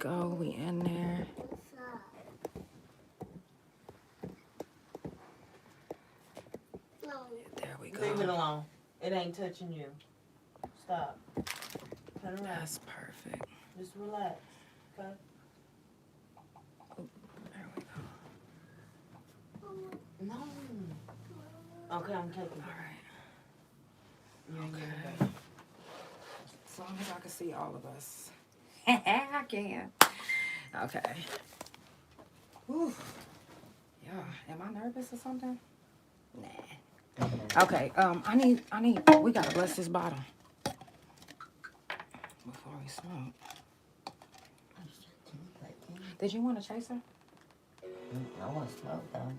go. We in there. There we go. Leave it alone. It ain't touching you. Stop. Turn around. That's perfect. Just relax. Okay? There we go. No. Okay, I'm taking All it. right. You ain't getting it Okay. back. As long as I can see all of us. I can. Okay. Whew. Yeah. Am I nervous or something? Nah. Okay. I need. We gotta bless this bottle before we smoke. Did you want a chaser? I want to smoke though.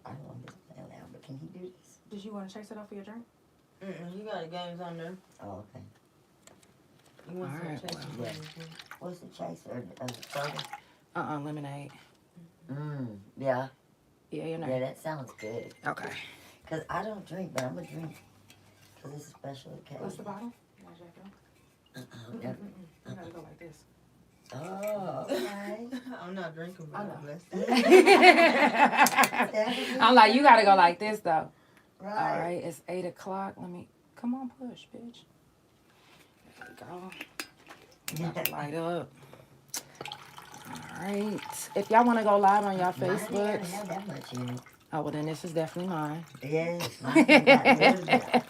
I don't want to play loud, but can he do this? Did you want to chaser though for your drink? You got the games on there. Oh, okay. You want some Alright, chasing well. games? What's the chaser? Soda? Lemonade. Yeah. Yeah, you know. Yeah, that sounds good. Okay. Because I don't drink, but I'm going to drink. Because it's a special occasion. What's the bottle? You want to jack it? You gotta go like this. Oh, okay. I'm not drinking, but I I'm know. blessed. I'm like, you gotta go like this though. Right. All right, it's 8 o'clock. Let me, come on, push, bitch. There we go. About to light up. All right. If y'all want to go live on y'all Mine ain't Facebook. have that much in it. Oh, well, then this is definitely mine. Yes, mine got a little bit.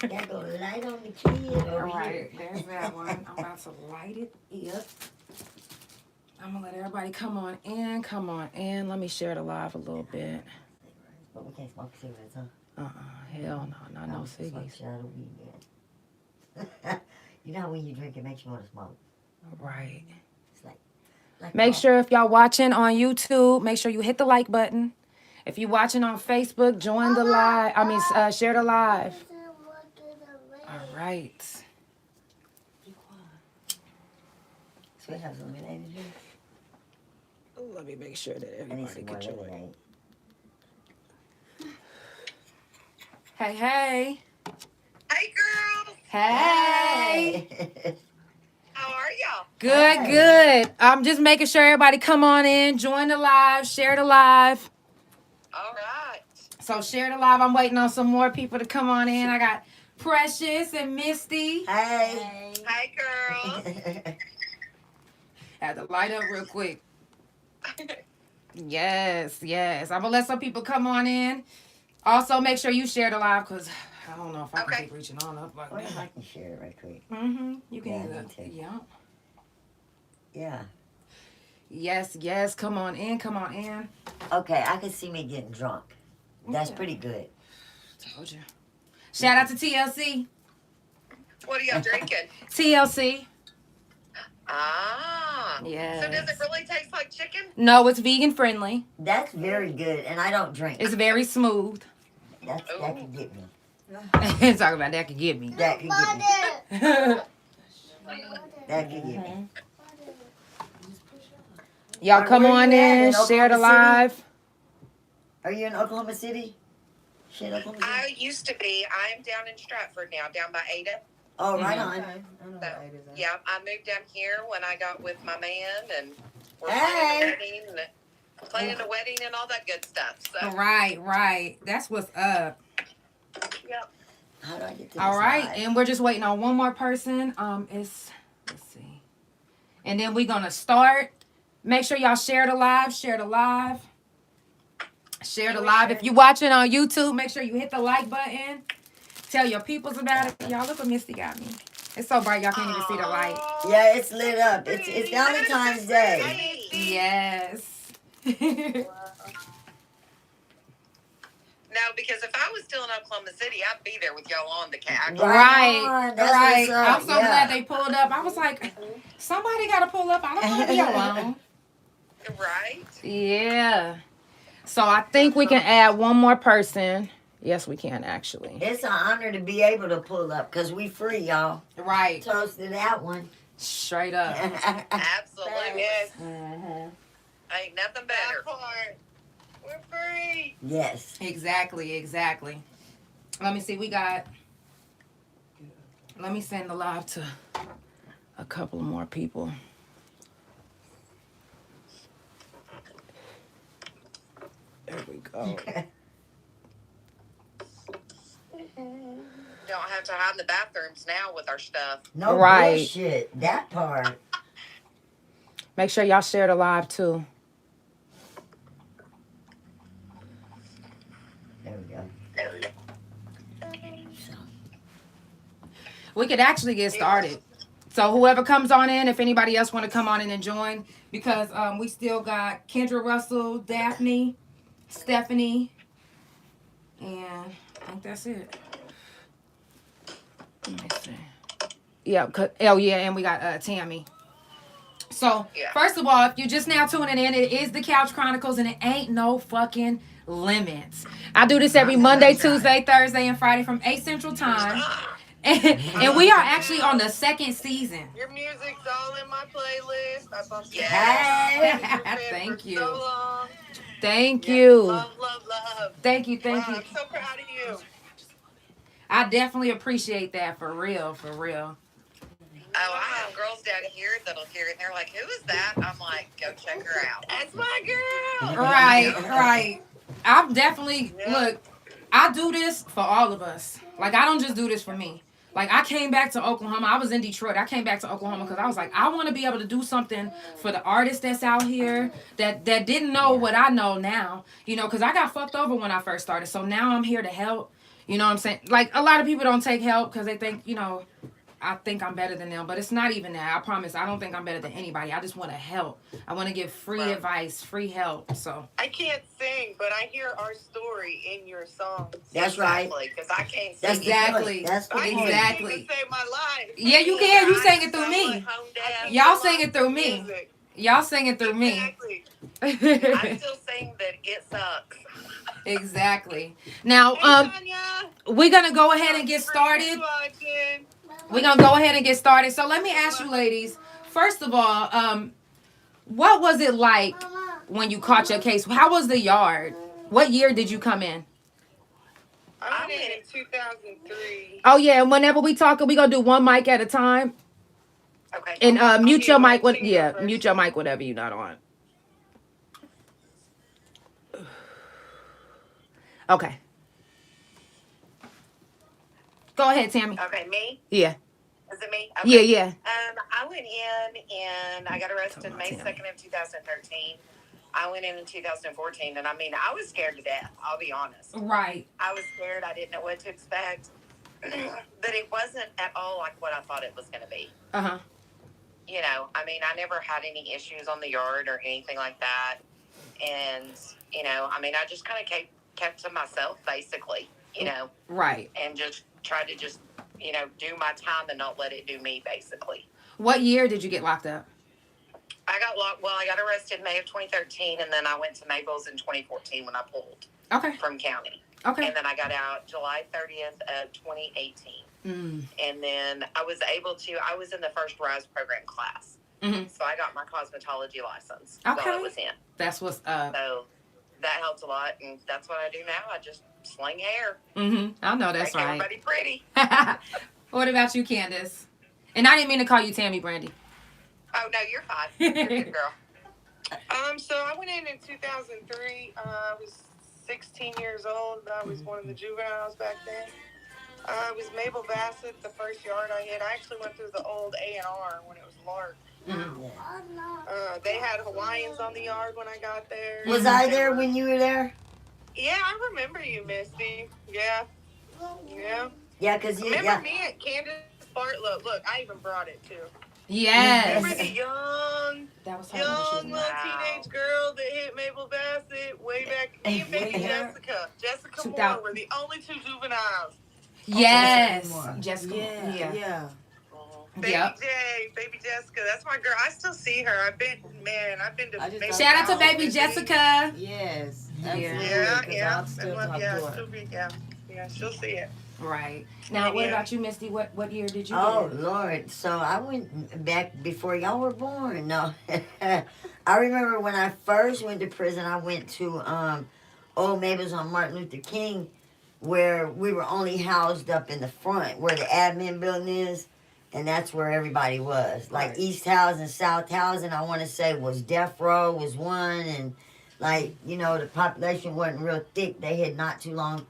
Gotta go light on the kid All over right, here. there's that one. I'm about to light it up. I'm going to let everybody come on in. Come on in. Let me share the live a little bit. But we can't smoke cigarettes, huh? Hell no. Not no I'll smoke ciggies. a shot of weed then. You know how when you drink it makes you want to smoke. Right. It's like Make sure if y'all watching on YouTube, make sure you hit the like button. If you're watching on Facebook, join the live. Share the live. All right. So we have some lemonade in here. Let me make sure that I need everybody some can more join. lemonade. Hey, hey. Hey, girl. Hey. How are y'all? Good, Hey. good. I'm just making sure everybody come on in, join the live, share the live. All right. So share the live. I'm waiting on some more people to come on in. I got Precious and Misty. Hey. Hey, girls. Had to light up real quick. Yes. I'm gonna let some people come on in. Also, make sure you share the live because I don't know if I can Okay. keep reaching on up like What if I that. can share it right quick? You can Yeah, either. me too. Yeah. Yeah. Yes. Come on in. Okay, I can see me getting drunk. That's Yeah. pretty good. Told you. Shout out to TLC. What are y'all drinking? TLC. Ah. Yes. So does it really taste like chicken? No, it's vegan friendly. That's very good, and I don't drink. It's very smooth. That could get me. Talk about that could get me. That could get me. That could get me. Y'all Where come you on at? in, In share the Oklahoma City? live. Are you in Oklahoma City? She in Oklahoma City? I used to be. I am down in Stratford now, down by Ada. Oh, right Mhm. on. Okay. I know So, what it is. yeah, I moved down here when I got with my man, and we're Hey. planning a wedding and all that good stuff. So, Right. That's what's up. yep. How do I get to All this right, live? and we're just waiting on one more person. Let's see. And then we're gonna start. Make sure y'all share the live. Share the live. If you're watching on YouTube, make sure you hit the like button. Tell your peoples about it. Y'all, look what Misty got me. It's so bright, y'all can't even see the light. Yeah, it's lit up. It's Valentine's Day. Yes. No, because if I was still in Oklahoma City, I'd be there with y'all on the couch. Right. That's what's up. I'm so glad they pulled up. I was like, somebody got to pull up. I don't want to be alone. Right? Yeah. So I think we can add one more person. Yes, we can actually. It's an honor to be able to pull up because we free, y'all. Right. Toast to that one. Straight up. Absolutely. Yes. Mm-hmm. Ain't nothing better. We're free. Yes. Exactly. Let me see. Let me send the live to a couple more people. There we go. Don't have to hide in the bathrooms now with our stuff. No Right. bullshit. That part. Make sure y'all share the live too. There we go. So, We could actually get started. So whoever comes on in, if anybody else want to come on in and join, because we still got Kendra Russell, Daphne, Stephanie, and I think that's it. Let me see. Yeah, and we got Tammy. So, first of all, if you're just now tuning in, it is the Couch Chronicles, and it ain't no fucking limits. I do this every Monday, Tuesday, Thursday, and Friday from 8 Central Time. And we are actually on the second season. Your music's all in my playlist. I thought Thank you. So long. Thank you. Love. Thank you. Wow, I'm so proud of you. I definitely appreciate that, for real. Oh, I have girls down here that'll hear it and they're like, who is that? I'm like, go check her out. That's my girl. Right. I'm definitely, look, I do this for all of us. Like, I don't just do this for me. Like, I came back to Oklahoma. I was in Detroit. I came back to Oklahoma because I was like, I want to be able to do something for the artists that's out here that didn't know what I know now. You know, because I got fucked over when I first started. So now I'm here to help. You know what I'm saying? Like, a lot of people don't take help because they think, you know, I think I'm better than them. But it's not even that. I promise. I don't think I'm better than anybody. I just want to help. I want to give free advice, free help. So I can't sing, but I hear our story in your songs. that's right. Because I can't That's sing. Exactly. That's the point. Exactly. I can't save my life. Yeah, you can. You sang it through I'm me. like home dad. Y'all sing it through me. Music. Y'all sing it through me. Exactly. I still sing that it sucks. Exactly. Now, Hey, Tanya. we're gonna go ahead and get started. We're gonna go ahead and get started. So let me ask you, ladies. First of all, what was it like when you caught your case? How was the yard? What year did you come in? I went in 2003. Oh yeah, and whenever we talk, we gonna do one mic at a time. Okay. And mute your mic. Mute Your mic whatever you're not on. Okay. Go ahead, Tammy. Okay, me? Yeah. Is it me? Okay. Yeah. I went in and I got arrested May 2nd of 2013. I went in 2014, and I mean, I was scared to death. I'll be honest. Right. I was scared. I didn't know what to expect, but it wasn't at all like what I thought it was going to be. You know, I mean, I never had any issues on the yard or anything like that, and you know, I mean, I just kind of kept to myself basically. You know. Right. And just tried to you know, do my time and not let it do me, basically. What year did you get locked up? I got arrested May of 2013, and then I went to Mabel's in 2014 when I pulled from county. Okay. And then I got out July 30th of 2018. And then I was in the first RISE program class. So I got my cosmetology license while I was in. That's what's up. So that helped a lot, and that's what I do now. I just sling hair. I know that's Make right. everybody pretty. What about you, Candace? And I didn't mean to call you Tammy, Brandy. Oh, no, you're fine. You're a good girl. So I went in 2003. I was 16 years old. I was one of the juveniles back then. It was Mabel Bassett, the first yard I hit. I actually went through the old A&R when it was Lark. They had Hawaiians on the yard when I got there. Was I there when you were there? Yeah, I remember you, Misty. Yeah. Yeah, because you... Remember me at Candace Bartlett? Look, I even brought it, too. Yes. Remember the young little teenage girl that hit Mabel Bassett way back? Me and baby Jessica Moore were the only two juveniles. Yes. Jessica. Yeah. Baby Jessica, that's my girl. I still see her. I've been to shout out to baby Jessica. Yes. Yeah. She'll see it. Right. Now, what about you, Misty? What year did you get? Lord. So I went back before y'all were born. No. I remember when I first went to prison, I went to Old Mabel's on Martin Luther King, where we were only housed up in the front, where the admin building is. and that's where everybody was. Like Right. East Housing, South Housing, I want to say was Death Row was one, and like the population wasn't real thick. They had not too long.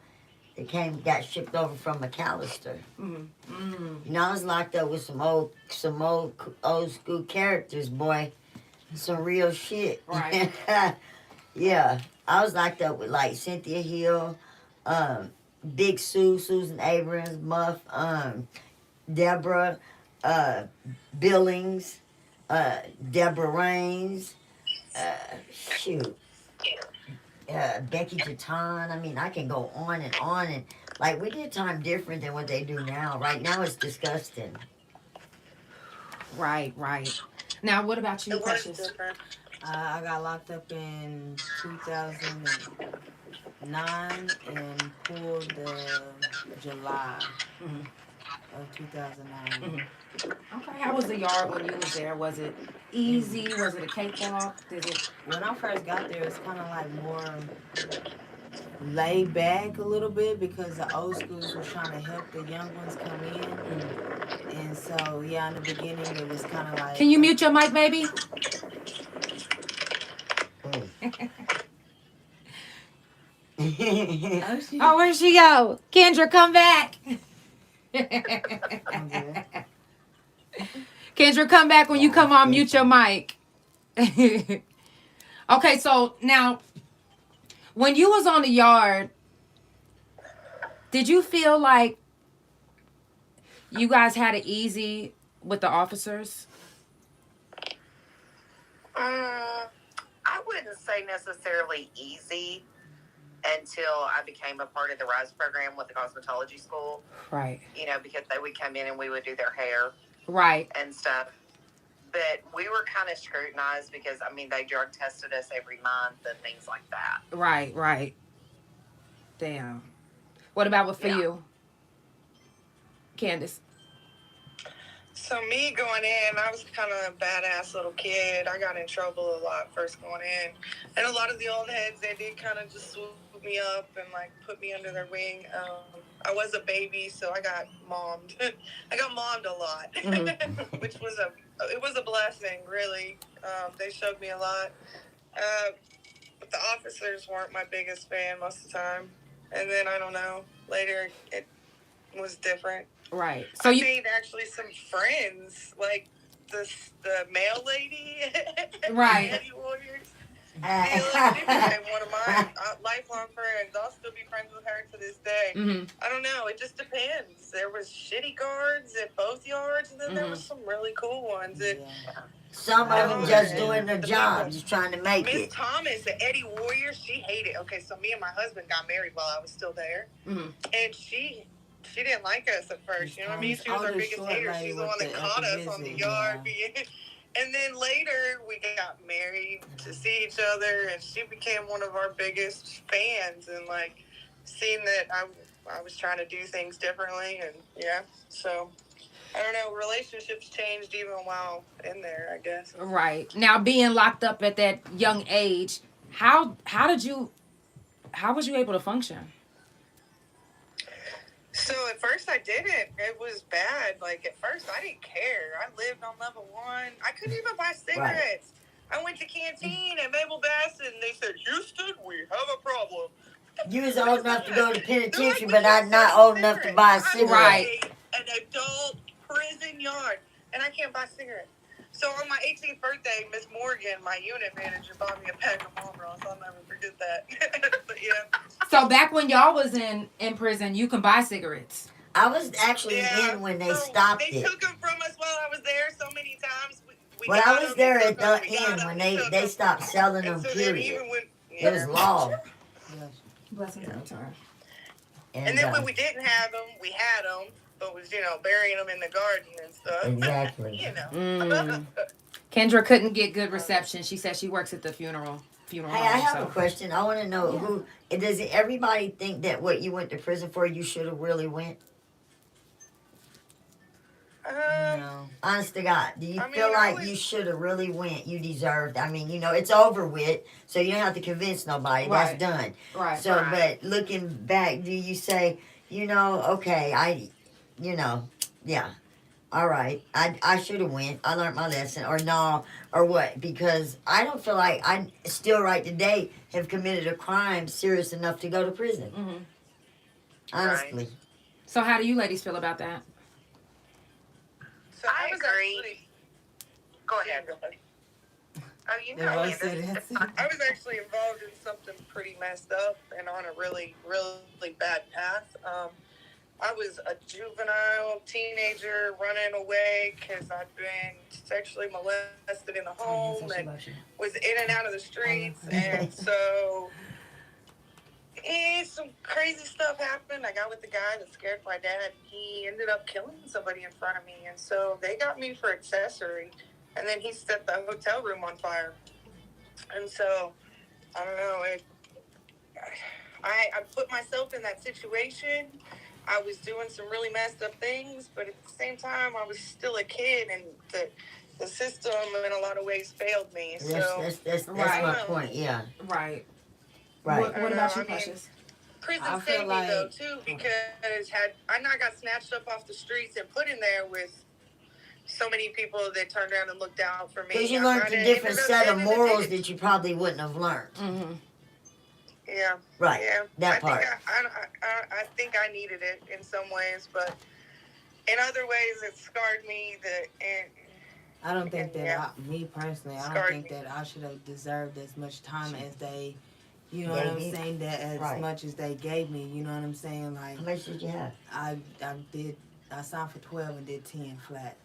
They got shipped over from McAllister. I was locked up with some old school characters, boy. Some real shit. Right. Yeah, I was locked up with like Cynthia Hill, Big Sue, Susan Abrams, Muff, Deborah, Billings, Deborah Raines, shoot, Becky Jaton. I mean, I can go on, and like we did time different than what they do now. Right now, it's disgusting. Right. Now, what about you, It was Precious? different. I got locked up in 2009 and pulled July of 2009. Okay. How was the yard when you was there? Was it easy? Was it a cakewalk? When I first got there, it's kind of like more laid back a little bit because the old schools were trying to help the young ones come in. And so, yeah, in the beginning, it was kind of like... Can you mute your mic, baby? Oh, where'd she go? Kendra, come back. Kendra, come back when you come on. Mute your mic. Okay, so now, when you was on the yard, did you feel like you guys had it easy with the officers? I wouldn't say necessarily easy until I became a part of the RISE program with the cosmetology school. Right. Because they would come in and we would do their hair. Right. And stuff. But we were kind of scrutinized because, they drug tested us every month and things like that. Right. Damn. What about for you, Candace? So me going in, I was kind of a badass little kid. I got in trouble a lot first going in. And a lot of the old heads, they did kind of just swoop me up and like put me under their wing. I was a baby, so I got mommed. I got mommed a lot, which was a blessing, really. They showed me a lot. But the officers weren't my biggest fan most of the time. And then, I don't know, later it was different. Right. So I made actually some friends, like the mail lady. Right. Eddie Warriors. She became one of my lifelong friends. I'll still be friends with her to this day. I don't know. It just depends. There was shitty guards at both yards, and then there was some really cool ones. Some of them just doing their job, just trying to make it. Miss Thomas, the Eddie Warrior, she hated. Okay, so me and my husband got married while I was still there, and she didn't like us at first. You know what I mean? She was our biggest hater. She's the one that caught us on the yard. And then later, we got married to see each other, and she became one of our biggest fans, and like seeing that I was trying to do things differently, and so I don't know, relationships changed even while in there, I guess. Right. Now, being locked up at that young age, how was you able to function? So at first I didn't. It was bad. Like at first I didn't care. I lived on level 1. I couldn't even buy cigarettes. Right. I went to canteen at Mabel Bassett and they said, Houston, we have a problem. You was old enough to go to penitentiary, but I'm not old enough to buy a cigarette. Right. An adult prison yard. And I can't buy cigarettes. So on my 18th birthday, Miss Morgan, my unit manager, bought me a pack of Marlboros. I'll never forget that. But yeah. So back when y'all was in prison, you can buy cigarettes. I was actually in when they stopped it. They took them from us while I was there so many times. When I was there at the end when they stopped selling them, period. It was law. Blessings on time. And then when we didn't have them, we had them. But was, burying them in the garden and stuff. Exactly. Kendra couldn't get good reception. She said she works at the funeral Hey, home. I have a question. I want to know does everybody think that what you went to prison for, you should have really went? No. Honest to God, do you feel like you should have really went? You deserved. I mean, it's over with, so you don't have to convince nobody. Right. That's done. Right. So, but looking back, do you say, okay, all right, I should have went. I learned my lesson, or no, or what? Because I don't feel like I still right today have committed a crime serious enough to go to prison. Mm-hmm. Honestly. Right. So how do you ladies feel about that? So I was agree. actually- Go ahead. Oh, you They know, both Candace. said that's it. I was actually involved in something pretty messed up and on a really, really bad path. I was a juvenile teenager running away because I'd been sexually molested in the home and was in and out of the streets. And so some crazy stuff happened. I got with the guy that scared my dad. He ended up killing somebody in front of me. And so they got me for accessory. And then he set the hotel room on fire. And so, I don't know, I put myself in that situation. I was doing some really messed up things, but at the same time, I was still a kid, and the system in a lot of ways failed me. So That's Right. my point, yeah. Right. Right. What about you, Precious? Prison I feel saved me, though, too, because had I not got snatched up off the streets and put in there with so many people that turned around and looked out for me. Because you I learned might a have different ended up set of in the morals ditch. that you probably wouldn't have learned. Mm-hmm. Right. Yeah, That part. I think I needed it in some ways, but in other ways, it scarred me. I don't think that Yeah. me personally, I don't Scarred think me. that I should have deserved as much time as they, you know what Gave I'm you? saying, that as Right. much as they gave me, you know what I'm saying? Like, How much did you have? I signed for 12 and did 10 flat.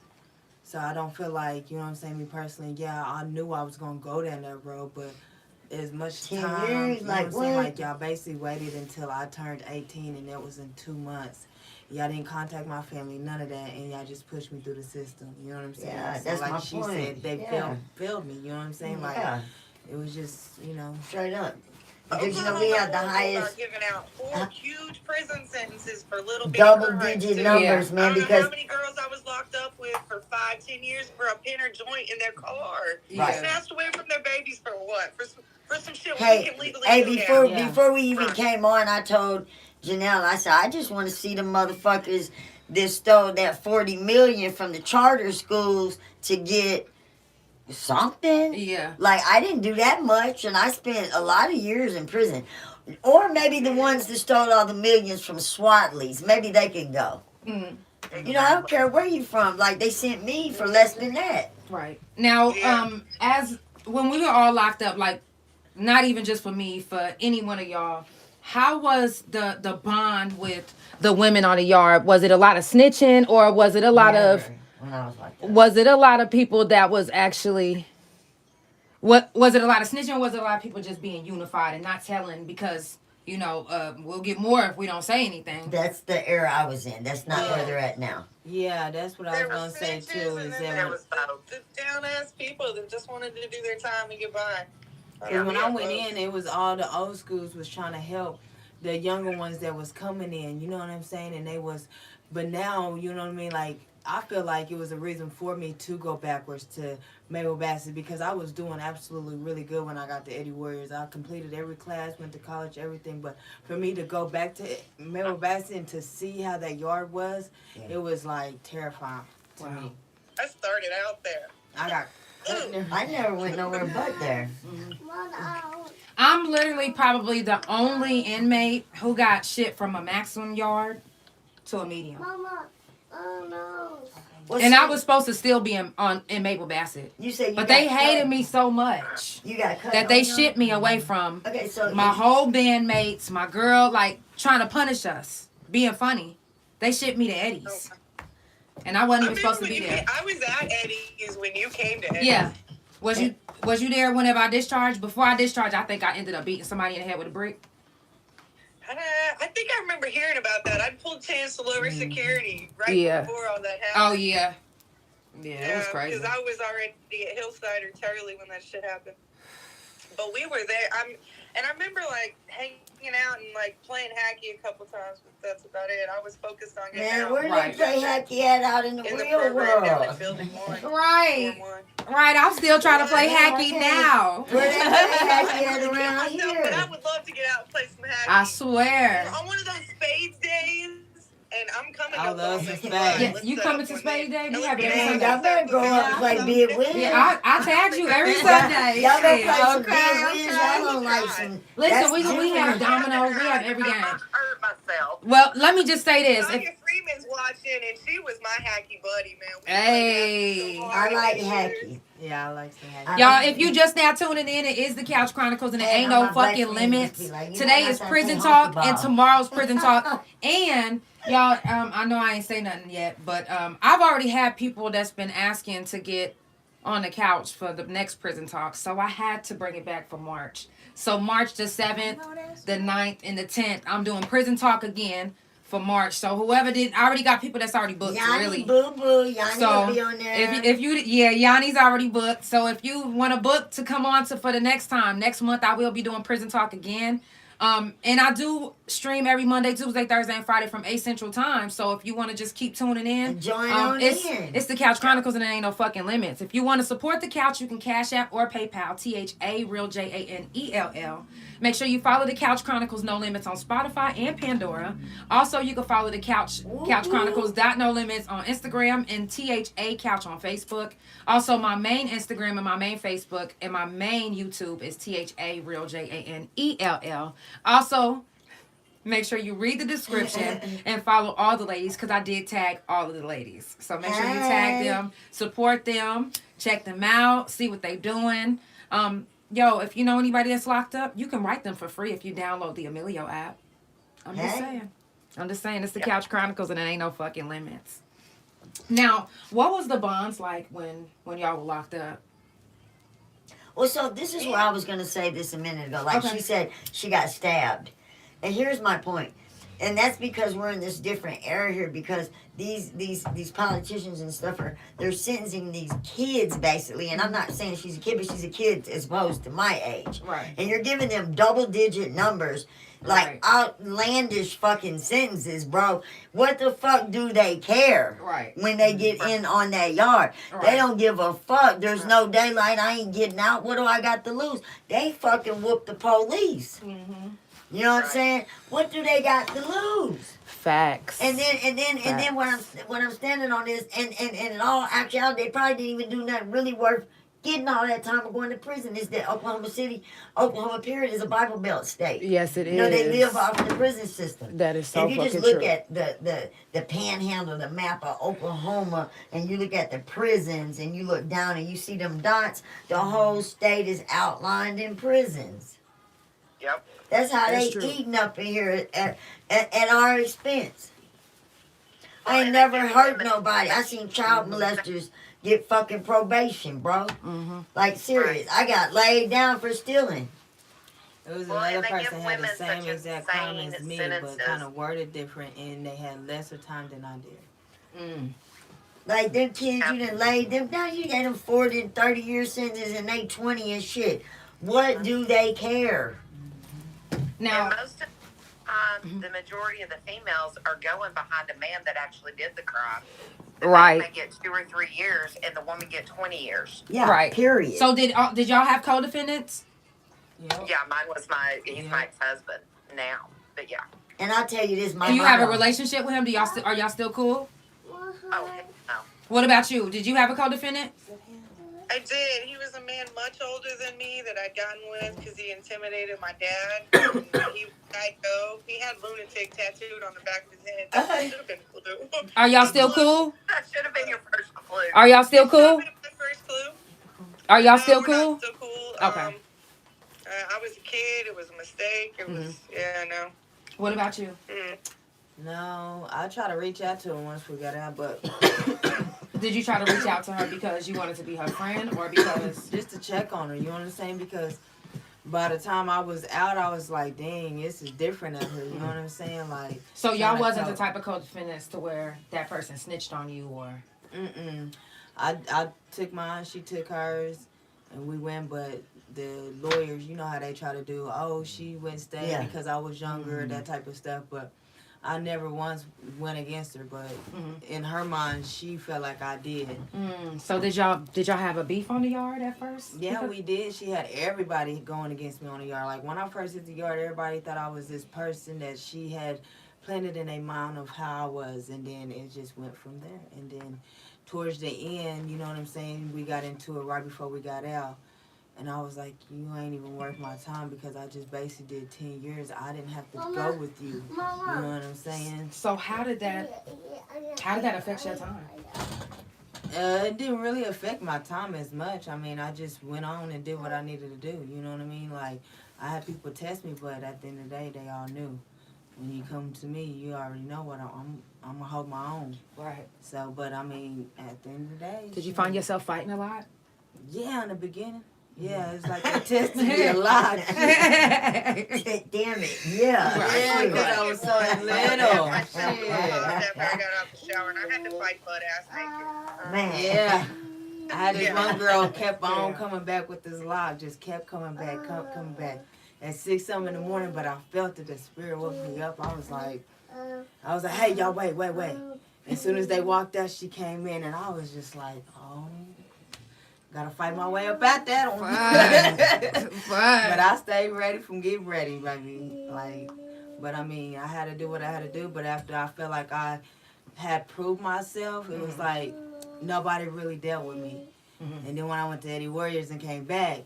So I don't feel like, you know what I'm saying, me personally, yeah, I knew I was going to go down that road, but as much 10 time, years? you know Like what I'm saying, what? like y'all basically waited until I turned 18 and that was in 2 months. Y'all didn't contact my family, none of that, and y'all just pushed me through the system, you know what I'm saying? Yeah, So that's like my she point. said, they Yeah. failed me, you know what I'm saying? Like, Yeah, it was just, you know. straight up. Because you know we had the highest giving out 4 huge prison sentences for little bitty double crimes, digit too. numbers, I man, don't know because how many girls I was locked up with for 5-10 years for a pin or joint in their car. Right. Snatched away from their babies for what? For some shit we hey, can legally hey, do before now. before we even Right. came on, I told Janelle, I said, I just want to see the motherfuckers that stole that 40 million from the charter schools to get something. Yeah. Like, I didn't do that much, and I spent a lot of years in prison. Or maybe the ones that stole all the millions from Swatley's, maybe they can go. Mm. You know, I don't care where you from. Like, they sent me for less than that. Right. Now, Yeah. as when we were all locked up, like, not even just for me, for any one of y'all, how was the bond with the women on the yard? Was it a lot of snitching, or was it a lot of When I was like that. was it a lot of people that was actually what was it a lot of snitching, or was it a lot of people just being unified and not telling because, you know, we'll get more if we don't say anything? That's the era I was in. That's not where they're at now. Yeah, that's what I was going to say, too, is then there that was the down-ass people that just wanted to do their time and get by. because when I went in, it was all the old schools was trying to help the younger ones that was coming in, you know what I'm saying? And they was, but now, you know what I mean? Like, I feel like it was a reason for me to go backwards to Mabel Bassett because I was doing absolutely really good when I got to Eddie Warriors. I completed every class, went to college, everything. But for me to go back to Mabel Bassett and to see how that yard was, it was like terrifying to me. I started out there. I got I never went nowhere but there. I'm literally probably the only inmate who got shit from a maximum yard to a medium. Well, And see, I was supposed to still be in Mabel Bassett. You said you But got they hated cut. me so much You got cut. that they on your- shipped me away from Okay, so my whole bandmates, my girl, like trying to punish us, being funny. They shipped me to Eddie's. And I wasn't even supposed to be there. I was at Eddie's when you came to Eddie's. Yeah. Was you there whenever I discharged? Before I discharged, I think I ended up beating somebody in the head with a brick. I think I remember hearing about that. I pulled Chancellor over security right Yeah. before all that Oh, happened. yeah. Yeah, it was crazy. Because I was already at Hillside or Turley when that shit happened. But we were there. I remember like hanging out and like playing hacky a couple times, but that's about it. I was focused on getting Man, out. where do Right. they play hacky at out in the in the real program down world? at Building 1. Right. Floor 1. Right, I'm still trying to play Yeah, hacky okay. now. Where they play hacky at Kill around myself, but I here? would love to get out and play some hacky. I swear. On one of those spades days, and I'm coming. I to love Wilmington. some Yeah, spades. you coming to Spade Day? We have it every Man, Sunday. y'all better grow up and play big wins. Yeah, I tagged you every Sunday. Y'all better Shit. play some Okay, big wins. okay. Y'all don't like some. Listen, we different. have dominoes. We have every game. I hurt myself. Well, let me just say this. Tanya Freeman's watching, and she was my hacky buddy, man. We Hey. played I like hacky. hacky. Yeah, I like some hacky. Y'all, if you just now tuning in, it is the Couch Chronicles, and it Hey, ain't my no black fucking friends limits. just be like, you Today know, is I prison play talk, hockey and ball. tomorrow's prison talk. And y'all, I know I ain't say nothing yet, but I've already had people that's been asking to get on the couch for the next prison talk, so I had to bring it back for March. So March the 7th, the 9th, and the 10th, I'm doing prison talk again for March. So whoever did, I already got people that's already booked. Yanni Really. Boo Boo, Yanni So will be on there. if you Yanni's already booked. So if you want to book to come on to for the next time, next month I will be doing prison talk again. And I do stream every Monday, Tuesday, Thursday, and Friday from 8 Central Time. So if you want to just keep tuning in, Join on it's in. the Couch Chronicles, and there ain't no fucking limits. If you want to support the couch, you can Cash App or PayPal, THA Real JANELL. Make sure you follow the Couch Chronicles No Limits on Spotify and Pandora. Also, you can follow the Couch Chronicles No Limits on Instagram and THA Couch on Facebook. Also, my main Instagram and my main Facebook and my main YouTube is THA Real JANELL. Also, make sure you read the description and follow all the ladies, because I did tag all of the ladies. So make sure you tag them, support them, check them out, see what they're doing. Yo, if you know anybody that's locked up, you can write them for free if you download the Emilio app. I'm just saying. It's the Couch Chronicles, and it ain't no fucking limits. Now, what was the bonds like when y'all were locked up? Well, so this is where I was going to say this a minute ago. Like Okay. she said, she got stabbed. And here's my point. And that's because we're in this different era here, because these politicians and stuff they're sentencing these kids basically. And I'm not saying she's a kid, but she's a kid as opposed to my age. Right. And you're giving them double-digit numbers, like outlandish fucking sentences, bro. What the fuck do they care? Right. When they get in on that yard, they don't give a fuck. There's no daylight. I ain't getting out. What do I got to lose? They fucking whoop the police. Mm-hmm. You know what I'm saying? What do they got to lose? Facts. And then when I'm standing on this, and in all actuality, they probably didn't even do nothing really worth getting all that time of going to prison. Is that Oklahoma period is a Bible Belt state. Yes, it is. You know, they live off the prison system. That is so if you fucking just look true. at the panhandle, the map of Oklahoma, and you look at the prisons, and you look down and you see them dots, the whole state is outlined in prisons. Yep. That's how That's they true. eating up in here at our expense. I ain't and never they do hurt women- nobody. I seen child molesters get fucking probation, bro. Mm-hmm. Like, serious. I got laid down for stealing. It was Well, another and they give person had the women same such exact crime insane as me, sentences. but kind of worded different, and they had lesser time than I did. Like, them kids, you done laid them down. You gave them 40 and 30 year sentences, and they 20 and shit. What do they care? Now, and most of the majority of the females are going behind a man that actually did the crime. The Right. man may get 2 or 3 years, and the woman get 20 years. Yeah, Right. period. so did y'all have co-defendants? Yep. Yeah, mine was he's my ex-husband now, but yeah. And I'll tell you this, my Do you have a mama- relationship with him? Are y'all still cool? Oh, heck no. What about you? Did you have a co-defendant? I did. He was a man much older than me that I'd gotten with because he intimidated my dad. He was psycho. He had lunatic tattooed on the back of his head. That should have been a clue. Are y'all still cool? That should have been your first clue. Are y'all still cool? That should have been my first clue. Are y'all No, still we're cool? not still cool. Okay. I was a kid. It was a mistake. It was, no. What about you? No, I try to reach out to her once we got out, but Did you try to reach out to her because you wanted to be her friend, or because? just to check on her, you know what I'm saying? Because by the time I was out, I was like, dang, this is different out here, you know what I'm saying? Like, So y'all tryna wasn't the tell- type of co-defendants to where that person snitched on you, or? I took mine, she took hers, and we went, but the lawyers, you know how they try to do, oh, she went stay Yeah. because I was younger, that type of stuff, but I never once went against her, but in her mind, she felt like I did. So did y'all have a beef on the yard at first? Yeah, we did. She had everybody going against me on the yard. Like, when I first hit the yard, everybody thought I was this person that she had planted in their mind of how I was, and then it just went from there. And then towards the end, you know what I'm saying, we got into it right before we got out. And I was like, you ain't even worth my time because I just basically did 10 years. I didn't have to go with you. You know what I'm saying? So how did that affect your time? It didn't really affect my time as much. I mean, I just went on and did what I needed to do. You know what I mean? Like, I had people test me, but at the end of the day, they all knew. When you come to me, you already know what I'm going to hold my own. Right. So, but I mean, at the end of the day. Did you find yourself fighting a lot? Yeah, in the beginning. Yeah, it's like they tested me a lot. Damn it. Yeah. Right. Yeah, because I was so little. After I got out the shower, and I had to fight butt ass naked. Man. Yeah. I had this Yeah. one girl kept on coming back with this lock, just kept coming back, coming back. At 6 something in the morning, but I felt that the spirit woke me up. I was like, hey, y'all, wait. As soon as they walked out, she came in, and I was just like, oh, gotta fight my way up out that one. But I stayed ready from getting ready, baby. Like, but I mean, I had to do what I had to do. But after I felt like I had proved myself, it was like nobody really dealt with me. And then when I went to Eddie Warriors and came back,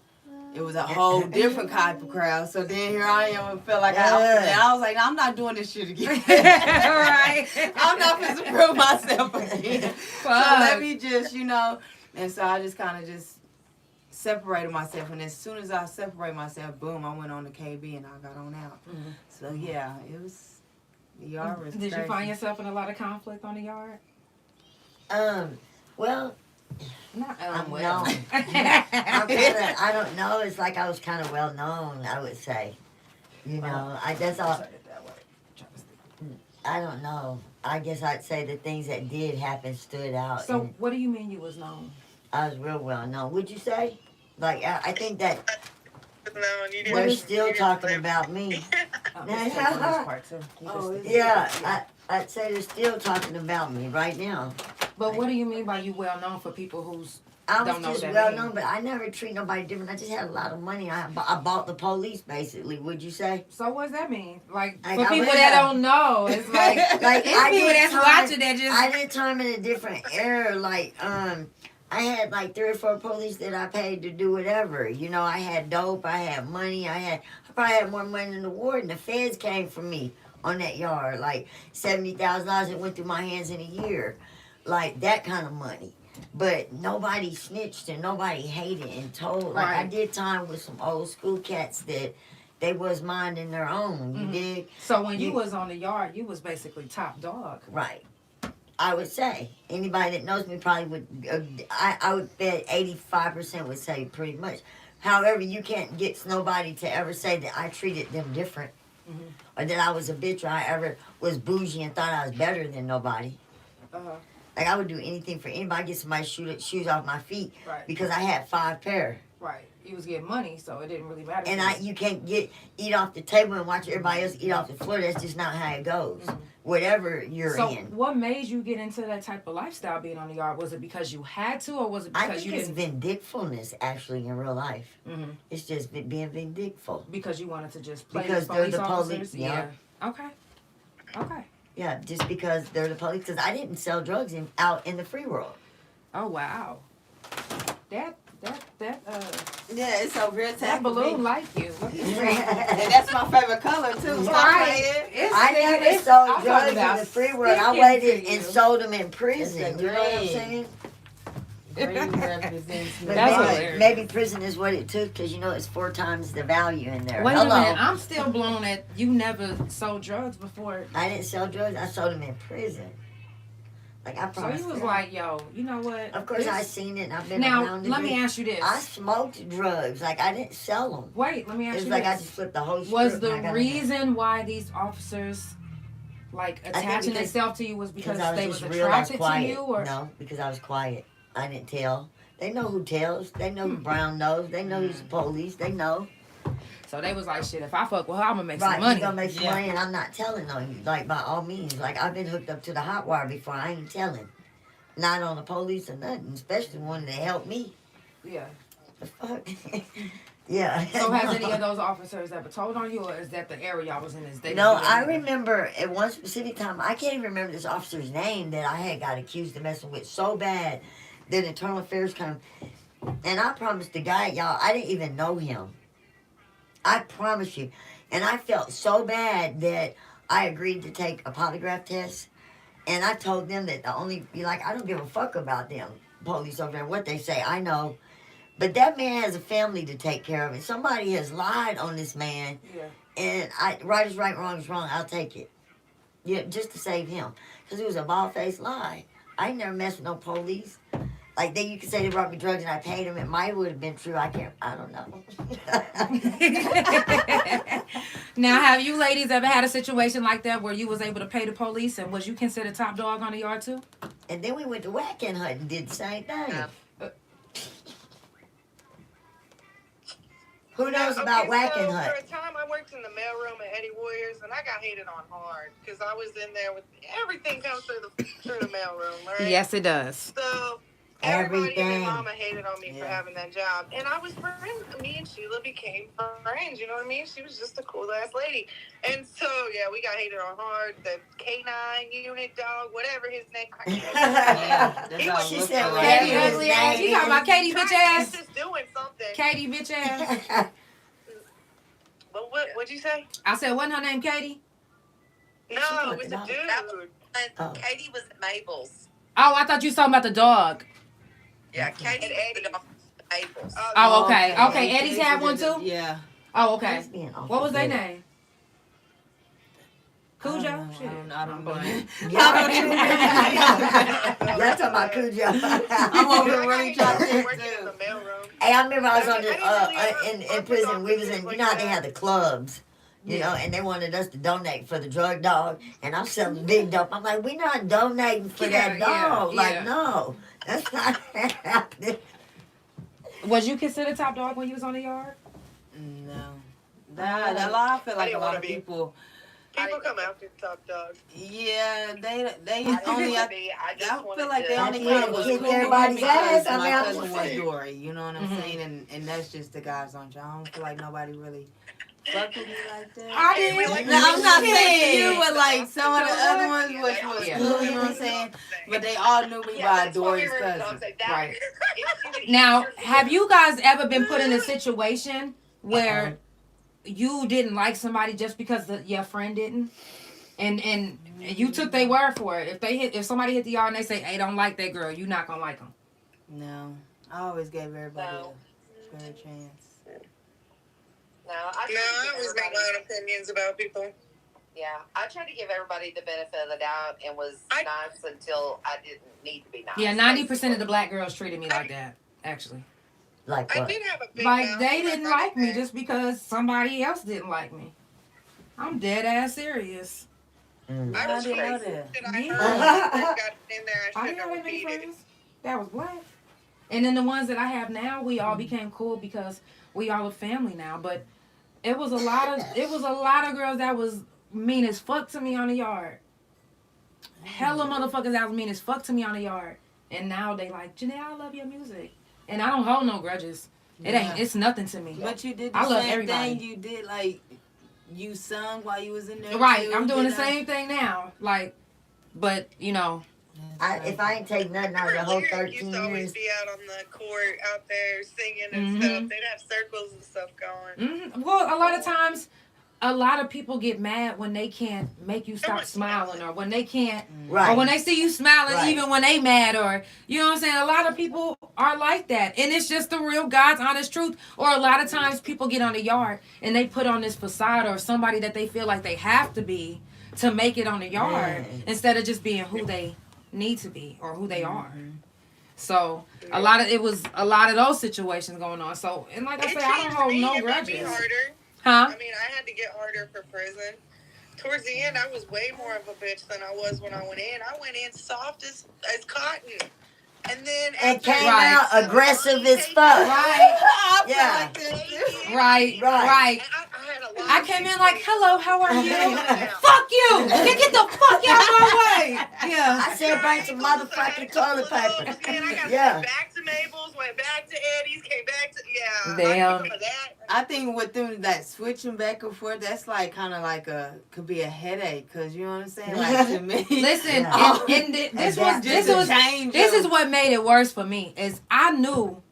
it was a whole different type of crowd. So then here I am and felt like I was like, I'm not doing this shit again. Right. I'm not supposed to prove myself again. So let me just, you know. And so I just kind of just separated myself. And as soon as I separated myself, boom, I went on to KB and I got on out. So yeah, it was, the yard was Did crazy. you find yourself in a lot of conflict on the yard? Well, Not I'm well. known. I don't know. It's like I was kind of well known, I would say. You know, that's all. I don't know. I guess I'd say the things that did happen stood out. So and what do you mean you was known? I was real well known. Would you say? Like, I think that No, you didn't. they're you still didn't talking live. about me. Let's take on this part too. You just- Yeah, I'd say they're still talking about me right now. But what do you mean by you well known for people who's I don't was know just what that well means? known, but I never treat nobody different. I just had a lot of money. I bought the police, basically. Would you say? So what does that mean? Like Like, for I people went that out- don't know, it's like Like, it's I people did that's time- watching that just I did time in a different era. Like, I had like 3 or 4 police that I paid to do whatever. You know, I had dope, I had money, I probably had more money than the warden. The feds came for me on that yard, like $70,000 that went through my hands in a year, like that kind of money. But nobody snitched and nobody hated and told. Like, I Right. did time with some old school cats that they was minding their own. You dig? So when you was on the yard, you was basically top dog. Right. I would say anybody that knows me probably would. I would bet 85% would say pretty much. However, you can't get nobody to ever say that I treated them different, or that I was a bitch, or I ever was bougie and thought I was better than nobody. Like, I would do anything for anybody. Get somebody's shoes off my feet Right. because I had 5 pair. Right. You was getting money, so it didn't really matter. And you can't eat off the table and watch everybody else eat off the floor. That's just not how it goes. Whatever you're so in. what made you get into that type of lifestyle being on the yard? Was it because you had to, or was it I because think you it's didn't? vindictfulness, actually, in real life. It's just being vindictful. Because you wanted to just play Because the they're police the officers? police, yeah. Okay. Okay. Yeah, just because they're the police. Because I didn't sell drugs out in the free world. Oh wow. That Yeah, it's so real that balloon like you. Look at you. And that's my favorite color too. Stop Right. playing. I never I'm sold talking drugs in about the free world. I sticking waited to and you. sold them in prison. It's the You know what I'm green. saying? Green represents me. But That's maybe, hilarious. maybe prison is what it took because, you know, it's 4 times the value in there. Wait Hello. a minute. I'm still blown that you never sold drugs before. I didn't sell drugs. I sold them in prison. Like, I So promised. you was them. like, yo, you know what? Of course, This- I seen it and I've been Now, around it. let me ask you this. I smoked drugs. Like, I didn't sell them. Wait, let me ask It's you like I this. just flipped the whole Was script the and I got reason why these officers like attaching because- themselves to you was because I was they just was real attracted to quiet. you, or No, because I was quiet. I didn't tell. They know who tells. They know who Brown knows. They know who's the police. They know. so they was like, shit, if I fuck with her, I'm gonna make Right, some money. you gonna make some money, and I'm not telling on you. Like, by all means. Like, I've been hooked up to the hot wire before. I ain't telling. Not on the police or nothing, especially one that helped me. Yeah. The fuck? Yeah. So has any of those officers ever told on you, or is that the area I was in? Is they No, didn't do I anything? remember at one specific time, I can't even remember this officer's name that I had got accused of messing with so bad that Internal Affairs come. And I promised the guy, y'all, I didn't even know him. I promise you. And I felt so bad that I agreed to take a polygraph test. And I told them that I don't give a fuck about them police over there, what they say. I know. But that man has a family to take care of. And somebody has lied on this man. Yeah. And right is right, wrong is wrong. I'll take it. Yeah, just to save him. Because it was a bald-faced lie. I ain't never messed with no police. Like, you could say they brought me drugs and I paid them. It might would have been true. I don't know. Now, have you ladies ever had a situation like that where you was able to pay the police, and was you considered top dog on the yard too? And then we went to whack-in hunt and did the same thing. Yeah. Who knows about whack-in so hunt? for a time, I worked in the mailroom at Eddie Warriors, and I got hated on hard because I was in there with everything comes through the mailroom, right? Yes, it does. So everybody and Everything. their mama hated on me for having that job, and I was friends. Me and Sheila became friends. You know what I mean? She was just a cool ass lady, and so yeah, we got hated on hard. The K9 unit dog, whatever his name. I can't That's all She look said, alike. Katie Katie ugly ass. You talking about Katie bitch He's ass? just doing something. Katie bitch ass. But what'd you say? I said, wasn't her name Katie? No, it's a No. dude. Oh. Katie was at Mabel's. Oh, I thought you was talking about the dog. Yeah, Katie And was Eddie. the dog at Mabel's. Oh, okay. Okay. Okay, Eddie's had one too? Yeah. Oh, okay. That's being awful What was their good. name? Cujo? I don't know. Y'all talking about Cujo. I'm over here really trying to think working in the too. mailroom. Hey, I remember I was on I didn't really in prison. We was in, you know how they had the clubs, you know, and they wanted us to donate for the drug dog, and I'm selling big dope. I'm like, we not donating for that dog. Like, no, that's not happening. Was you considered top dog when you was on the yard? No. That law, I feel like a didn't lot wanna of be. people. People come after top dog. Yeah, they I only. I I just feel like they I only think kind of was kick cool with me everybody's because ass. I my mean, I'm cousin just was saying. Dory. You know what I'm saying? And that's just the guys on job. I don't feel like nobody really fucked with me like that. I didn't. No, I'm not saying you, but like some of the other ones, which was Yeah. cool, you know what I'm saying? But they all knew me by Dory's cousin. Right. Now, have you guys ever been put in a situation where you didn't like somebody just because your friend didn't? And you took their word for it. If somebody hit the yard and they say, "Hey, don't like that girl," you not gonna like them. No, I always gave everybody No. a fair chance. No, I always make my own opinions about people. Yeah, I tried to give everybody the benefit of the doubt and was nice until I didn't need to be nice. Yeah, 90% of the black girls treated me like that. Actually, Like I what? did have a big like mouth. they didn't like me just because somebody else didn't like me. I'm dead ass serious. Mm. I was I didn't know crazy that. that I Yeah. heard got in there. I I didn't shouldn't have have any repeated. friends that was black. And then the ones that I have now, we all became cool because we all a family now. But it was a lot of girls that was mean as fuck to me on the yard. Hella motherfuckers that was mean as fuck to me on the yard. And now they like, Janae, I love your music. And I don't hold no grudges. It's nothing to me. But you did the I love same everybody. thing you did, like, you sung while you was in there. Right, too, I'm doing the you know? same thing now. Like, but, you know. If I ain't take nothing out of the whole Lyric 13 used to always years, be out on the court, out there singing and stuff. They'd have circles and stuff going. Well, a lot of times, a lot of people get mad when they can't make you stop smiling, or when they can't, right? or when they see you smiling, Right. even when they mad, or you know what I'm saying. A lot of people are like that, and it's just the real God's honest truth. Or a lot of times, people get on the yard and they put on this facade or somebody that they feel like they have to be to make it on the yard, instead of just being who they need to be or who they are. So a lot of those situations going on. So, and like I said, I don't hold no It made me grudges. harder. Huh? I mean, I had to get harder for prison. Towards the end, I was way more of a bitch than I was when I went in. I went in soft as cotton. And then And after came Right. out aggressive as fuck. Right. Yeah. Right. And I had a lot I of came in people- like, hello, how are you? Fuck you! Get the fuck out of my way! Yeah. I said bring some motherfucking toilet paper. Man, I got Yeah. sent back to Mabel's, went back to Eddie's, came back to Damn. I think with them that switching back and forth, that's like kind of like could be a headache, cause you know what I'm saying. Like to me, Listen, Yeah. and this change. is what made it worse for me. Is I knew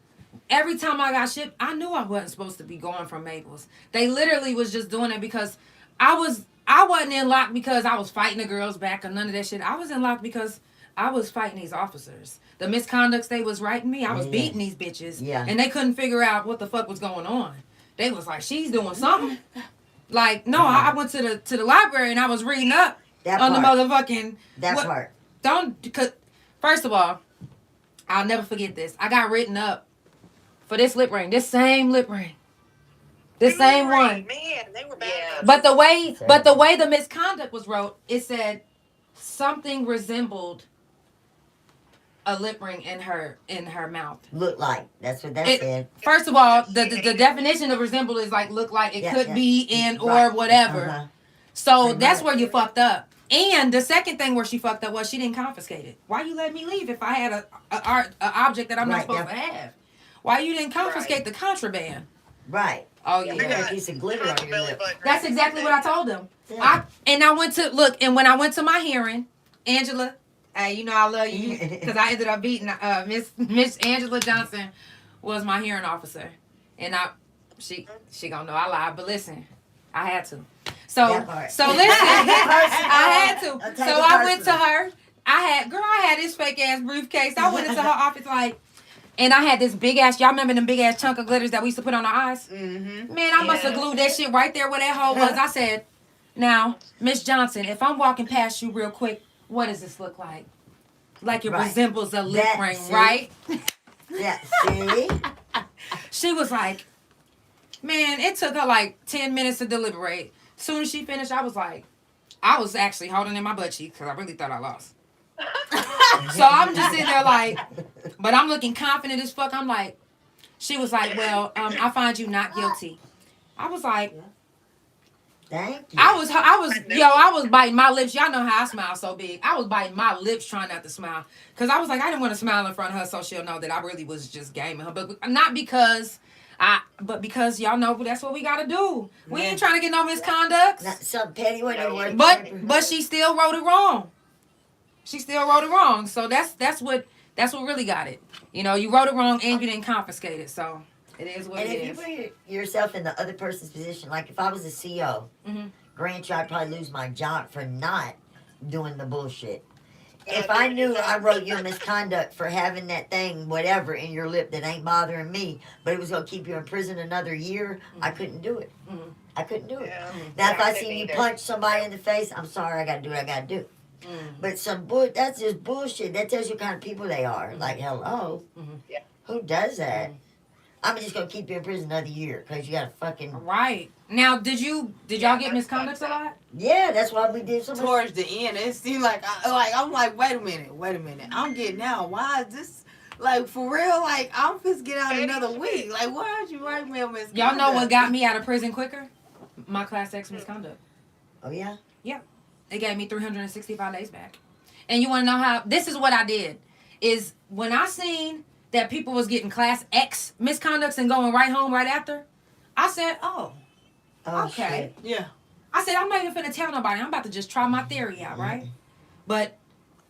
every time I got shipped, I knew I wasn't supposed to be going from Maples. They literally was just doing it because I wasn't in lock because I was fighting the girls back or none of that shit. I was in lock because I was fighting these officers. The misconducts they was writing me, I was beating these bitches. Yeah. And they couldn't figure out what the fuck was going on. They was like, she's doing something. Like, no, I went to the library and I was reading up on the motherfucking... part. Because, first of all, I'll never forget this. I got written up for this lip ring. This same lip ring. This same one. Man, they were bad. Yeah. But the way the misconduct was wrote, it said something resembled a lip ring in her mouth. Look like. That's what that said. First of all, the definition of resemble is like look like it could be in or whatever. Uh-huh. So Pretty that's much. where you fucked up. And the second thing where she fucked up was she didn't confiscate it. Why you let me leave if I had a object that I'm not supposed to have? Why you didn't confiscate the contraband? Right. Oh You yeah. got a piece of glitter on your lip. That's exactly what I told them. Yeah. When I went to my hearing, Angela, hey, you know I love you because I ended up beating Miss Angela Johnson was my hearing officer, and she gonna know I lied, but listen, I had to. So listen, I had to. So I went to her. I had this fake ass briefcase. I went into her office and I had this big ass. Y'all remember them big ass chunk of glitters that we used to put on our eyes? Mm-hmm. Man, I must have glued that shit right there where that hole was. I said, now, Miss Johnson, if I'm walking past you real quick, what does this look like? Like it resembles a lip ring, right? Yeah, see? She was like, man, it took her like 10 minutes to deliberate. Soon as she finished, I was actually holding in my butt cheek because I really thought I lost. So I'm just sitting there like, but I'm looking confident as fuck. I'm like, she was like, well, I find you not guilty. I was like, Thank you. I was biting my lips. Y'all know how I smile so big. I was biting my lips trying not to smile. Because I was like, I didn't want to smile in front of her so she'll know that I really was just gaming her. But not because but because y'all know that's what we got to do. We ain't trying to get no misconducts. Not some petty one. But she still wrote it wrong. So that's what really got it. You know, you wrote it wrong and you didn't confiscate it. So it is what and it if is. you put yourself in the other person's position, like if I was a CEO, grant you I'd probably lose my job for not doing the bullshit. If I knew I wrote you a misconduct for having that thing, whatever, in your lip that ain't bothering me, but it was going to keep you in prison another year, I couldn't do it. I couldn't do it. Yeah. Now, if I seen you punch somebody in the face, I'm sorry, I got to do what I got to do. But that's just bullshit. That tells you what kind of people they are. Like, hello? Yeah. Who does that? I'm just going to keep you in prison another year because you got to fucking... Right. Now, did y'all get misconducts a lot? Yeah, that's why we did so much. Towards the end, it seemed like I'm like, wait a minute. I'm getting out. Why is this like for real? Like I'm just get out another week. Like why aren't you writing me a misconduct? Y'all know what got me out of prison quicker? My Class X misconduct. Oh yeah. Yeah, they gave me 365 days back. And you want to know how? This is what I did. Is when I seen that people was getting Class X misconducts and going right home right after, I said, oh okay. Shit. Yeah. I said, I'm not even finna tell nobody. I'm about to just try my theory out, right? But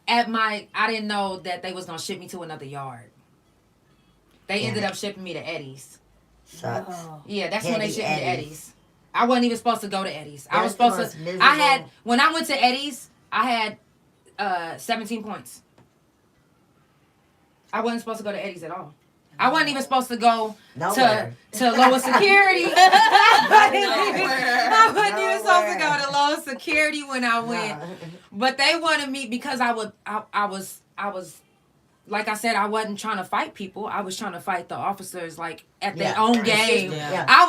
I didn't know that they was gonna ship me to another yard. They ended up shipping me to Eddie's. Sucks. Yeah, that's when they shipped me to Eddie's. Eddie's. I wasn't even supposed to go to Eddie's. I was That's supposed the to. most I had miserable. when I went to Eddie's, I had 17 points. I wasn't supposed to go to Eddie's at all. I wasn't even supposed to go Nowhere. to lower security. I wasn't even supposed to go to low security when I went. But they wanted me because I was like I said, I wasn't trying to fight people. I was trying to fight the officers like at their own game. Yeah. I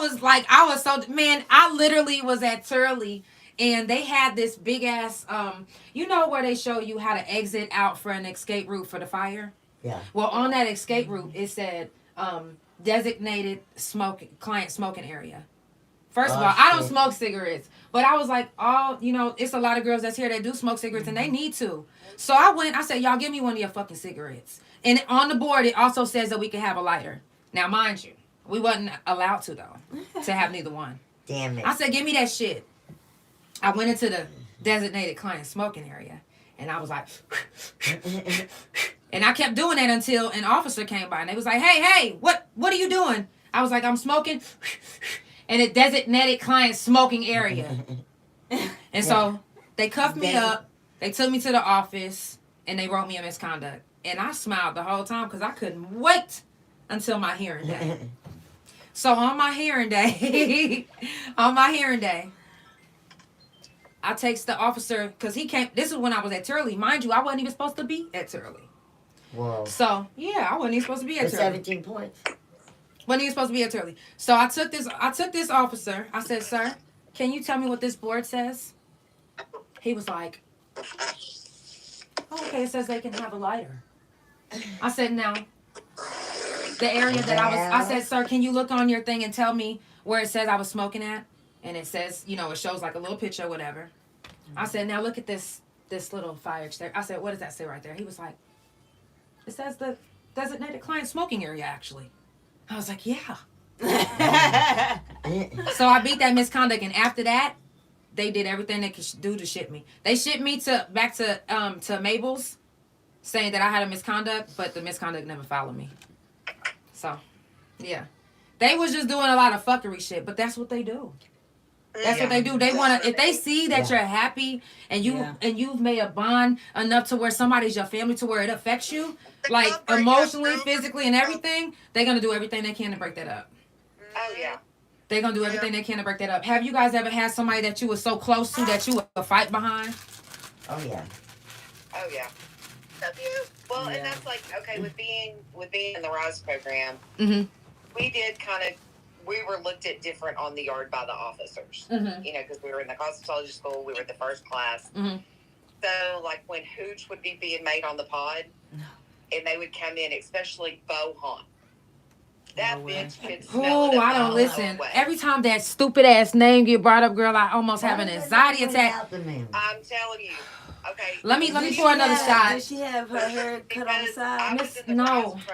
literally was at Turley and they had this big ass you know where they show you how to exit out for an escape route for the fire? Yeah. Well, on that escape route, it said designated client smoking area. First of all, I don't smoke cigarettes, but I was like, it's a lot of girls that's here that do smoke cigarettes and they need to. So I said, y'all give me one of your fucking cigarettes. And on the board, it also says that we can have a lighter. Now, mind you, We wasn't allowed to though, to have neither one. Damn it. I said, give me that shit. I went into the designated client smoking area, and I was like, and I kept doing that until an officer came by, and they was like, hey, what are you doing? I was like, I'm smoking in a designated client smoking area. And so they cuffed me up, they took me to the office, and they wrote me a misconduct. And I smiled the whole time because I couldn't wait until my hearing day. So on my hearing day, I text the officer because he came. This is when I was at Turley. Mind you, I wasn't even supposed to be at Turley. Whoa. So, yeah, I wasn't even supposed to be at For Turley. 17 points. Wasn't even supposed to be at Turley. So I took this officer. I said, sir, can you tell me what this board says? He was like, oh, okay, it says they can have a lighter. I said, now, the area that I said, sir, can you look on your thing and tell me where it says I was smoking at? And it says, it shows like a little picture or whatever. I said, now look at this little fire extinguisher. I said, what does that say right there? He was like, it says the designated client smoking area, actually. I was like, yeah. So I beat that misconduct, and after that, they did everything they could do to ship me. They shipped me back to Mabel's, saying that I had a misconduct, but the misconduct never followed me. So, yeah. They was just doing a lot of fuckery shit, but that's what they do. That's what they do. They want to, if they see that you're happy and you've made a bond enough to where somebody's your family, to where it affects you, like emotionally, physically, and everything, they're going to do everything they can to break that up. Oh, yeah. They're going to do everything they can to break that up. Have you guys ever had somebody that you were so close to that you would fight behind? Oh, yeah. Oh, yeah. Well, and that's like, okay, with being in the RISE program, we were looked at different on the yard by the officers, because we were in the cosmetology school, we were the first class. So, like, when hooch would be being made on the pod, and they would come in, especially Bohan. That bitch could smell it. I don't listen. Every time that stupid ass name get brought up, girl, I almost have an anxiety attack. I'm telling you. Okay. Let me pour another shot. Did she have her hair cut on the side?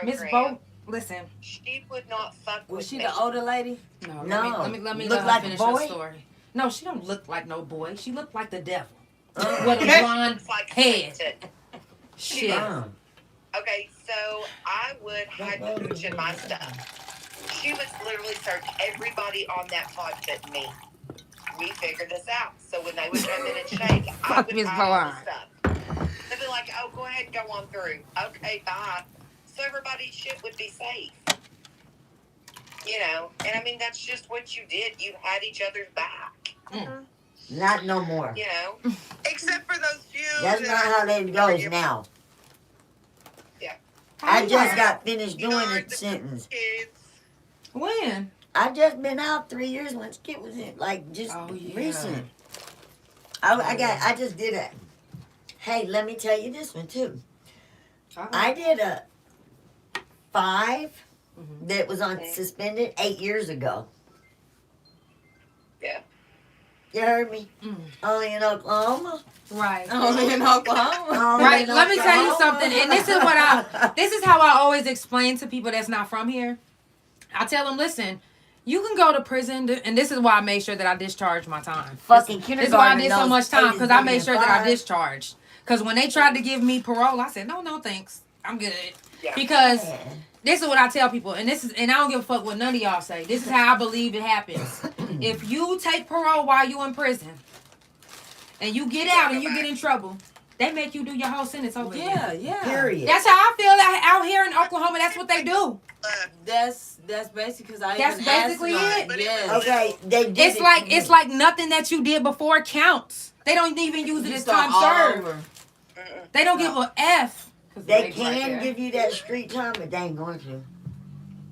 Miss Bo. Listen. She would not fuck with me. Was she the older lady? No. Let me look let her like finish a boy? her story. No, she don't look like no boy. She looked like the devil. With a blonde head. Shit. Okay, so I would hide the hooch in my stuff. She would literally search everybody on that pod but me. We figured this out. So when they would come in and shake, I would hide the stuff. They'd be like, oh, go ahead and go on through. Okay, bye. So everybody's shit would be safe. And I mean, that's just what you did. You had each other's back. Not no more. Except for those few. That's not how it goes now. Yeah. I just got finished doing the sentence. Kids. When? I just been out 3 years when Skip was in, recent. I just did a. Hey, let me tell you this one too. I did a 5 that was on suspended 8 years ago. Yeah. You heard me? Only in Oklahoma. Right. Only in Oklahoma. Right. Let me tell you something. And this is how I always explain to people that's not from here. I tell them, listen, you can go to prison, and this is why I made sure that I discharged my time. Fucking This is why I did so much time, because I made sure that I did. discharged. Because when they tried to give me parole, I said, no, thanks. I'm good. Yeah. Because this is what I tell people, and I don't give a fuck what none of y'all say. This is how I believe it happens. If you take parole while you in prison, and you get out and you get in trouble, they make you do your whole sentence over again. Yeah. Period. That's how I feel out here in Oklahoma. That's what they do. That's basically because I. That's basically it. Yes. Okay, they did. It's like nothing that you did before counts. They don't even use it as time served. They don't give a F. They can give you that street time, but they ain't going to.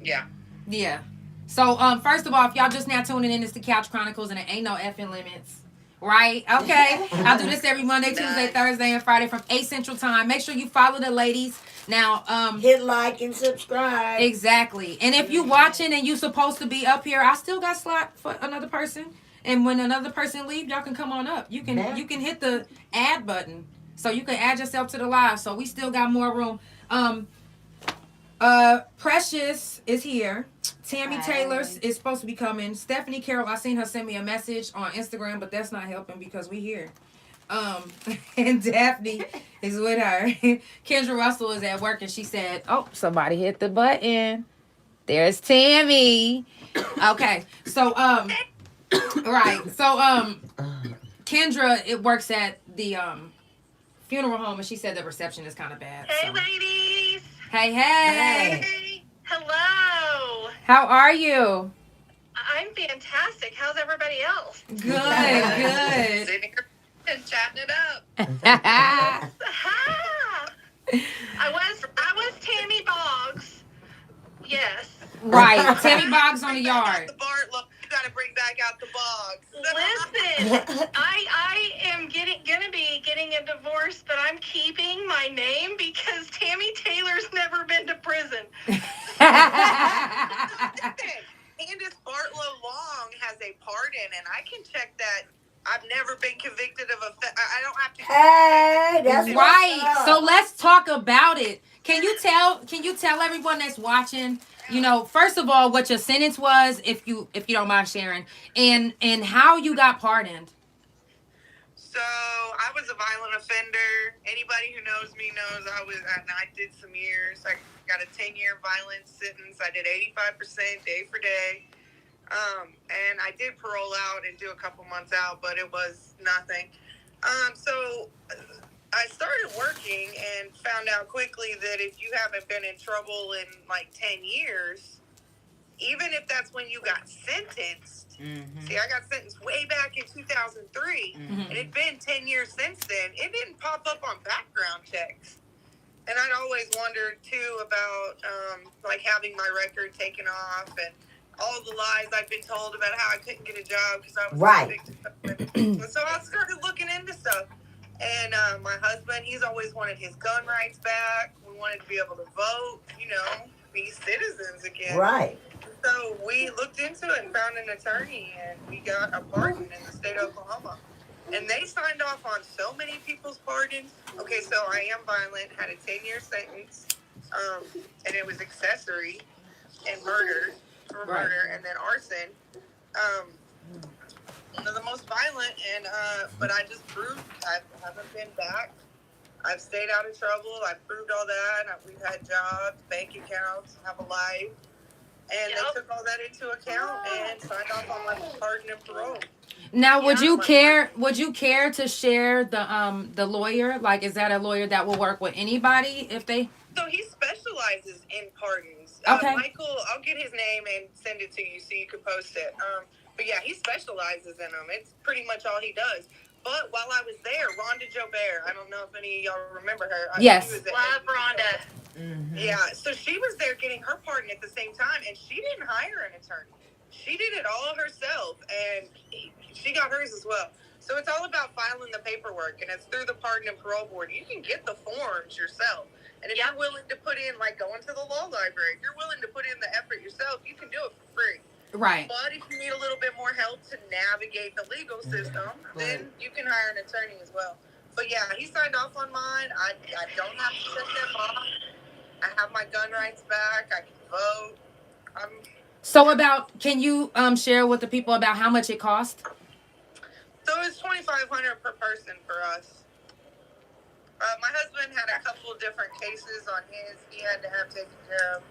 Yeah. Yeah. So, first of all, if y'all just now tuning in, it's the Couch Chronicles, and it ain't no effing limits. Right? Okay. I do this every Monday, Tuesday, Thursday, and Friday from 8 Central Time. Make sure you follow the ladies. Now, hit like and subscribe. Exactly. And if you watching and you supposed to be up here, I still got slot for another person. And when another person leave, y'all can come on up. You can hit the add button. So you can add yourself to the live. So we still got more room. Precious is here. Tammy Hi. Taylor is supposed to be coming. Stephanie Carrell, I seen her send me a message on Instagram, but that's not helping because we here. And Daphne is with her. Kendra Russell is at work and she said, "Oh, somebody hit the button. There's Tammy." Okay, so right, so Kendra it works at the funeral home and she said the reception is kind of bad. Hey, so. ladies. Hey. Hey. Hello. How are you? I'm fantastic. How's everybody else? Good. Sitting here and chatting it up. Ha! I was Tammy Boggs. Yes. Right, Tammy Boggs on the yard. The Bart, look, you gotta bring back out the Boggs. Listen, I am gonna be getting a divorce, but I'm keeping my name because Tammy Taylor's never been to prison. Candace Bartlow Long has a pardon, and I can check that. I've never been convicted of I don't have to. Hey, that's Right. So let's talk about it. Can you tell everyone that's watching, you know, first of all, what your sentence was, if you don't mind sharing, and how you got pardoned. So I was a violent offender. Anybody who knows me knows I did some years. I got a 10-year violence sentence. I did 85% day for day. And I did parole out and do a couple months out, but it was nothing. So I started working and found out quickly that if you haven't been in trouble in like 10 years, even if that's when you got sentenced, see, I got sentenced way back in 2003, and it'd been 10 years since then. It didn't pop up on background checks. And I'd always wondered, too, about, like, having my record taken off and all the lies I'd been told about how I couldn't get a job because I was convicted. So I started looking into stuff. And my husband, he's always wanted his gun rights back. We wanted to be able to vote, you know, be citizens again. Right. So we looked into it and found an attorney, and we got a pardon in the state of Oklahoma. And they signed off on so many people's pardons. Okay, so I am violent, had a 10-year sentence, and it was accessory and murder, and then arson. One of the most violent, and but I just proved I haven't been back. I've stayed out of trouble. I've proved all that. We've had jobs, bank accounts, have a life. And they took all that into account and signed off on my pardon and parole. Now, would you care to share the lawyer? Like, is that a lawyer that will work with anybody if they? So he specializes in pardons. Okay. Michael, I'll get his name and send it to you so you can post it. But yeah, he specializes in them. It's pretty much all he does. But while I was there, Rhonda Jobert, I don't know if any of y'all remember her. Yes. Love Rhonda. Yeah, so she was there getting her pardon at the same time, and she didn't hire an attorney. She did it all herself, and she got hers as well. So it's all about filing the paperwork, and it's through the Pardon and Parole Board. You can get the forms yourself. And if you're willing to put in, like going to the law library, if you're willing to put in the effort yourself, you can do it for free. Right. But if you need a little bit more help to navigate the legal system, then you can hire an attorney as well. But yeah, he signed off on mine. I don't have to check them off. I have my gun rights back. I can vote. So can you share with the people about how much it cost? So it's $2,500 per person for us. My husband had a couple of different cases on his. He had to have taken care of.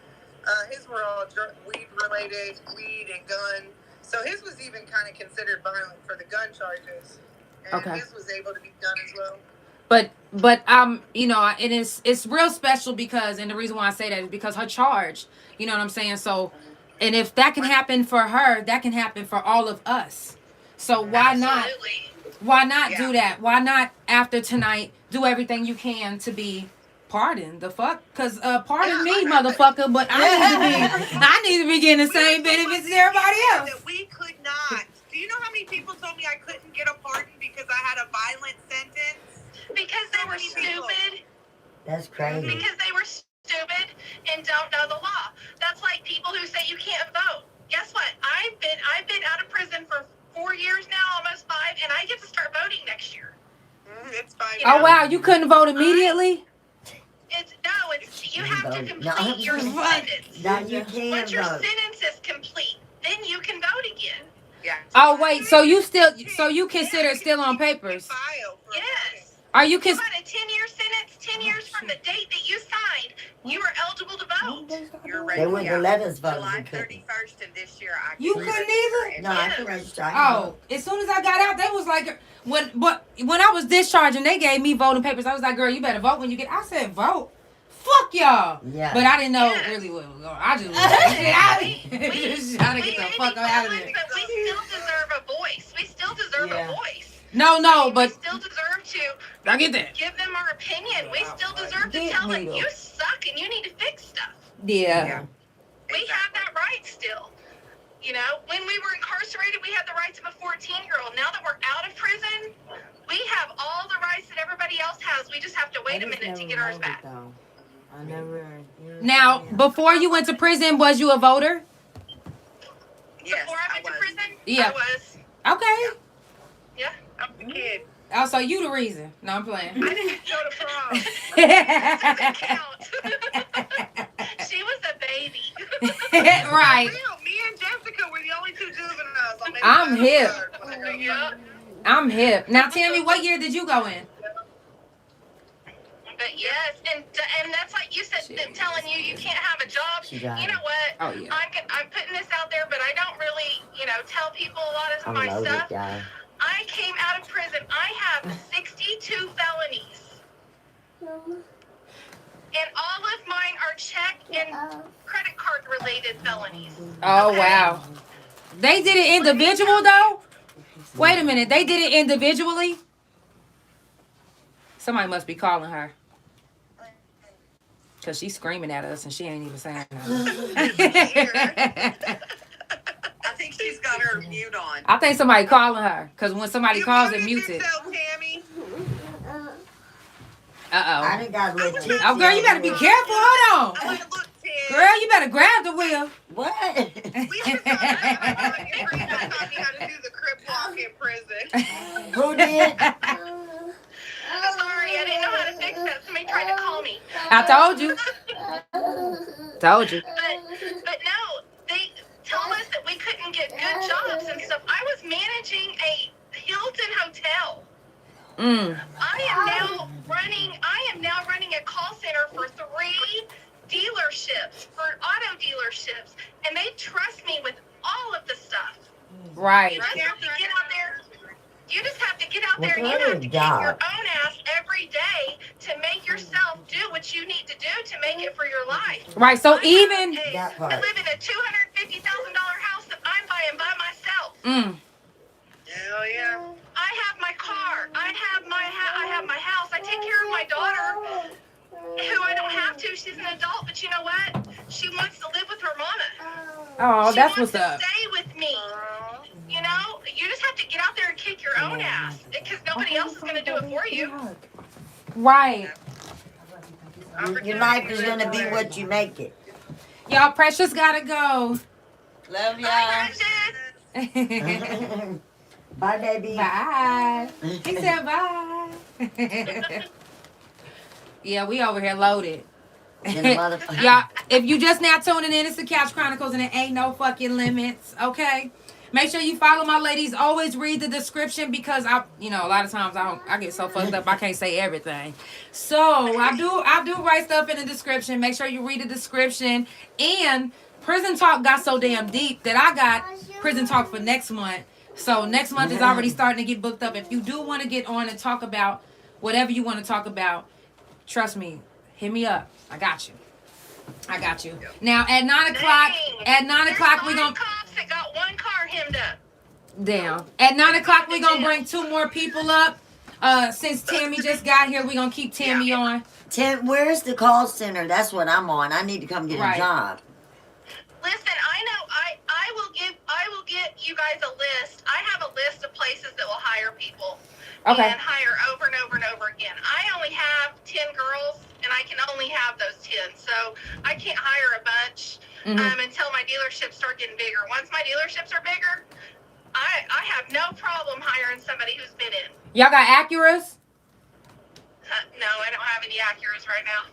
His were all weed related, weed and gun. So his was even kind of considered violent for the gun charges. And his was able to be done as well. But you know, and it's real special because, and the reason why I say that is because her charge, you know what I'm saying? So, and if that can happen for her, that can happen for all of us. So why not do that? Why not after tonight do everything you can to be pardoned? The fuck? Because pardon me, motherfucker, but I need to be getting the same benefits as everybody else. That we could not. Do you know how many people told me I couldn't get a pardon because I had a violent sentence? Because they were stupid. That's crazy. Because they were stupid and don't know the law. That's like people who say you can't vote. Guess what? I've been out of prison for 4 years now, almost 5, and I get to start voting next year. It's fine. Oh wow, you couldn't vote immediately? You have vote. to complete your sentence. Now you can Once your vote. sentence is complete, then you can vote again. Yeah. Oh wait, so you consider it still on papers? File for Yes. Are you You got a 10-year sentence, 10 years from the date that you signed, you are eligible to vote. You're They ready. wouldn't let us vote. July We couldn't. 31st of this year, I You can couldn't register either? as No, I a can voter. register. I can Oh, vote. as soon as I got out, they was like, when I was discharging, they gave me voting papers. I was like, girl, you better vote when you get. I said, vote. Fuck y'all. Yeah. But I didn't know Yes. really what was going on. I just was like, get out of here. Just trying to get the fuck out of But here. we still deserve a voice. We still deserve Yeah. a voice. No, We but still deserve to I get that. give them our opinion. We still deserve to Get tell them me you suck and you need to fix stuff. Yeah. We have that right still. You know, when we were incarcerated, we had the rights of a 14-year-old. Now that we're out of prison, we have all the rights that everybody else has. We just have to wait a minute to get ours back. I never. You know Now, what I'm saying? before you went to prison, was you a voter? Yes, Before I went to was. prison, Yeah. I was. Okay. Yeah. I was a kid. Oh, so you the reason. No, I'm playing. I didn't go to prom. Doesn't count. She was a baby. Right. Real, me and Jessica were the only two juveniles. On I'm hip. Yep. I'm hip. Now, Tammy, what year did you go in? But yes, and that's like you said, them telling you you can't have a job. She got You it. know what? Oh, yeah. I'm putting this out there, but I don't really, tell people a lot of I'm my loaded, stuff. y'all. I came out of prison. I have 62 felonies. And all of mine are check and credit card related felonies. Oh, Okay? wow. They did it individual, though? Wait a minute. They did it individually? Somebody must be calling her. Because she's screaming at us and she ain't even saying nothing. I think she's got her mute on. I think somebody calling her. Because when somebody calls, it mutes it. yourself, Tammy. I Uh-oh. done got a little tipsy. Oh, girl, you better be careful. Hold I on. like, look, Tim. Girl, you better grab the wheel. What? We should talk about it. Taught me how to do the crip walk in prison. Who did? Sorry, I didn't know how to fix that. Somebody tried to call me. I told you. Told you. But no, they told us that we couldn't get good jobs and stuff. I was managing a Hilton hotel. I am now running a call center for 3 dealerships, for auto dealerships, and they trust me with all of the stuff. Right. You just have to get out there. You just have to get out there and What you kind have of to kick job? your own ass every day to make yourself do what you need to do to make it for your life. Right. So even. That part. I live in a $250,000 house that I'm buying by myself. Hell yeah. I have my car. I have my house. I take care of my daughter, who I don't have to. She's an adult, but you know what? She wants to live with her mama. Oh, She that's wants what's to up. stay with me. You know, you just have to get out there and kick your own ass because nobody else is going to do it for you. Right. Your life is gonna be what you make it. Y'all, Precious gotta go. Love Bye, y'all. Precious. Bye, baby. Bye. He said bye. Yeah, we over here loaded. In the motherfucker. Y'all, if you just now tuning in, it's the Couch Chronicles and it ain't no fucking limits, okay? Make sure you follow my ladies. Always read the description because a lot of times I get so fucked up I can't say everything. So I do write stuff in the description. Make sure you read the description. And Prison Talk got so damn deep that I got Prison Talk for next month. So next month is already starting to get booked up. If you do want to get on and talk about whatever you want to talk about, trust me, hit me up. I got you. Now at 9 o'clock, we're gonna cops that got one car hemmed up. down. At 9 o'clock we're gonna bring 2 more people up. Since Tammy just got here, we're gonna keep Tammy on. Tim, where's the call center? That's what I'm on. I need to come get Right. a job. Listen, I know I will get you guys a list. I have a list of places that will hire people. Okay. And hire over and over and over again. I only have 10 girls and I can only have those 10. So I can't hire a bunch until my dealerships start getting bigger. Once my dealerships are bigger, I have no problem hiring somebody who's been in. Y'all got Acuras? No, I don't have any Acuras right now.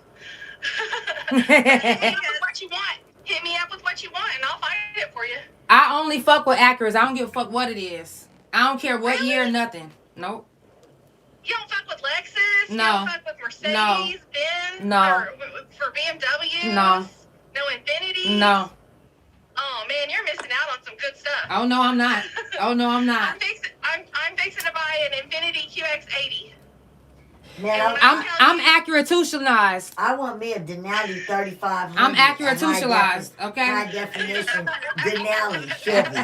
Hit me up with what you want. Hit me up with what you want, and I'll find it for you. I only fuck with Acuras. I don't give a fuck what it is. I don't care what Really? year, nothing. Nope. You don't fuck with Lexus? No. You don't fuck with Mercedes? No. Benz? No. Or for BMWs? No. No Infinities? No. Oh man, you're missing out on some good stuff. Oh no, I'm not. Oh no, I'm not. I'm fixing to buy an Infiniti QX80. Man, I'm Acura-tutionized. I want me a Denali 3500. I'm Acura-tutionized, okay? High definition Denali Chevy.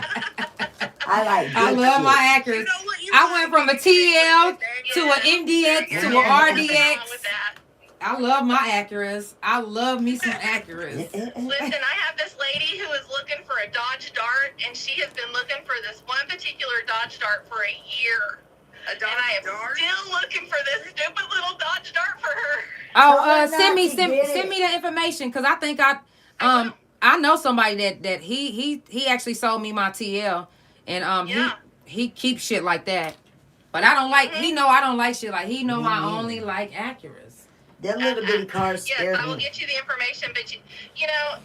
I like I good love shit. my Acuras. You know what? You I went from a TL to an MDX to an Nothing wrong with RDX. that. I love my Acuras. I love me some Acuras. Listen, I have this lady who is looking for a Dodge Dart, and she has been looking for this one particular Dodge Dart for a year. And I am still looking for this stupid little Dodge Dart for her. Oh, send me the information, because I think I know somebody that he actually sold me my TL, and he keeps shit like that. But I don't like. He know I don't like shit like. He know I only like Acuras. Them little bitty cars scare Yes, I will me. get you the information, but you know,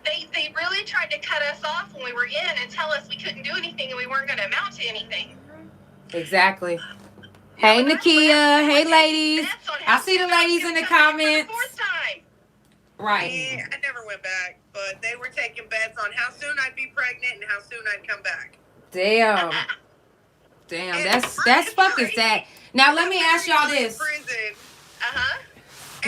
they really tried to cut us off when we were in and tell us we couldn't do anything and we weren't going to amount to anything. Exactly. Hey, Nakia. Hey, ladies. I see the ladies in the comments. Right. Yeah, I never went back, but they were taking bets on how soon I'd be pregnant and how soon I'd come back. Damn. Damn, that's fucking sad. Now let me ask y'all this. Prison. Uh-huh.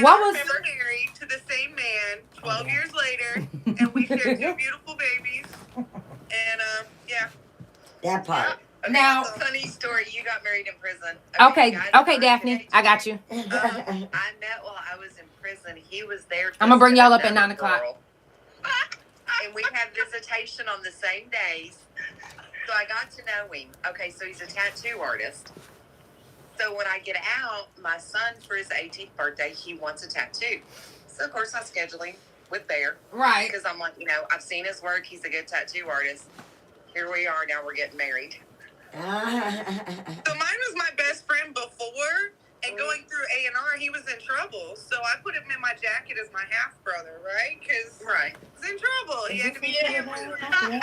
What was married to the same man 12 years later, and we shared 2 beautiful babies. And yeah. That part. Okay, now? Funny story. You got married in prison. Okay, guys, okay, Daphne, I got you. I met while I was in prison. He was there. I'm gonna bring y'all up at another 9 o'clock. girl. And we had visitation on the same days. So I got to know him. Okay, so he's a tattoo artist. So when I get out, my son, for his 18th birthday, he wants a tattoo. So, of course, I schedule him with Bear. Right. Because I'm like, I've seen his work. He's a good tattoo artist. Here we are. Now we're getting married. So mine was my best friend before, and going through A&R, he was in trouble. So I put him in my jacket as my half-brother, right? Because Right. he was in trouble. He had to be careful. He started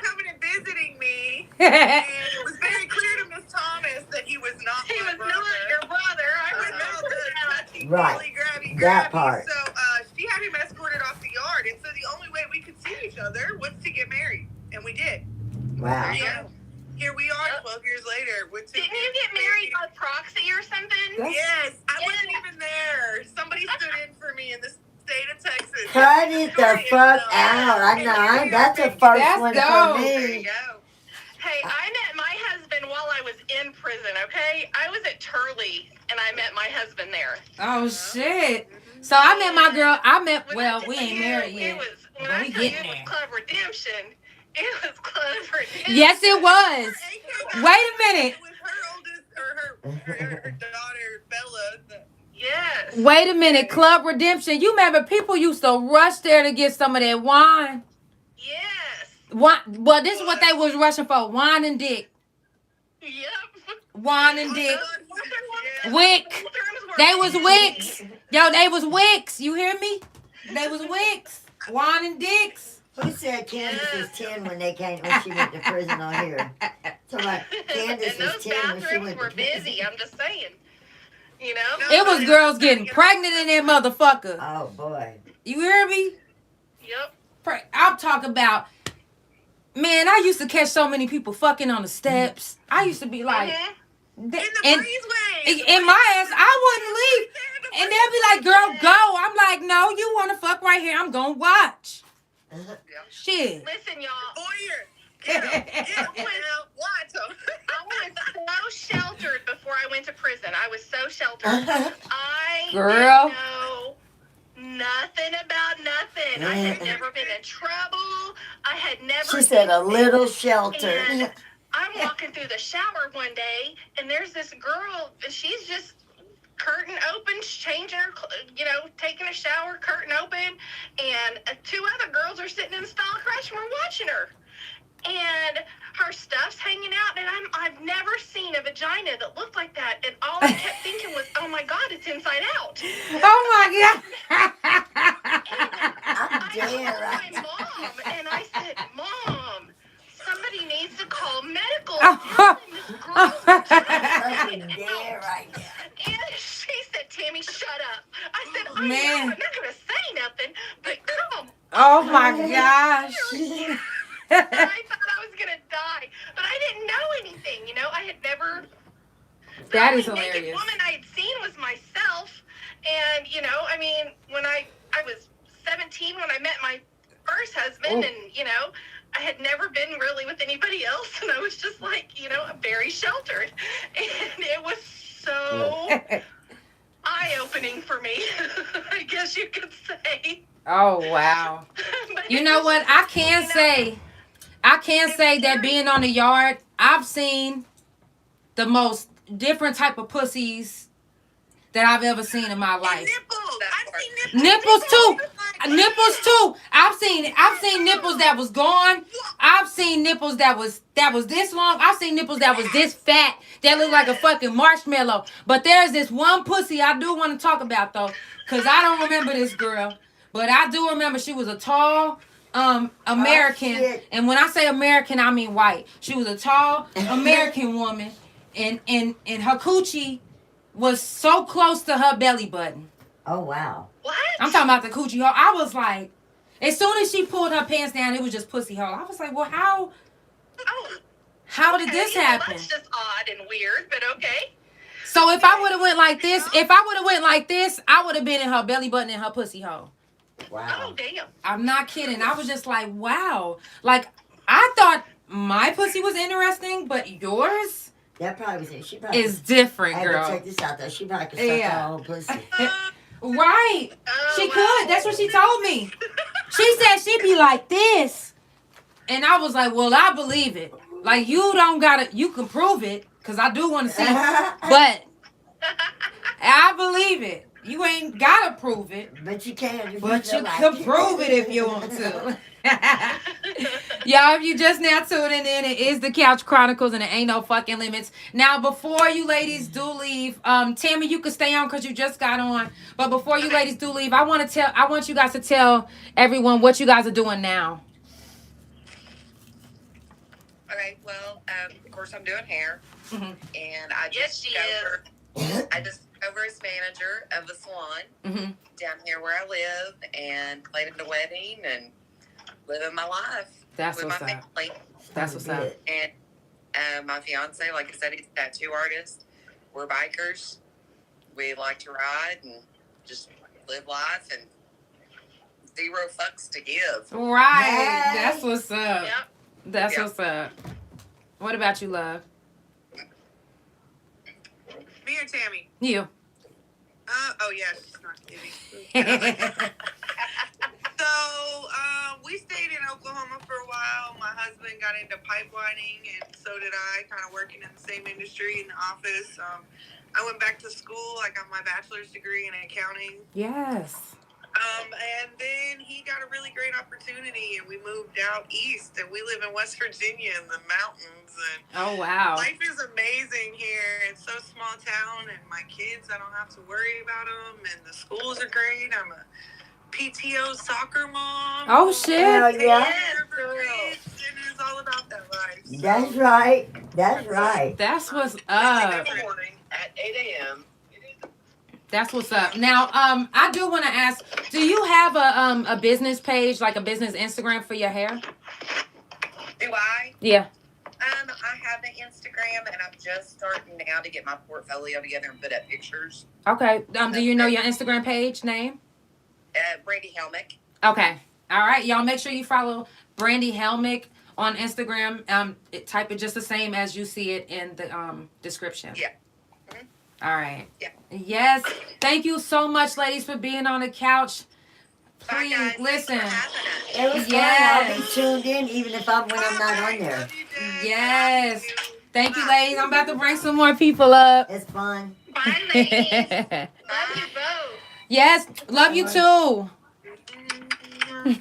coming and visiting me, and it was very clear to Miss Thomas that he was not my brother. Not your brother. I was remember not the that. touchy, Right. grabby. That part. So she had him escorted off the yard, and so the only way we could see each other was to get married, and we did. Wow. Yeah. Here we are 12 years later. With 2 Didn't you get married by proxy or something? Yes, I wasn't even there. Somebody stood in for me in the state of Texas. Cut it the fuck out. I know. That's the first one dope. for There you me. go. Hey, I met my husband while I was in prison, okay? I was at Turley, and I met my husband there. Oh shit. So I met my girl. Well, we ain't married yet. When But I we tell you getting it was there. Club Redemption, it was Club Redemption. Yes, it was. Wait a minute. With her oldest, or her daughter, Bella. Yes. Wait a minute. Club Redemption. You remember people used to rush there to get some of that wine? Yes. Wine. Well, this is what they was rushing for. Wine and dick. Yep. Wine and dick. Wick. They was wicks. Yo, they was wicks. You hear me? They was wicks. Wine and dicks. Who said Candace was 10 when she went to prison on here? Somebody, Candace And was those 10 when she bathrooms went were to prison. busy. I'm just saying. You know? It was girls getting pregnant in that motherfucker. Oh, boy. You hear me? Yep. I'm talking about, man, I used to catch so many people fucking on the steps. I used to be like, Mhm. in my ass, I wouldn't leave. And they'd be like, girl, go. I'm like, no, you want to fuck right here. I'm going to watch. Shit. Listen, y'all. Get up, watch them. I was so sheltered before I went to prison. I was so sheltered. I Girl. didn't know nothing about nothing. I had never been in trouble. I had never. She said a little shelter. And I'm walking through the shower one day, and there's this girl, and she's just curtain open, changing her, taking a shower, curtain open, and 2 other girls are sitting in the stall crash, and we're watching her. And her stuff's hanging out, and I've never seen a vagina that looked like that. And all I kept thinking was, oh my God, it's inside out. Oh my I'm I dead called right my now. mom, and I said, Mom, somebody needs to call medical. God. Tell them this girl's I'm dead right now. And she said, Tammy, shut up. I said, I know, Man. I'm not going to say nothing, but come on. Oh my gosh. I thought I was going to die, but I didn't know anything, you know. I had never... That is the only naked hilarious. woman I had seen was myself, and, you know, I mean, when I was 17 when I met my first husband, and, you know, I had never been really with anybody else, and I was just like, you know, very sheltered, and it was so eye-opening for me, I guess you could say. Oh wow. But You it know was what? just, I can you know, say that being on the yard, I've seen the most different type of pussies that I've ever seen in my life. Nipples. I've seen Nipples too. Nipples too. I've seen nipples that was gone. I've seen nipples that was this long. I've seen nipples that was this fat that looked like a fucking marshmallow. But there's this one pussy I do want to talk about though, cause I don't remember this girl, but I do remember she was a tall American, and when I say American, I mean white. She was a tall American woman, and her coochie was so close to her belly button. Oh, wow. What? I'm talking about the coochie hole. I was like, as soon as she pulled her pants down, it was just pussy hole. I was like, well, how did this Well, happen? that's just odd and weird, but okay. So if I would have went like this, I would have been in her belly button and her pussy hole. Wow. Oh, damn. I'm not kidding. I was just like, wow. Like, I thought my pussy was interesting, but yours That probably was it. She probably is different, Hey, but girl. check this out, though. She probably could suck her own pussy. Right. Oh, She wow. could. That's what she told me. She said she'd be like this. And I was like, well, I believe it. Like, you can prove it, because I do want to see it. But I believe it. You ain't got to prove it. But you can. If But feel you like can it. prove it if you want to. Y'all, if you just now tuning in, it is the Couch Chronicles, and it ain't no fucking limits. Now, before you ladies do leave, Tammy, you can stay on because you just got on. But before you ladies do leave, I want you guys to tell everyone what you guys are doing now. Okay, well, of course, I'm doing hair, Mhm. and I Yes, just she I just over as manager of the salon Mm-hmm. down here where I live, and planning a wedding and living my life That's with what's my up. family. That's what's up. And my fiance, like I said, he's a tattoo artist. We're bikers. We like to ride and just live life and 0 fucks to give. Right. Yes. That's what's up. Yep. That's Yeah. what's up. What about you, love? Me or Tammy? You. Oh yeah, she's not kidding. So we stayed in Oklahoma for a while. My husband got into pipelining, and so did I. Kind of working in the same industry in the office. I went back to school. I got my bachelor's degree in accounting. Yes. And then he got a really great opportunity, and we moved out east, and we live in West Virginia in the mountains. And Oh, wow. life is amazing here. It's so small town, and my kids, I don't have to worry about them, and the schools are great. I'm a PTO soccer mom. Oh, shit. Hell yeah. And it's all about that life. So. That's right. That's right. That's what's Wake up. every morning at 8 a.m. That's what's up. Now, I do want to ask, do you have a business page, like a business Instagram for your hair? Do I? Yeah. I have an Instagram, and I'm just starting now to get my portfolio together and put up pictures. Okay. Do you know your Instagram page name? Brandy Helmick. Okay. All right. Y'all make sure you follow Brandy Helmick on Instagram. Type it just the same as you see it in the description. Yeah. All right. Yeah. Yes. Thank you so much, ladies, for being on the couch. Bye, Please guys. listen. Thanks for having us. It was fun. Yes. I'll be tuned in even if I'm when I'm not on there. Love you, Dad. Yes. Love you. Thank you, ladies. I'm about to bring some more people up. It's fun. Bye, ladies. Love you both. Yes. Love you too.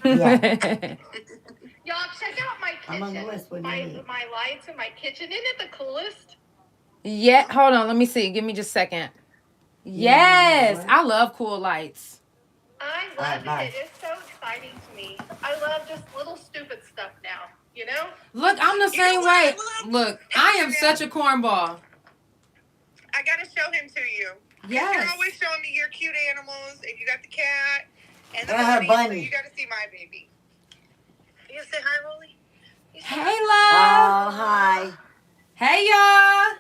Yeah. Y'all check out my I'm on the kitchen. list. What do you need? My lights in my kitchen. Isn't it the coolest? Yeah, hold on. Let me see. Give me just a second. Yes, I love cool lights. I love it. It's so exciting to me. I love just little stupid stuff now, you know? Look, I'm the same way. Look, I am such a cornball. I gotta show him to you. Yes. You're always showing me your cute animals, and you got the cat and the Her bunny, so bunny. you gotta see my baby. You say hi, Rolly? Hey, Oh, love. hi. Hey, y'all.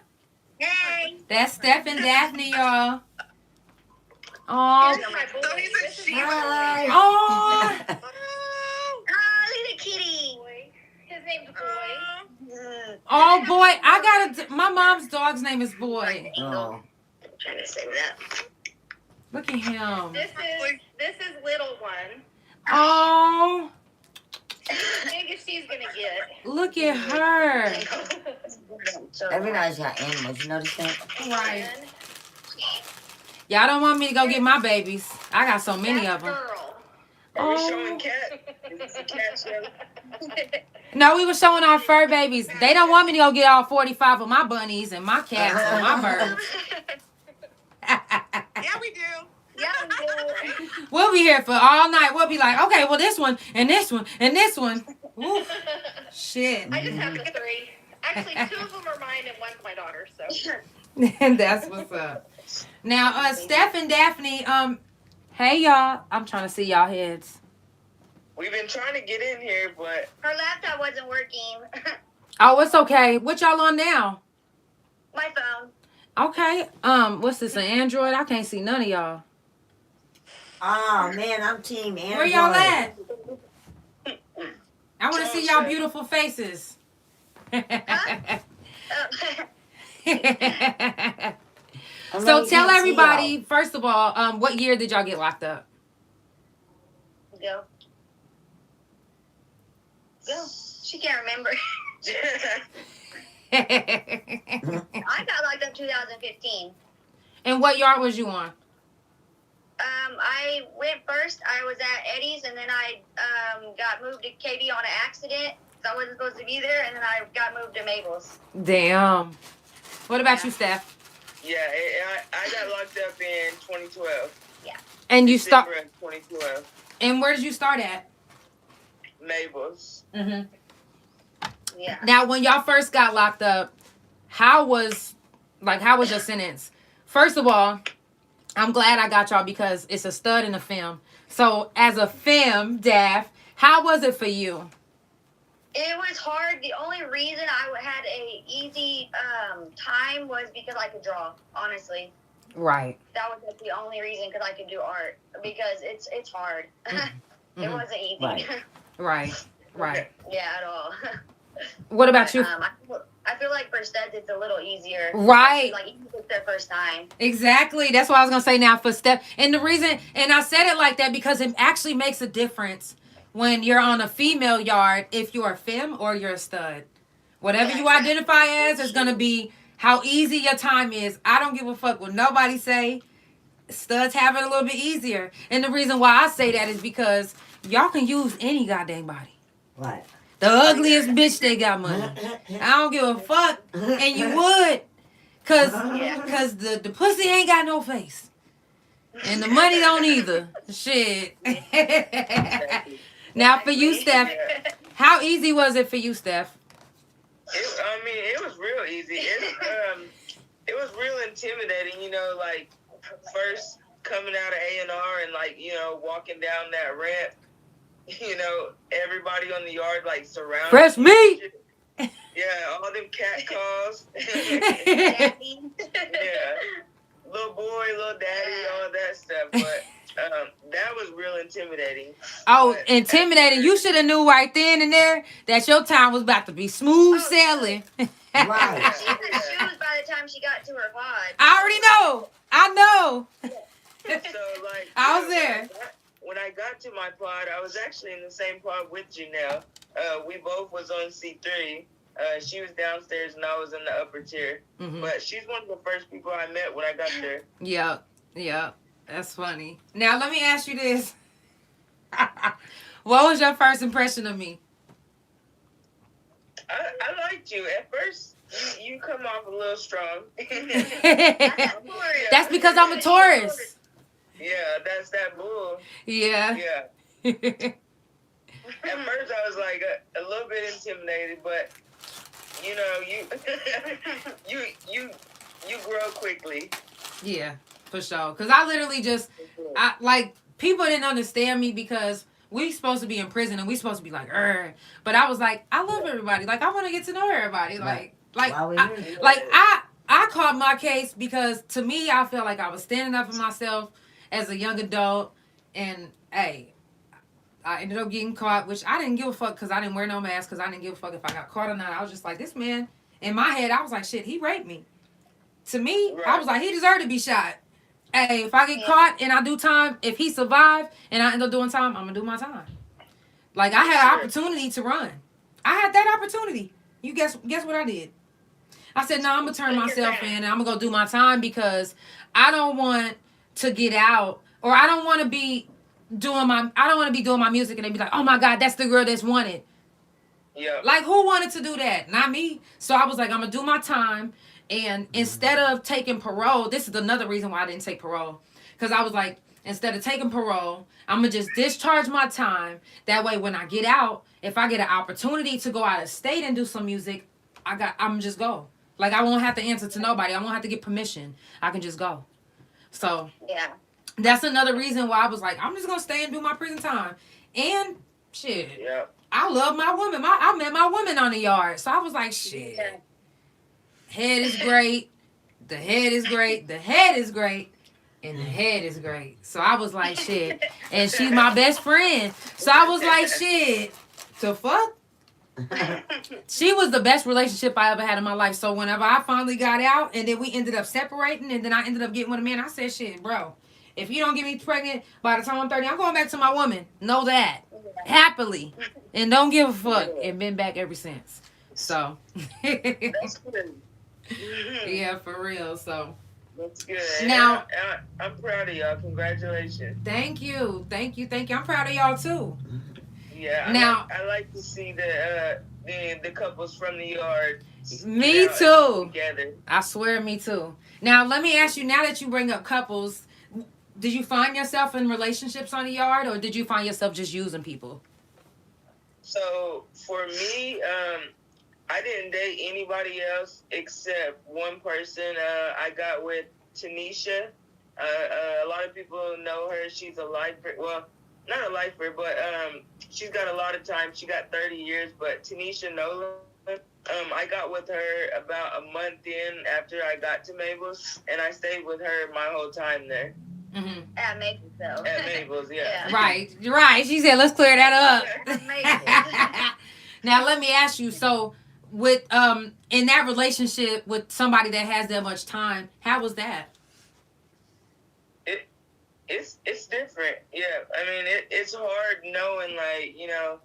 Hey. That's Steph and Daphne, y'all. Oh. Here's my boy. So he's a This is sheep. my Hi. Oh. Oh. Oh, look at kitty. His name's Boy. Oh, boy. I got my mom's dog's name is Boy. Oh. I'm trying to say that. Look at him. This is little one. Oh. Big as she's gonna get. Look at her. Everybody's got animals. You notice that? Right. Y'all don't want me to go get my babies. I got so many of them. Girl. Are we Oh. showing cat? Is this a cat show? No, we were showing our fur babies. They don't want me to go get all 45 of my bunnies and my cats and my birds. Yeah, we do. Yeah, boy. We'll be here for all night. We'll be like, okay, well, this one and this one and this one. Ooh, shit. I just have the 3. Actually, 2 of them are mine and one's my daughter. So. And that's what's up. Now, Steph and Daphne, hey, y'all. I'm trying to see y'all heads. We've been trying to get in here, but Her laptop wasn't working. Oh, it's okay. What y'all on now? My phone. Okay. What's this, an Android? I can't see none of y'all. Oh, man, I'm team Android. Where y'all at? I want to see y'all beautiful faces. So tell everybody, first of all, what year did y'all get locked up? Go. She can't remember. I got locked up 2015. And what yard was you on? I went first. I was at Eddie's, and then I got moved to KB on an accident. So I wasn't supposed to be there, and then I got moved to Mabel's. Damn. What about you, Steph? yeah, I got locked up in 2012. Yeah. And you start. December of 2012. And where did you start at? Mabel's. Mm-hmm. Yeah. Now, when y'all first got locked up, how was your sentence? First of all, I'm glad I got y'all because it's a stud and a femme. So, as a femme, Daph, how was it for you? It was hard. The only reason I had a easy time was because I could draw, honestly. Right. That was the only reason, because I could do art. Because it's hard. Mm-hmm. It wasn't easy. Right. Yeah, at all. What about you? I feel like for studs it's a little easier. Right. Like even if it's their first time. Exactly. That's what I was going to say now for Steph. And the reason, and I said it like that because it actually makes a difference when you're on a female yard, if you're a femme or you're a stud. Whatever you identify as is going to be how easy your time is. I don't give a fuck what nobody say. Studs have it a little bit easier. And the reason why I say that is because y'all can use any goddamn body. Right. The ugliest bitch they got money. I don't give a fuck. And you would. Cause the pussy ain't got no face. And the money don't either. Shit. Now for you, Steph, how easy was it for you, Steph? It was real easy. It was real intimidating, like first coming out of A&R and like, walking down that ramp. Everybody on the yard like surrounded. Fresh meat. Yeah, all them cat calls. Daddy. Yeah, little boy, little daddy, all that stuff. But that was real intimidating. Oh, But intimidating! You should have knew right then and there that your time was about to be smooth sailing. Right. She had shoes by the time she got to her pod. I already know. I know. So like, I was there. When I got to my pod, I was actually in the same pod with Janelle. We both was on C3. She was downstairs and I was in the upper tier. Mm-hmm. But she's one of the first people I met when I got there. Yep. That's funny. Now let me ask you this: what was your first impression of me? I liked you at first. You come off a little strong. That's because I'm a Taurus. Yeah, that's that bull. Yeah. Yeah. At first, I was like a little bit intimidated, but you know, you grow quickly. Yeah, for sure. Cause I literally just, I like people didn't understand me because we supposed to be in prison and we supposed to be like, but I was like, I love everybody. Like I want to get to know everybody. I caught my case because to me, I felt like I was standing up for myself as a young adult, and hey, I ended up getting caught, which I didn't give a fuck because I didn't wear no mask, because I didn't give a fuck if I got caught or not. I was just like, this man, in my head, I was like, shit, he raped me. To me, right. I was like, he deserved to be shot. Hey, if I get caught and I do time, if he survived and I end up doing time, I'm going to do my time. Like, I had an opportunity to run. I had that opportunity. You guess what I did? I said, no, I'm going to turn myself in and I'm going to go do my time because I don't want to get out, or I don't want to be doing my music and they be like, oh my God, that's the girl that's wanted. Yeah. Like, who wanted to do that? Not me. So I was like, I'm going to do my time. And instead of taking parole, this is another reason why I didn't take parole. Because I was like, instead of taking parole, I'm going to just discharge my time. That way, when I get out, if I get an opportunity to go out of state and do some music, I'm just go. Like, I won't have to answer to nobody. I won't have to get permission. I can just go. So, yeah. That's another reason why I was like, I'm just going to stay and do my prison time. And, shit, yeah. I love my woman. I met my woman on the yard. So I was like, shit. Yeah. Head is great. The head is great. The head is great. And the head is great. So I was like, shit. And she's my best friend. So I was like, shit. The fuck? She was the best relationship I ever had in my life. So whenever I finally got out and then we ended up separating and then I ended up getting with a man, I said, shit, bro. If you don't get me pregnant by the time I'm 30, I'm going back to my woman. Know that. Happily. And don't give a fuck. And been back ever since. So. That's good. Yeah, for real. So that's good. Now I'm proud of y'all. Congratulations. Thank you. I'm proud of y'all too. Yeah. Now I like to see the couples from the yard. Me too. Together. I swear, me too. Now let me ask you. Now that you bring up couples, did you find yourself in relationships on the yard, or did you find yourself just using people? So for me, I didn't date anybody else except one person. I got with Tanisha. A lot of people know her. She's a lifer. Well, not a lifer, but she's got a lot of time. She got 30 years. But Tanisha Nolan, I got with her about a month in after I got to Mabel's, and I stayed with her my whole time there. Mm-hmm. At Mabel's, though. At Mabel's, yeah. Right. She said, let's clear that up. Now, let me ask you, so with in that relationship with somebody that has that much time, how was that? It's different. Yeah. I mean, it's hard knowing, like, you know,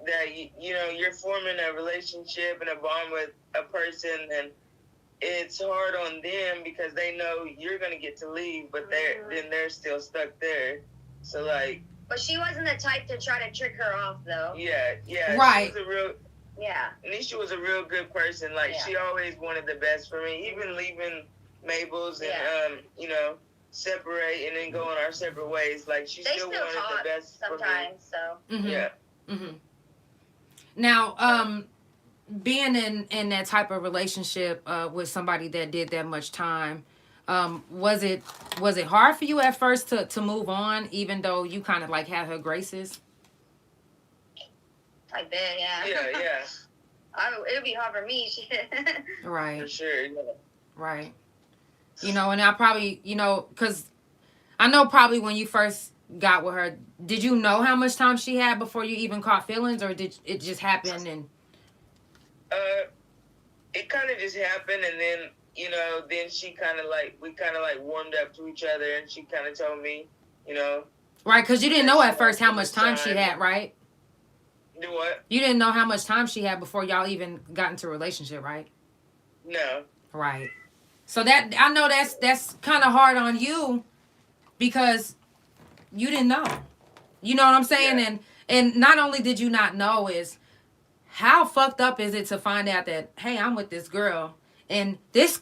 that you know you're forming a relationship and a bond with a person, and it's hard on them because they know you're gonna get to leave, but they're still stuck there. So like. But she wasn't the type to try to trick her off, though. Yeah. Right. She was a real. Yeah. Nisha was a real good person. Like, she always wanted the best for me. Even leaving Mabel's and, you know, separate and then going our separate ways. Like, she still wanted the best sometimes, for me. So. Mm-hmm. Yeah. Mm-hmm. Now, being in that type of relationship with somebody that did that much time, was it hard for you at first to move on, even though you kind of, like, had her graces? I bet, yeah. Yeah. It would be hard for me. Right. For sure, yeah. Right. You know, and I probably, you know, because I know probably when you first got with her, did you know how much time she had before you even caught feelings, or did it just happen? And it kind of just happened, and then, you know, then she kind of like, we kind of like warmed up to each other, and she kind of told me, you know. Right, because you didn't know at first how much time she had, right? Do what? You didn't know how much time she had before y'all even got into a relationship, right? No. Right. So that, I know that's kind of hard on you because you didn't know. You know what I'm saying? Yeah. And not only did you not know, is how fucked up is it to find out that, hey, I'm with this girl, and this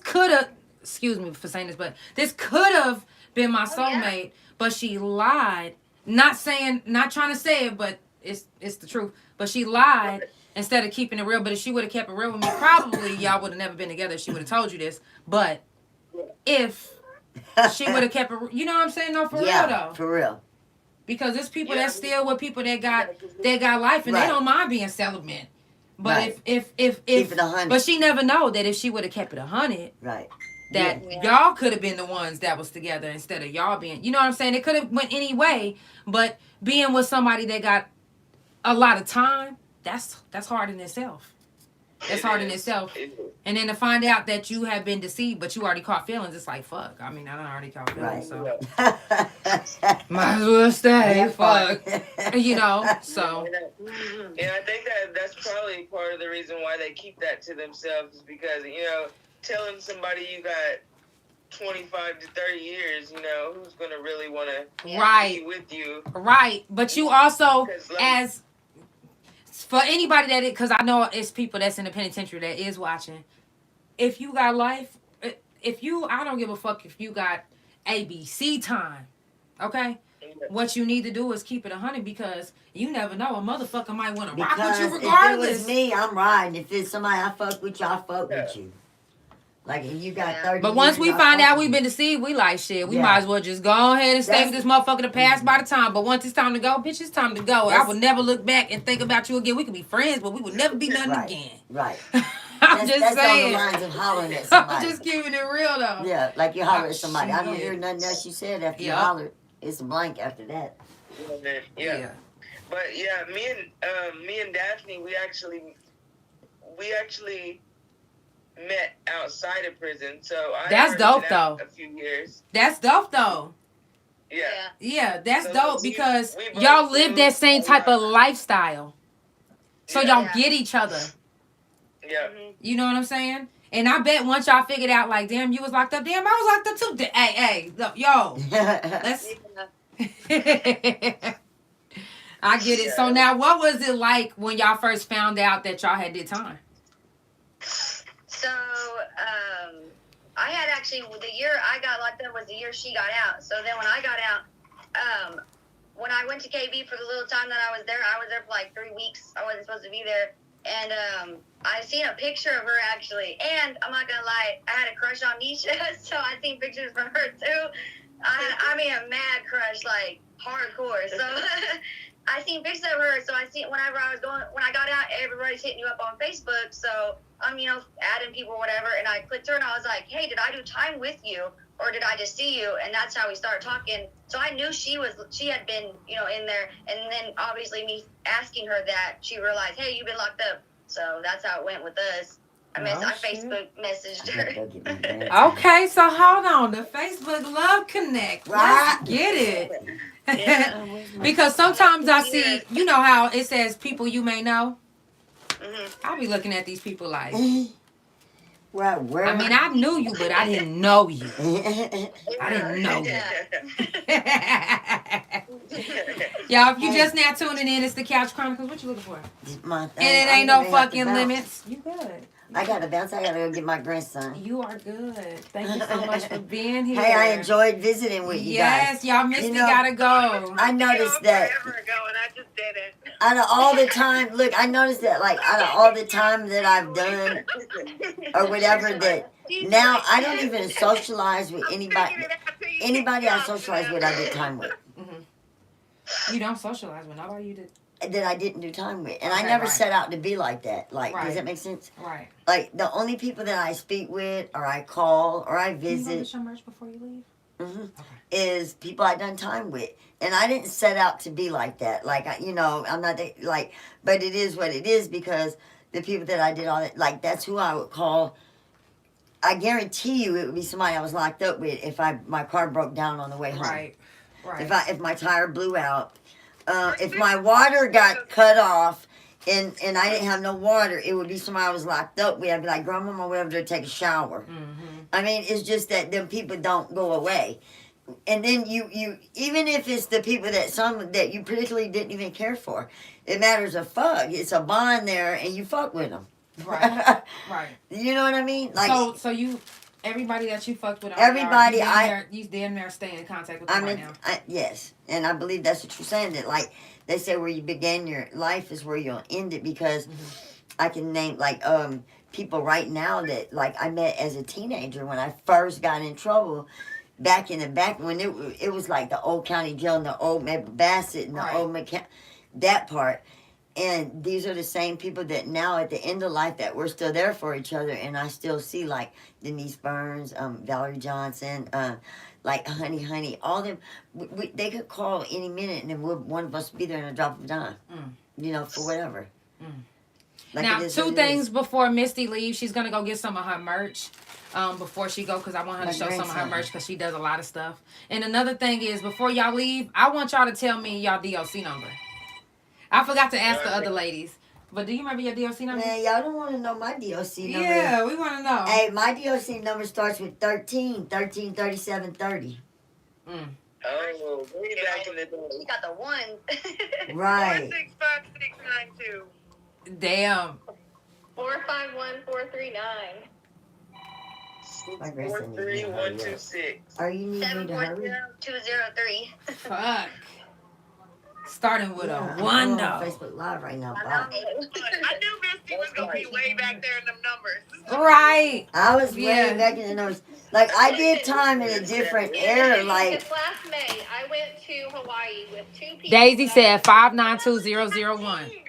could have, excuse me for saying this, but this could have been my soulmate, but she lied. Not trying to say it, but it's the truth. But she lied instead of keeping it real. But if she would have kept it real with me, probably y'all would have never been together. She would have told you this. But if she would have kept it, you know what I'm saying? No, for real though. For real. Because there's people that still with people that got life and they don't mind being celibate. But if keep it 100. But she never know that if she would have kept it 100, right, that y'all could have been the ones that was together instead of y'all being, you know what I'm saying? It could have went any way, but being with somebody that got a lot of time, that's hard in itself. That's hard in itself. And then to find out that you have been deceived, but you already caught feelings, it's like, fuck. I mean, I done already caught feelings, so might as well stay. Fuck. You know, so. And I think that's probably part of the reason why they keep that to themselves is because, you know, telling somebody you got 25 to 30 years, you know, who's going to really want to be with you. Right. But you also, as... For anybody that, because I know it's people that's in the penitentiary that is watching. If you got life, I don't give a fuck if you got ABC time, okay? What you need to do is keep it 100 because you never know. A motherfucker might want to rock with you regardless. If it was me, I'm riding. If it's somebody I fuck with you, I fuck with you. Like if you got 30 But once years, we find out we've been deceived, we like shit. We might as well just go ahead and stay with this motherfucker to pass by the time. But once it's time to go, bitch, it's time to go. I would never look back and think about you again. We could be friends, but we would never be nothing again. Right. I'm just saying. That's on the lines of hollering at somebody. I'm just keeping it real though. Yeah, like you holler at somebody. I don't hear nothing else you said after you hollered. It's a blank after that. Yeah. But yeah, me and Daphne, we actually met outside of prison, so that's dope though. A few years. That's dope though. Yeah, that's so dope because we y'all live that same type of lifestyle, so y'all get each other. Yeah, you know what I'm saying. And I bet once y'all figured out, like, damn, you was locked up. Damn, I was locked up too. Hey, yo, let's. I get it. So now, what was it like when y'all first found out that y'all had did time? So, I had actually, the year I got locked up was the year she got out. So then when I got out, when I went to KB for the little time that I was there for like 3 weeks. I wasn't supposed to be there. And I seen a picture of her actually. And I'm not going to lie, I had a crush on Nisha. So I seen pictures from her too. I mean, a mad crush, like hardcore. So I seen pictures of her. So I seen when I got out, everybody's hitting you up on Facebook. So I'm, adding people or whatever. And I clicked her and I was like, hey, did I do time with you? Or did I just see you? And that's how we started talking. So I knew she had been, in there. And then obviously me asking her that, she realized, hey, you've been locked up. So that's how it went with us. I Facebook messaged her. Okay, so hold on. The Facebook Love Connect. Let's get it. Because sometimes I see, you know how it says people you may know? I'll be looking at these people like... I mean, I knew you, but I didn't know you. I didn't know you. Y'all, if you just now tuning in, it's the Couch Chronicles. What you looking for? And it ain't no fucking limits. You good. I gotta bounce. I gotta go get my grandson. You are good. Thank you so much for being here. Hey, I enjoyed visiting with you guys. Yes, y'all missed it. Gotta go. I noticed that. Out of all the time, look, I noticed that, like, out of all the time that I've done or whatever, that now I don't even socialize with anybody. Anybody I socialize with, I did time with. You don't socialize with nobody you did. That I didn't do time with. And I never set out to be like that. Like, does that make sense? Right. Like, the only people that I speak with, or I call, or I visit. Can you go to some merch before you leave? Is people I done time with. And I didn't set out to be like that. Like, I'm not, like, but it is what it is because the people that I did all that, like, that's who I would call. I guarantee you it would be somebody I was locked up with if my car broke down on the way home. Right. If my tire blew out. If my water got cut off and I didn't have no water, it would be somebody I was locked up with. I'd be like, Grandma, whatever, to take a shower. I mean, it's just that them people don't go away. And then you even if it's the people that you particularly didn't even care for, it matters a fuck. It's a bond there, and you fuck with them. Right. Right. You know what I mean? Like so you everybody that you fucked with, everybody, you damn near stay in contact with them right now. Yes, and I believe that's what you're saying. That like they say, where you began your life is where you'll end it, because I can name like people right now that like I met as a teenager when I first got in trouble. Back in the back when it was like the old county jail and the old Bassett and the old that part. And these are the same people that now at the end of life that we're still there for each other. And I still see like Denise Burns, Valerie Johnson, like Honey, all them. They could call any minute and then one of us be there in a drop of a dime. You know, for whatever. Like now, two things before Misty leaves. She's going to go get some of her merch before she go, because I want her to show some of her merch, because she does a lot of stuff. And another thing is, before y'all leave, I want y'all to tell me y'all DOC number. I forgot to ask the other ladies. But do you remember your DOC number? Man, y'all don't want to know my DOC number. Yeah, we want to know. Hey, my DOC number starts with 13, 37, 30. Oh, way back in the day. You got the one. Right. 465692. Damn. 451439. 643-126. Are you needing me to hurry? 740-203. Fuck. Starting with Yeah, a one, I'm though. on Facebook Live right now. I knew Misty was going to be way back there in them numbers. Right. I was way back in the numbers. Like, I did time in a different era. Like, Because last May, I went to Hawaii with 2 people. Daisy said 592001. I seen you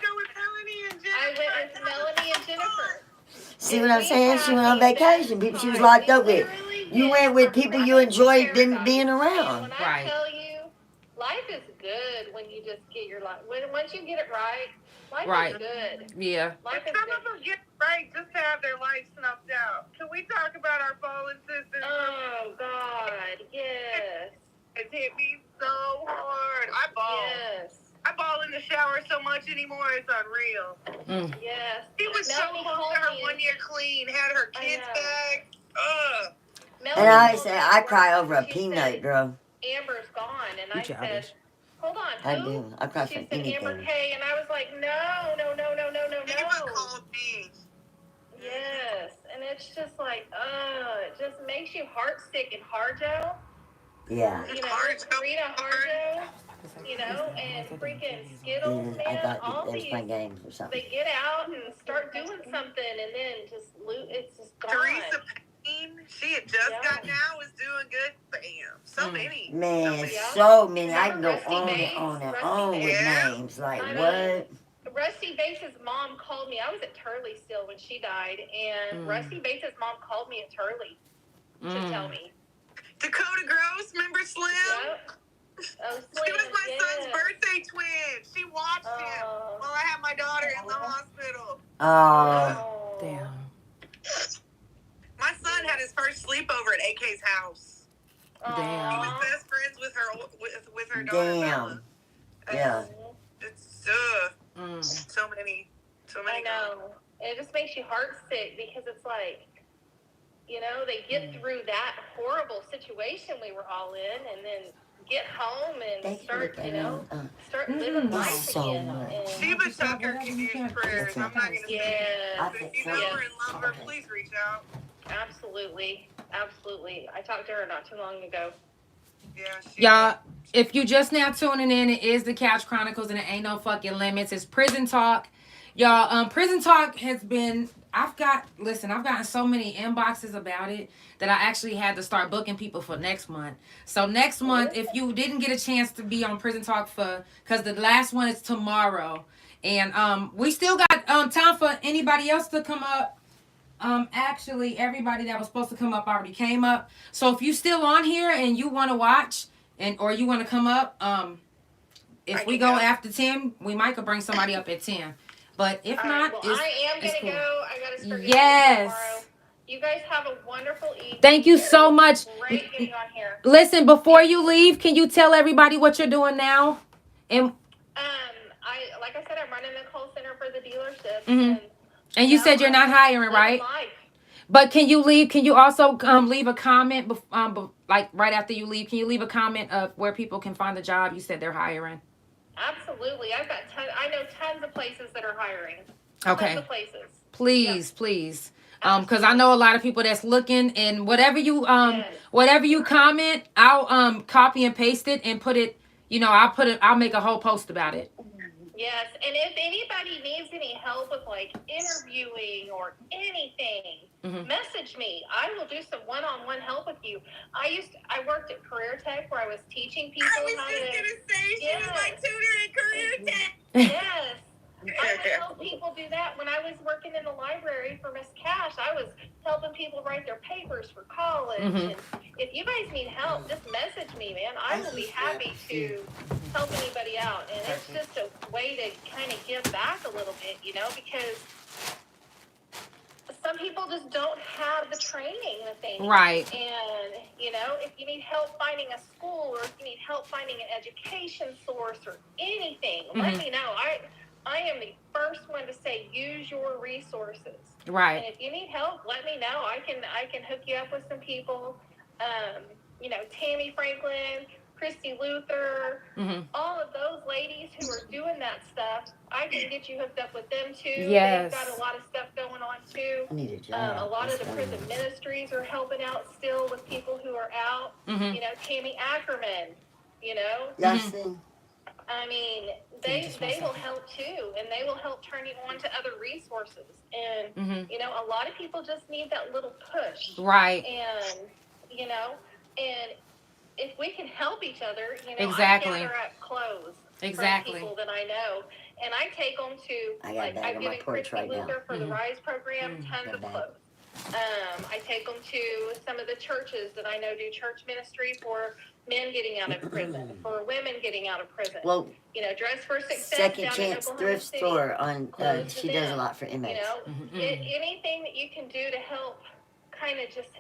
go with Melanie and Jennifer. I went with Melanie and Jennifer. see what I'm saying? She went on vacation. People she was locked up with. You went with people you enjoyed being around. When I tell you, life is good when you just get your life. Once you get it right, life is good. Yeah. Life is Some good. of them get right just to have their life snuffed out. Can we talk about our fallen sisters? Oh, God, yes. It hit me so hard. I bawl. Yes. I bawl in the shower so much anymore, it's unreal. Yes. She was Melanie so close called to her me 1 year clean, had her kids know. back. Ugh. Melanie And I always called say, me I at cry work, over a she peanut, said, girl. Amber's gone. And You I childish. said, hold on, I who? do. I cry She for said Amber anything. K. And I was like, no. Ava called me. Yes. And it's just like, it just makes you heart sick and Harjo. Yeah. You know, Harjo. Rita Harjo, you know, and freaking Skittles, I man. thought All that was these, my game or something. they get out and start doing something and then just it's just gone. Teresa Payne, she had just Yeah. gotten out, was doing good. Bam. So many. Man, Yeah. so many. I can go Rusty on and Bates, on and Rusty on with Bates. names. Like, I what? Rusty Bates' mom called me. I was at Turley still when she died, and Rusty Bates' mom called me at Turley to tell me. Dakota Gross, remember Slim? Yep. Oh, Slim, She was my yes. son's birthday twin. She watched him while I had my daughter in the hospital. Oh. Damn. My son had his first sleepover at AK's house. Damn. He was best friends with her daughter. Damn. Bella. Yeah. It's so many. I know. It just makes you heart sick because it's like, you know, they get through that horrible situation we were all in, and then get home and start, you know, start living life so again. much. And Shiva Tucker can use prayers. I'm not going to say yes, it. If you know her and love her, please reach out. absolutely. I talked to her not too long ago. Yeah, Y'all, if you just now tuning in, it is the Couch Chronicles, and it ain't no fucking limits. It's Prison Talk. Y'all, Prison Talk has been, I've gotten so many inboxes about it that I actually had to start booking people for next month. So next month, if you didn't get a chance to be on Prison Talk because the last one is tomorrow, and we still got time for anybody else to come up. Actually, everybody that was supposed to come up already came up. So if you still on here and you want to watch or you want to come up, if we go after 10, we might could bring somebody up at 10. But if not, well, I am going to cool. go. I got to start getting Yes. tomorrow. You guys have a wonderful evening. Thank you so much. Great getting on here. Listen, before you leave, can you tell everybody what you're doing now? And like I said, I'm running the call center for the dealership. and you said you're not hiring, right? But can you also leave a comment, like right after you leave, can you leave a comment of where people can find the job? You said they're hiring. Absolutely. I know tons of places that are hiring. Okay. Tons of places. Please, please. Because I know a lot of people that's looking, and whatever you comment, I'll copy and paste it and put it, I'll make a whole post about it. Yes, and if anybody needs any help with like interviewing or anything, message me. I will do some one-on-one help with you. I worked at Career Tech where I was teaching people how to. I was just gonna say she was my tutor at Career Tech. Yes. I would help people do that. When I was working in the library for Miss Cash, I was helping people write their papers for college. And if you guys need help, just message me, man. I will be happy to help anybody out. And it's just a way to kind of give back a little bit, because some people just don't have the training that they need. Right. And, if you need help finding a school or if you need help finding an education source or anything, let me know. I am the first one to say use your resources. Right. And if you need help, let me know. I can hook you up with some people. Tammy Franklin, Christy Luther, all of those ladies who are doing that stuff, I can get you hooked up with them too. Yes. They've got a lot of stuff going on too. I need a job. A lot of the prison ministries are helping out still with people who are out. Tammy Ackerman, Yes. I mean, they will help too, and they will help turn you on to other resources. And, a lot of people just need that little push. Right. And, and if we can help each other, Exactly. I gather up clothes Exactly. from people that I know, and I take them to, I've given Christy Luther for the RISE program tons of clothes. I take them to some of the churches that I know do church ministry for men getting out of prison, for women getting out of prison. Well, Dress for Success. Second Chance Thrift Store on. She does a lot for inmates. Anything that you can do to help, kind of just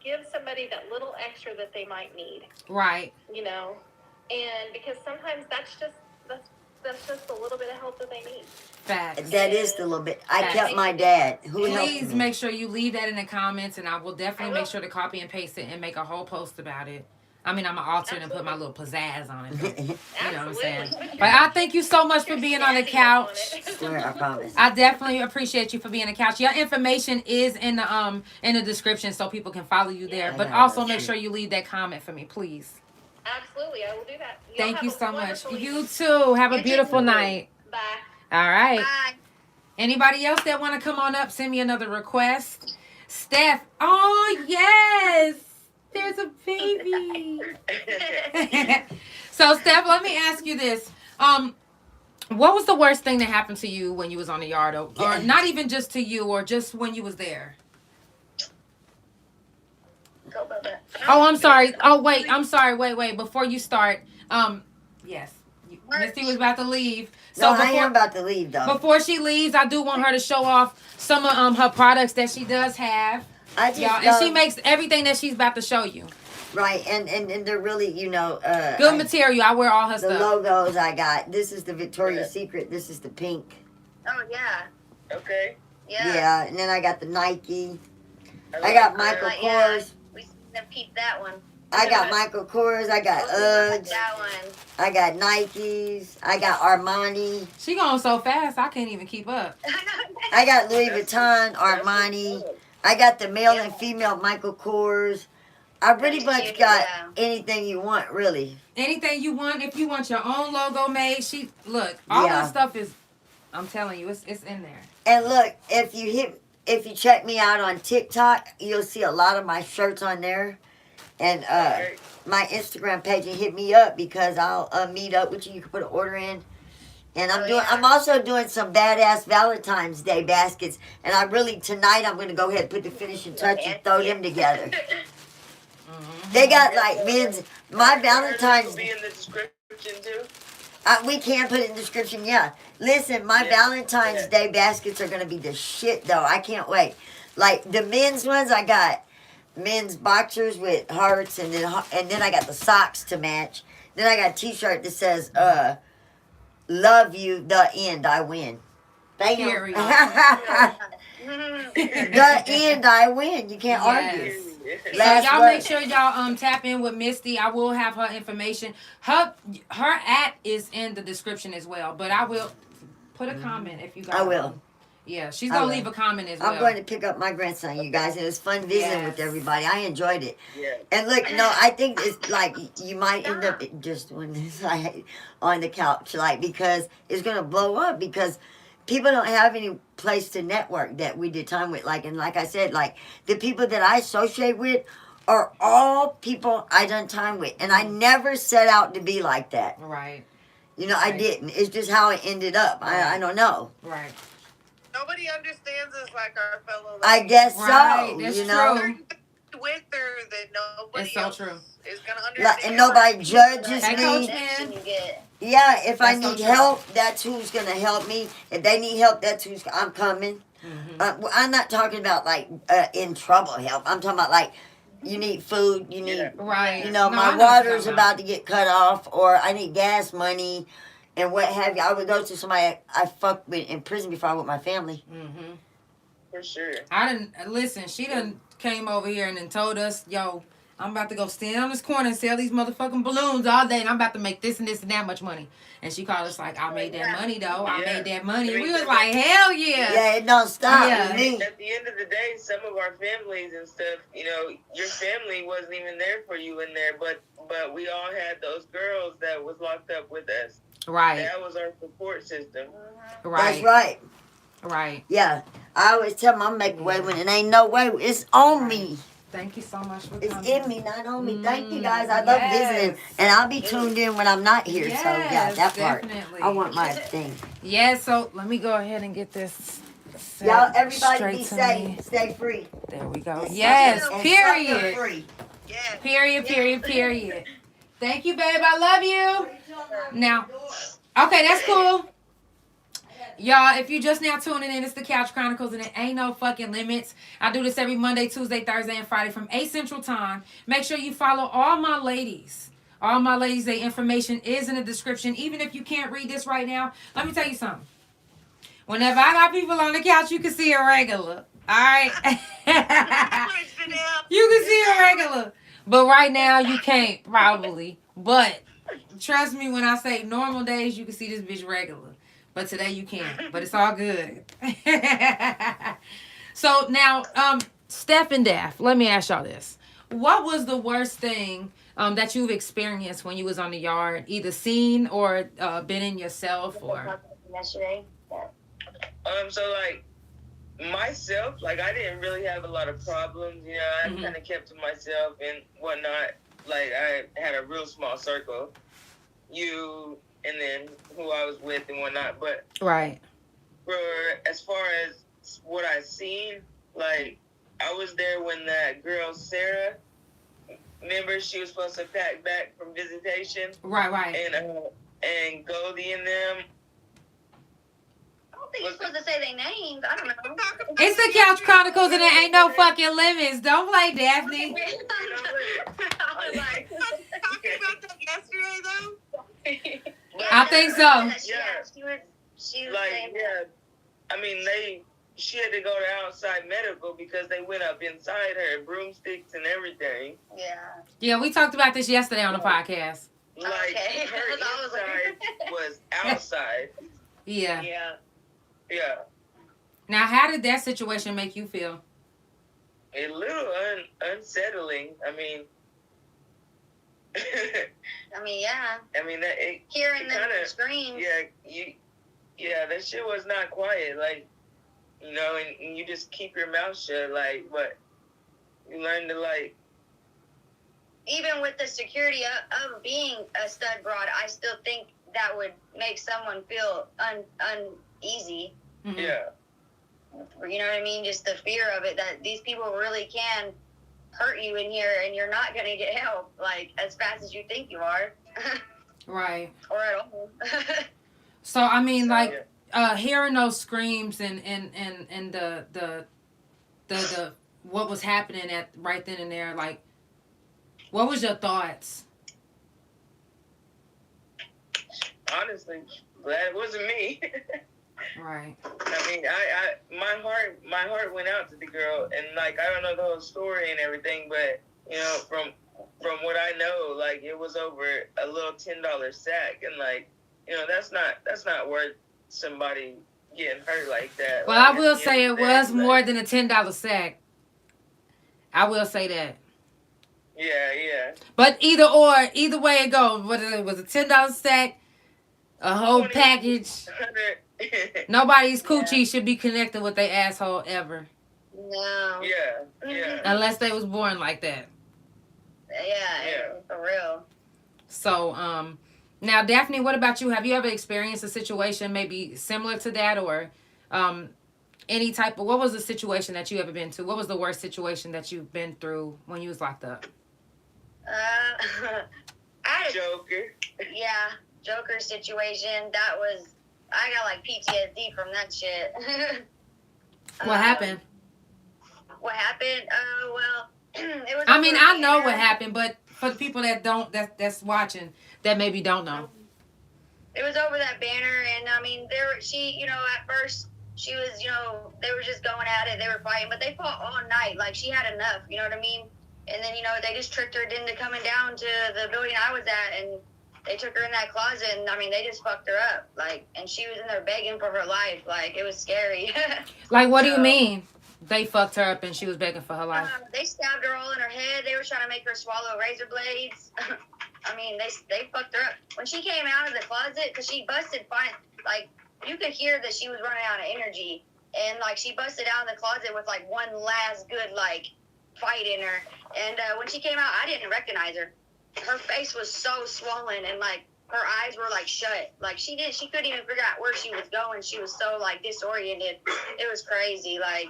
give somebody that little extra that they might need. Right. And because sometimes that's just a little bit of help that they need. Facts. That is the little bit. I kept my dad. Who helped me. Please make sure you leave that in the comments, and I will definitely make sure to copy and paste it and make a whole post about it. I mean, I'm going to alter it and put my little pizzazz on it. But, you know what I'm saying? But I thank you so much for being on the couch. Swear, I promise. I definitely appreciate you for being on the couch. Your information is in the description so people can follow you there. But also make sure you leave that comment for me, please. Absolutely, I will do that. Thank you so much. You too. Have a beautiful night. Bye. All right. Bye. Anybody else that want to come on up, send me another request. Steph. Oh, yes. There's a baby. So, Steph, let me ask you this. What was the worst thing that happened to you when you was on the yard? Or not even just to you, or just when you was there? Oh, I'm sorry. Oh, wait. I'm sorry. Wait. Before you start, yes. Misty was about to leave. So I am about to leave, though. Before she leaves, I do want her to show off some of her products that she does have. And she makes everything that she's about to show you. Right, and they're really, good material. I wear all her stuff. The logos I got. This is the Victoria's Secret. This is the pink. Oh, yeah. Okay. Yeah, and then I got the Nike. I got Michael Kors. We seen them peep that one. I got Michael Kors. I got Uggs. That one. I got Nikes. I got Armani. She going so fast, I can't even keep up. I got Louis Vuitton, Armani. I got the male and female Michael Kors. I pretty much got anything you want, really. Anything you want. If you want your own logo made, all that stuff is. I'm telling you, it's in there. And look, if you check me out on TikTok, you'll see a lot of my shirts on there, and my Instagram page. And hit me up because I'll meet up with you. You can put an order in. And I'm also doing some badass Valentine's Day baskets. And tonight I'm going to go ahead and put the finishing touch and throw them together. They got my Valentine's. Will be in the description too. We can put it in the description, yeah. Listen, my Valentine's Day baskets are going to be the shit, though. I can't wait. Like, the men's ones, I got men's boxers with hearts, and then I got the socks to match. Then I got a t-shirt that says, love you, the end, I win. Bam. Period. The end, I win. You can't argue. So Last y'all word. make sure y'all tap in with Misty. I will have her information. Her app is in the description as well. But I will put a comment if you guys. I will. Yeah, she's gonna leave a comment as well. I'm going to pick up my grandson, you guys. It was fun visiting with everybody. I enjoyed it. Yeah. And look, no, I think it's like you might end up just doing this like on the couch, like because it's gonna blow up because people don't have any place to network that we did time with. Like, and like I said, like the people that I associate with are all people I done time with, and I never set out to be like that. Right. You know, I didn't. It's just how it ended up. I don't know. Right. Nobody understands us like our fellow ladies. I guess Right, so. that's You know. true. With her that nobody It's so else true. is gonna understand. And nobody judges Hey, me. Coach Man. Yeah, if I That's so need true. help, that's who's gonna help me. If they need help, that's who's I'm coming. Mm-hmm. I'm not talking about like in trouble help. I'm talking about like you need food, you need Right. you know, No, I my know what you're water's talking about to get cut off, or I need gas money, and what have you. I would go to somebody I fucked with in prison before I with my family. Mm-hmm. For sure. I didn't listen. She done came over here and then told us, "Yo, I'm about to go stand on this corner and sell these motherfucking balloons all day, and I'm about to make this and this and that much money." And she called us like, "I made that money though. I made that money." I mean, We was like, "Hell yeah!" Yeah, it don't stop Yeah. with me. At the end of the day, some of our families and stuff, you know, your family wasn't even there for you in there, but we all had those girls that was locked up with us. Right. That was our support system. Right. That's right. Right. Yeah. I always tell them I'm making way when it ain't no way. It's on me. Thank you so much for It's coming. in me, not on me. Thank you guys. I love visiting. And I'll be tuned in when I'm not here. Yes, so yeah, that part. definitely. I want my thing. Yeah, so let me go ahead and get this set Y'all, everybody straight be to safe. me. Stay free. There we go. And Yes, sucker- and period. sucker free. Yeah. Period. Thank you, babe. I love you. Now, okay, that's cool. Y'all, if you just now tuning in, it's the Couch Chronicles, and it ain't no fucking limits. I do this every Monday, Tuesday, Thursday, and Friday from 8 Central Time. Make sure you follow all my ladies. All my ladies, their information is in the description. Even if you can't read this right now, let me tell you something. Whenever I got people on the couch, you can see a regular. All right? You can see a regular. But right now, you can't, probably. But trust me when I say normal days, you can see this bitch regular. But today you can't. But it's all good. So now, Steph and Daph, let me ask y'all this. What was the worst thing that you've experienced when you was on the yard? Either seen or been in yourself or... Yesterday. So like myself, like I didn't really have a lot of problems, you know, I kind of kept to myself and whatnot. Like I had a real small circle. You and then who I was with and whatnot. But right. For as far as what I seen, like I was there when that girl Sarah, remember she was supposed to pack back from visitation. Right. And Goldie and them. I don't think you're supposed to say their names. I don't know. It's the Couch Chronicles and there ain't no fucking limits. Don't play, Daphne. I was like, Talking about that yesterday though. I think so. Yeah, she was Like, saying yeah, I mean, she had to go to outside medical because they went up inside her, broomsticks and everything. Yeah, we talked about this yesterday on the podcast. Like, Okay. her inside was outside. Yeah. Yeah. Now, how did that situation make you feel? A little unsettling. I mean, yeah. I mean, Hearing them kinda, scream. Yeah, that shit was not quiet. Like, you know, and you just keep your mouth shut. Like, but you learn to like. Even with the security of being a stud broad, I still think that would make someone feel uneasy. Mm-hmm. Yeah. You know what I mean? Just the fear of it, that these people really can hurt you in here and you're not going to get help, like, as fast as you think you are. Right. Or at all. So, I mean, like, hearing those screams and the what was happening at right then and there, like, what was your thoughts? Honestly, glad it wasn't me. Right. I mean, my heart went out to the girl, and like I don't know the whole story and everything, but you know, from what I know, like it was over a little $10 sack, and like you know, that's not worth somebody getting hurt like that. Well, like, I will say it was more than a $10 sack. I will say that. Yeah. But either way it goes, whether it was a $10 sack, a whole package, nobody's coochie should be connected with their asshole ever. No. Yeah. Unless they was born like that. Yeah, for real. So, now Daphne, what about you? Have you ever experienced a situation maybe similar to that, or any type of, what was the situation that you ever been to? What was the worst situation that you've been through when you was locked up? I had Joker. Yeah, Joker situation. That was, I got like PTSD from that shit. What happened? What happened? Well, it was. I mean, I know what happened, but for the people that don't, that's watching, that maybe don't know. It was over that banner, and I mean, she, you know, at first she was, you know, they were just going at it, they were fighting, but they fought all night. Like she had enough, you know what I mean? And then, you know, they just tricked her into coming down to the building I was at, and they took her in that closet, and I mean, they just fucked her up, like, and she was in there begging for her life, like, it was scary. Like, what do you mean? They fucked her up and she was begging for her life. They stabbed her all in her head. They were trying to make her swallow razor blades. I mean, they fucked her up. When she came out of the closet, because she busted fine, like, you could hear that she was running out of energy. And, like, she busted out of the closet with, like, one last good, like, fight in her. And when she came out, I didn't recognize her. Her face was so swollen, and, like, her eyes were, like, shut. Like, she couldn't even figure out where she was going. She was so, like, disoriented. It was crazy, like,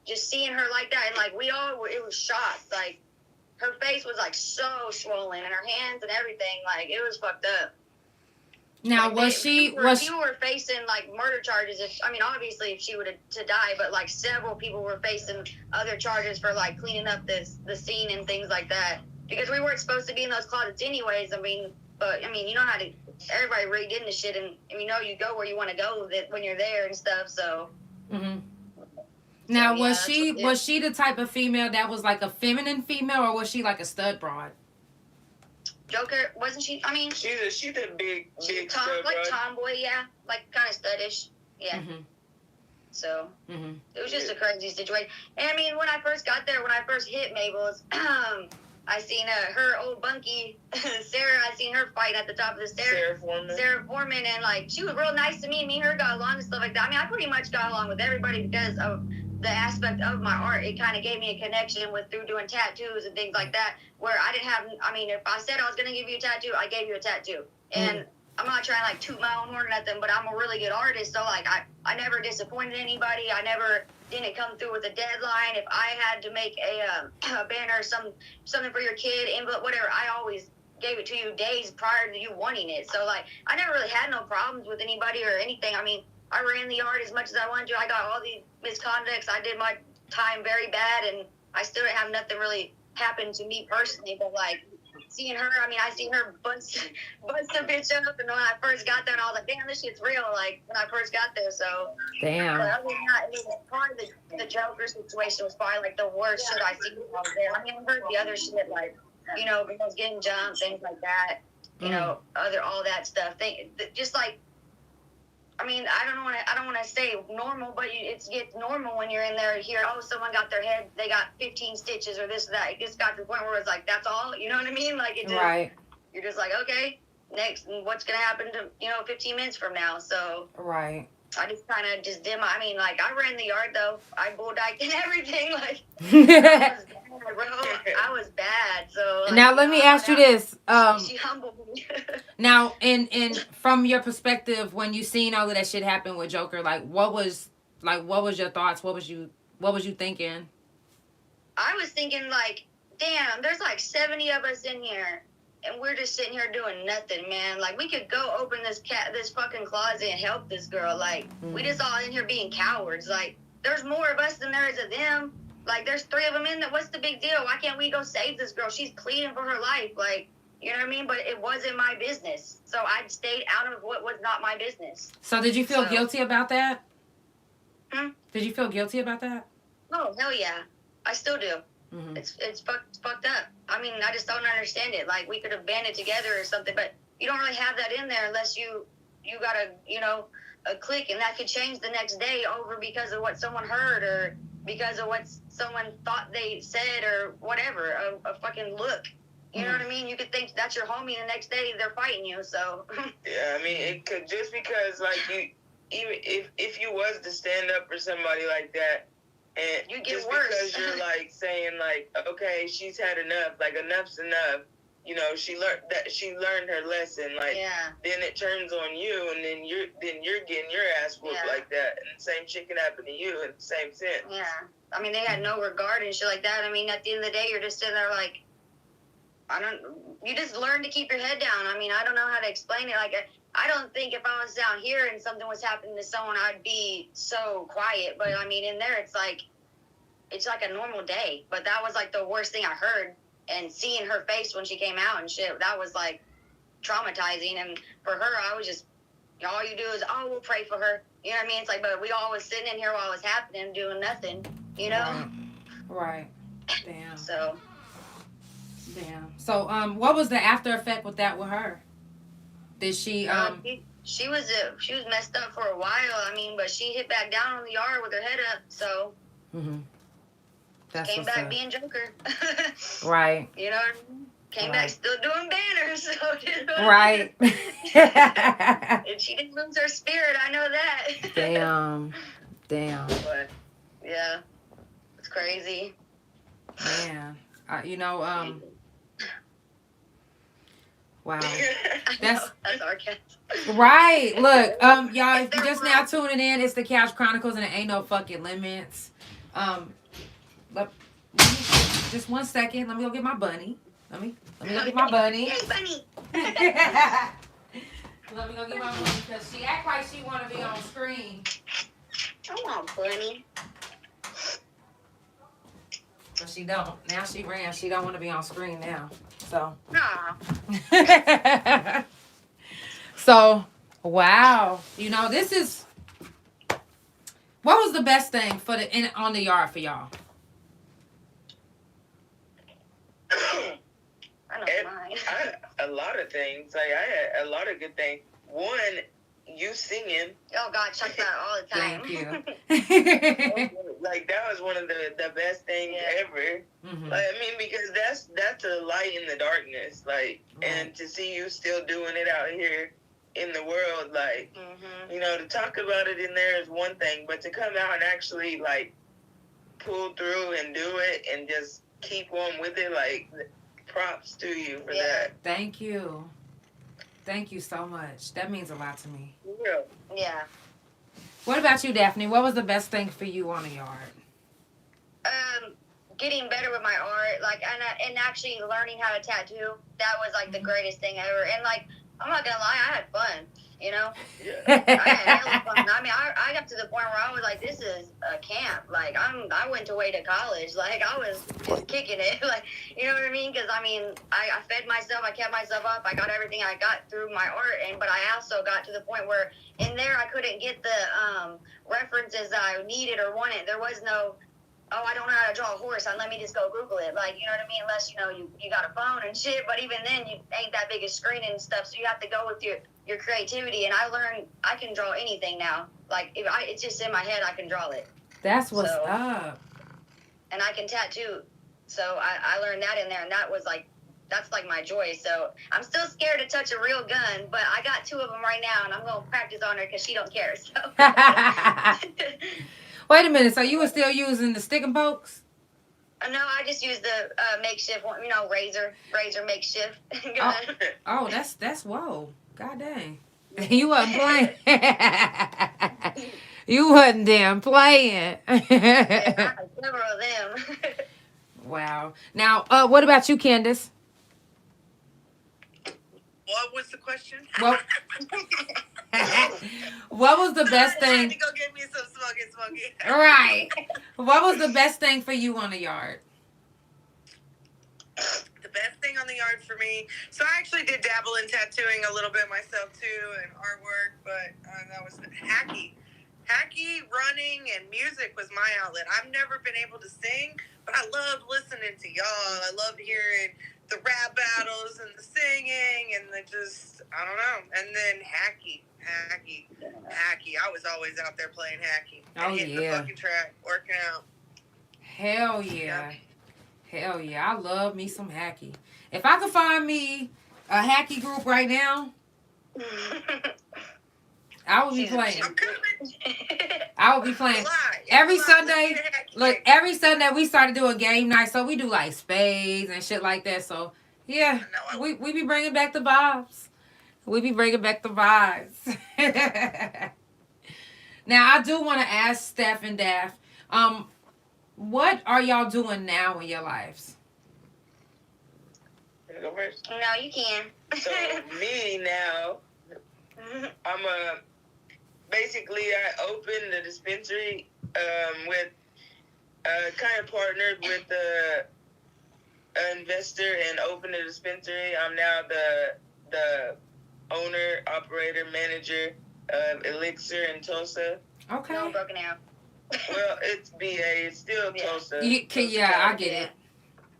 just seeing her like that, and like it was shocked. Like her face was like so swollen, and her hands and everything, like it was fucked up. Now, like, people were facing like murder charges. Obviously if she would have to die, but like several people were facing other charges for like cleaning up the scene and things like that, because we weren't supposed to be in those closets anyways. But you know how to, everybody rigged into shit, and you know you go where you want to go when you're there and stuff. So. Mm-hmm. Now, was she the type of female that was like a feminine female, or was she like a stud broad? Joker, wasn't she? I mean, she's a big stud broad. Like tomboy, yeah, like kind of studdish, yeah. Mm-hmm. So it was just a crazy situation. And I mean, when I first got there, when I first hit Mabel's, I seen her old bunkie, Sarah. I seen her fight at the top of the stairs. Sarah Foreman, and like she was real nice to me. Me and her got along and stuff like that. I mean, I pretty much got along with everybody because of the aspect of my art. It kind of gave me a connection through doing tattoos and things like that, where I didn't have, I mean, if I said I was going to give you a tattoo, I gave you a tattoo. And I'm not trying to like toot my own horn or nothing, but I'm a really good artist. So like, I never disappointed anybody. I never didn't come through with a deadline. If I had to make a banner, something for your kid, envelope, whatever, I always gave it to you days prior to you wanting it. So like, I never really had no problems with anybody or anything. I mean, I ran the yard as much as I wanted to. I got all these misconducts. I did my time very bad, and I still didn't have nothing really happen to me personally. But like seeing her, I mean, I seen her bust a bitch up, and when I first got there, and I was like, damn, this shit's real. Like when I first got there, so damn. But other than that, it was probably the Joker situation was probably like the worst shit I seen when I was there. I mean, I heard the other shit like, you know, girls getting jumped, things like that. You know, all that stuff. Just like. I mean, I don't want to say normal, but it gets normal when you're in there. Here, oh, someone got their head, they got 15 stitches or this or that. It just got to the point where it's like, that's all. You know what I mean? Like it just, right. You're just like, okay, next, what's gonna happen to 15 minutes from now? So right. I just kind of just did I mean, like I ran the yard though. I bull dyked and everything. Like I was bad. So like, now let me ask you this. She humbled me. Now, in from your perspective, when you seen all of that shit happen with Joker, what was your thoughts? What was you thinking? I was thinking like, damn, there's like 70 of us in here, and we're just sitting here doing nothing, man. Like we could go open this fucking closet and help this girl. Like we just all in here being cowards. Like there's more of us than there is of them. Like there's 3 of them in there. What's the big deal? Why can't we go save this girl? She's pleading for her life. Like You know what I mean? But it wasn't my business. So I stayed out of what was not my business. So did you feel guilty about that? Hmm? Did you feel guilty about that? Oh, hell yeah. I still do. Mm-hmm. It's fucked up. I mean, I just don't understand it. Like, we could have banded together or something, but you don't really have that in there unless you got a click, and that could change the next day over because of what someone heard or because of what someone thought they said or whatever, a fucking look. You know what I mean? You could think that's your homie, and the next day they're fighting you, so. Yeah, I mean, it could, just because, like, you, even if you was to stand up for somebody like that, and you get just worse. because you're, like, saying, like, okay, she's had enough, like, enough's enough, you know, she learned her lesson, like, then it turns on you, and then you're getting your ass whooped like that, and the same shit can happen to you in the same sense. Yeah. I mean, they had no regard and shit like that. I mean, at the end of the day, you're just sitting there like, you just learn to keep your head down. I mean, I don't know how to explain it. Like, I don't think if I was down here and something was happening to someone, I'd be so quiet. But I mean, in there, it's like a normal day. But that was like the worst thing I heard. And seeing her face when she came out and shit, that was like traumatizing. And for her, I was just, all you do is, we'll pray for her. You know what I mean? It's like, but we all was sitting in here while it was happening, doing nothing, you know? Right. Damn. So. Damn. So, what was the after effect with that with her? Did she, She was messed up for a while. I mean, but she hit back down on the yard with her head up, so. Mm-hmm. That's came back being Joker. Right. You know what I mean? Came back still doing banners. So, you know right. And she didn't lose her spirit. I know that. Damn. But, yeah. It's crazy. Man. Wow. That's our cat. Right. Look, y'all, if you're just now tuning in, it's the Couch Chronicles and it ain't no fucking limits. But just 1 second. Let me go get my bunny. Let me go get my bunny. Yay, bunny. Let me go get my bunny because she act like she want to be on screen. Come on, bunny. But she don't. Now she ran. She don't want to be on screen now. So. Aw. So, wow. You know, this is. What was the best thing for on the yard for y'all? I know mine. A lot of things. Like, I had a lot of good things. One, you singing. Oh God, check that all the time. Thank you. Like, that was one of the best things ever. Mm-hmm. Like, I mean, because that's a light in the darkness. Like, and to see you still doing it out here in the world, like, you know, to talk about it in there is one thing, but to come out and actually, like, pull through and do it and just keep on with it, like, props to you for that. Thank you. Thank you so much. That means a lot to me. Yeah. What about you, Daphne? What was the best thing for you on the yard? Getting better with my art, like, and actually learning how to tattoo. That was like the greatest thing ever. And like, I'm not gonna lie, I had fun. You know, I had hella fun. I mean, I got to the point where I was like, this is a camp. Like, I went away to college. Like, I was just kicking it. Like, you know what I mean? Because I mean, I fed myself. I kept myself up. I got everything I got through my art, but I also got to the point where in there I couldn't get the references that I needed or wanted. There was no, I don't know how to draw a horse, and let me just go Google it. Like, you know what I mean? Unless, you know, you got a phone and shit, but even then, you ain't that big a screen and stuff, so you have to go with your creativity, and I learned I can draw anything now. Like, it's just in my head, I can draw it. That's what's up. And I can tattoo, so I learned that in there, and that was like, that's like my joy. So I'm still scared to touch a real gun, but I got 2 of them right now, and I'm going to practice on her because she don't care, so. Wait a minute. So you were still using the stick and pokes? No, I just used the makeshift one, you know, razor makeshift. Oh, that's whoa. God dang. You wasn't playing. You wasn't damn playing. Yeah, I had several of them. Wow. Now, what about you, Candace? What was the question? What was the best thing? I had to go get me some smoky. Right. What was the best thing for you on the yard? The the best thing on the yard for me. So I actually did dabble in tattooing a little bit myself too, and artwork, but that was hacky. Hacky, running, and music was my outlet. I've never been able to sing, but I loved listening to y'all. I loved hearing the rap battles and the singing and the just, I don't know. And then hacky. I was always out there playing hacky. And hitting the fucking track, working out. Hell yeah. Hell yeah. I love me some hacky. If I could find me a hacky group right now, I would be playing. I would be playing. Every Sunday, look, every Sunday we started doing game night, so we do like spades and shit like that. So, yeah, we be bringing back the vibes. We be bringing back the vibes. Now, I do want to ask Steph and Daph, what are y'all doing now in your lives? Can I go first? No, you can. So, me now, I'm basically, I opened the dispensary with kind of partnered with an investor and opened the dispensary. I'm now the owner, operator, manager of Elixir in Tulsa. Okay. No, broken out. Well, it's BA. It's still Tulsa. I get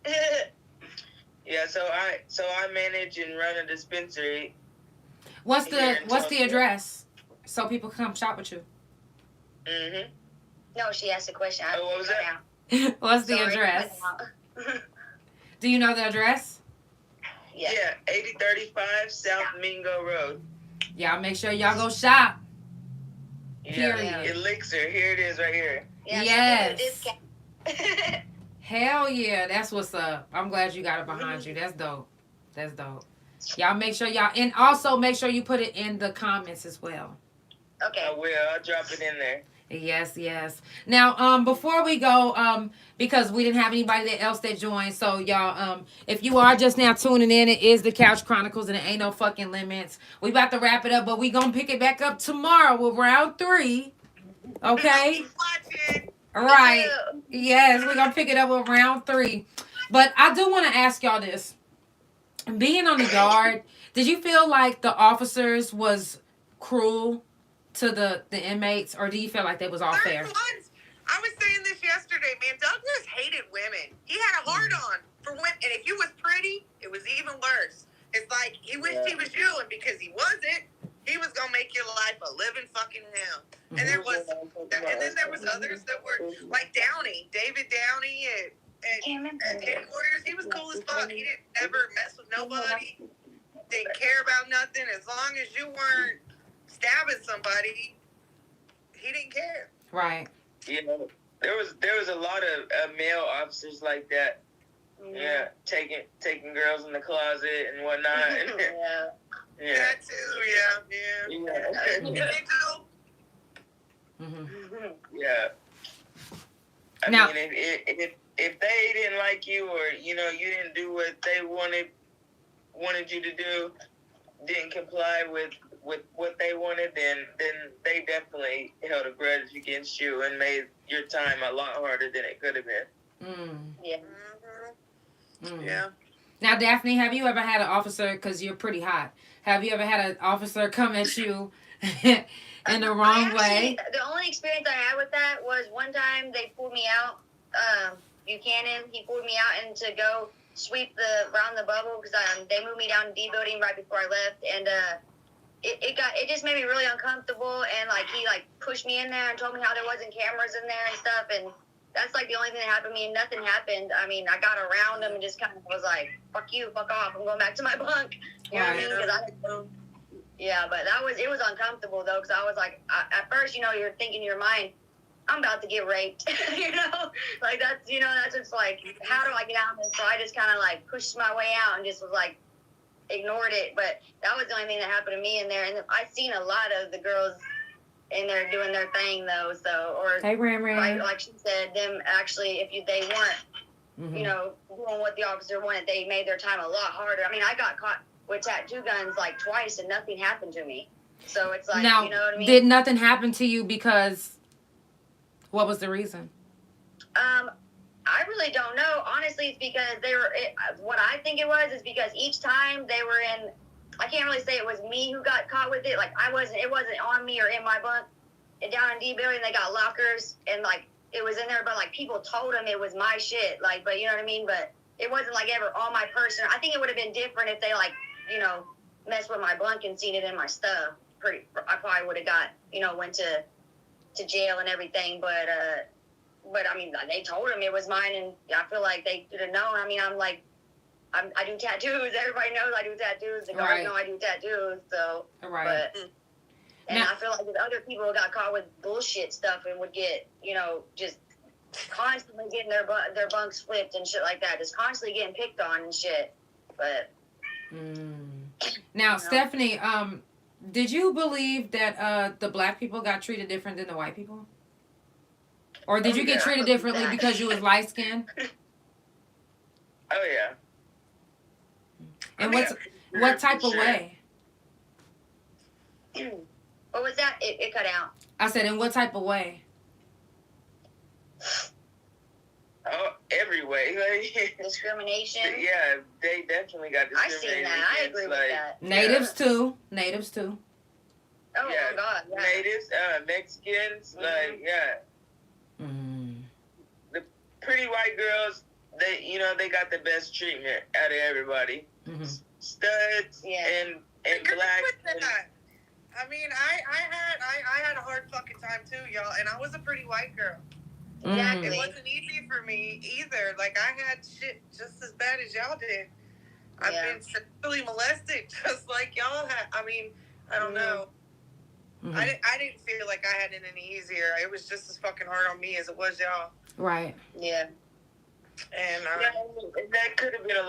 it. Yeah, so I manage and run a dispensary. What's the address so people can come shop with you? Mm-hmm. No, she asked a question. What was that? What's the address? Do you know the address? Yeah, 8035 South Mingo Road. Y'all make sure y'all go shop. Yeah, Period. Elixir. Here it is right here. Yeah, yes. Hell yeah, that's what's up. I'm glad you got it behind you. That's dope. That's dope. Y'all make sure y'all, and also make sure you put it in the comments as well. Okay. I will. I'll drop it in there. Yes, yes. Now, before we go, because we didn't have anybody else that joined, so y'all, if you are just now tuning in, it is the Couch Chronicles, and it ain't no fucking limits. We about to wrap it up, but we gonna pick it back up tomorrow with round 3. Okay. Right. Yes, we're gonna pick it up with round 3. But I do want to ask y'all this: being on the yard, did you feel like the officers was cruel to the inmates, or do you feel like they was all fair? I was saying this yesterday, man. Douglas hated women. He had a hard on for women, and if you was pretty, it was even worse. It's like he wished he was you, and because he wasn't, he was gonna make your life a living fucking hell. And there was, and then there was others that were like Downey, David Downey, and Warriors. He was cool as fuck. He didn't ever mess with nobody. Didn't care about nothing as long as you weren't stabbing somebody. He didn't care. Right. You know, there was a lot of male officers like that. Yeah, taking girls in the closet and whatnot. Yeah. That too. Yeah. Yeah. I mean, if they didn't like you, or you didn't do what they wanted you to do, didn't comply with what they wanted, then they definitely held a grudge against you and made your time a lot harder than it could have been. Yeah. Yeah. Now, Daphne, have you ever had an officer, because you're pretty hot, have you ever had an officer come at you in the wrong way? The only experience I had with that was one time they pulled me out, Buchanan, he pulled me out and to go sweep around the bubble, because they moved me down to D building right before I left, and it just made me really uncomfortable, and like he like pushed me in there and told me how there wasn't cameras in there and stuff, and that's like the only thing that happened to me, and nothing happened. I mean, I got around him and just kind of was like, fuck you, fuck off, I'm going back to my bunk. You know what I mean? Yeah, but it was uncomfortable though, because I was like, at first, you're thinking in your mind, I'm about to get raped, like that's just like, how do I get out of this? So I just kind of like pushed my way out and just was like, ignored it. But that was the only thing that happened to me in there, and I've seen a lot of the girls in there doing their thing though. So, or hey, Ram. like she said, them actually, if they weren't, doing what the officer wanted, they made their time a lot harder. I mean, I got caught with tattoo guns like twice, and nothing happened to me. So it's like, now, you know what I mean? Did nothing happen to you because? What was the reason? I I really don't know. Honestly, it's because what I think it was is because each time they were in, I can't really say it was me who got caught with it. Like, it wasn't on me or in my bunk. And down in D building, they got lockers, and like, it was in there, but like, people told them it was my shit. Like, but you know what I mean? But it wasn't like ever on my person. I think it would have been different if they, like, you know, messed with my bunk and seen it in my stuff. I probably would have got, went to jail and everything. But I mean, they told him it was mine, and I feel like they could have known. I mean, I do tattoos. Everybody knows I do tattoos. The guards know I do tattoos. So, Right. And I feel like if other people got caught with bullshit stuff and would get, just constantly getting their bunks flipped and shit like that, just constantly getting picked on and shit. But now, Stephanie, did you believe that the black people got treated different than the white people? Or did you get treated differently because you was light skinned? Oh yeah. And what type of way? What was that? It cut out. I said, in what type of way? Oh, every way. Like, discrimination. Yeah, they definitely got discriminated. I seen that. I agree with that. Natives too. Natives too. Oh my God. Yeah. Natives, Mexicans, like the pretty white girls. They got the best treatment out of everybody. Studs and black. I mean, I had a hard fucking time too, y'all, and I was a pretty white girl. Exactly. It wasn't easy for me either. Like, I had shit just as bad as y'all did. I've been sexually molested just like y'all had. I mean, I don't know. I didn't feel like I had it any easier. It was just as fucking hard on me as it was y'all. Right. Yeah. And that could have been a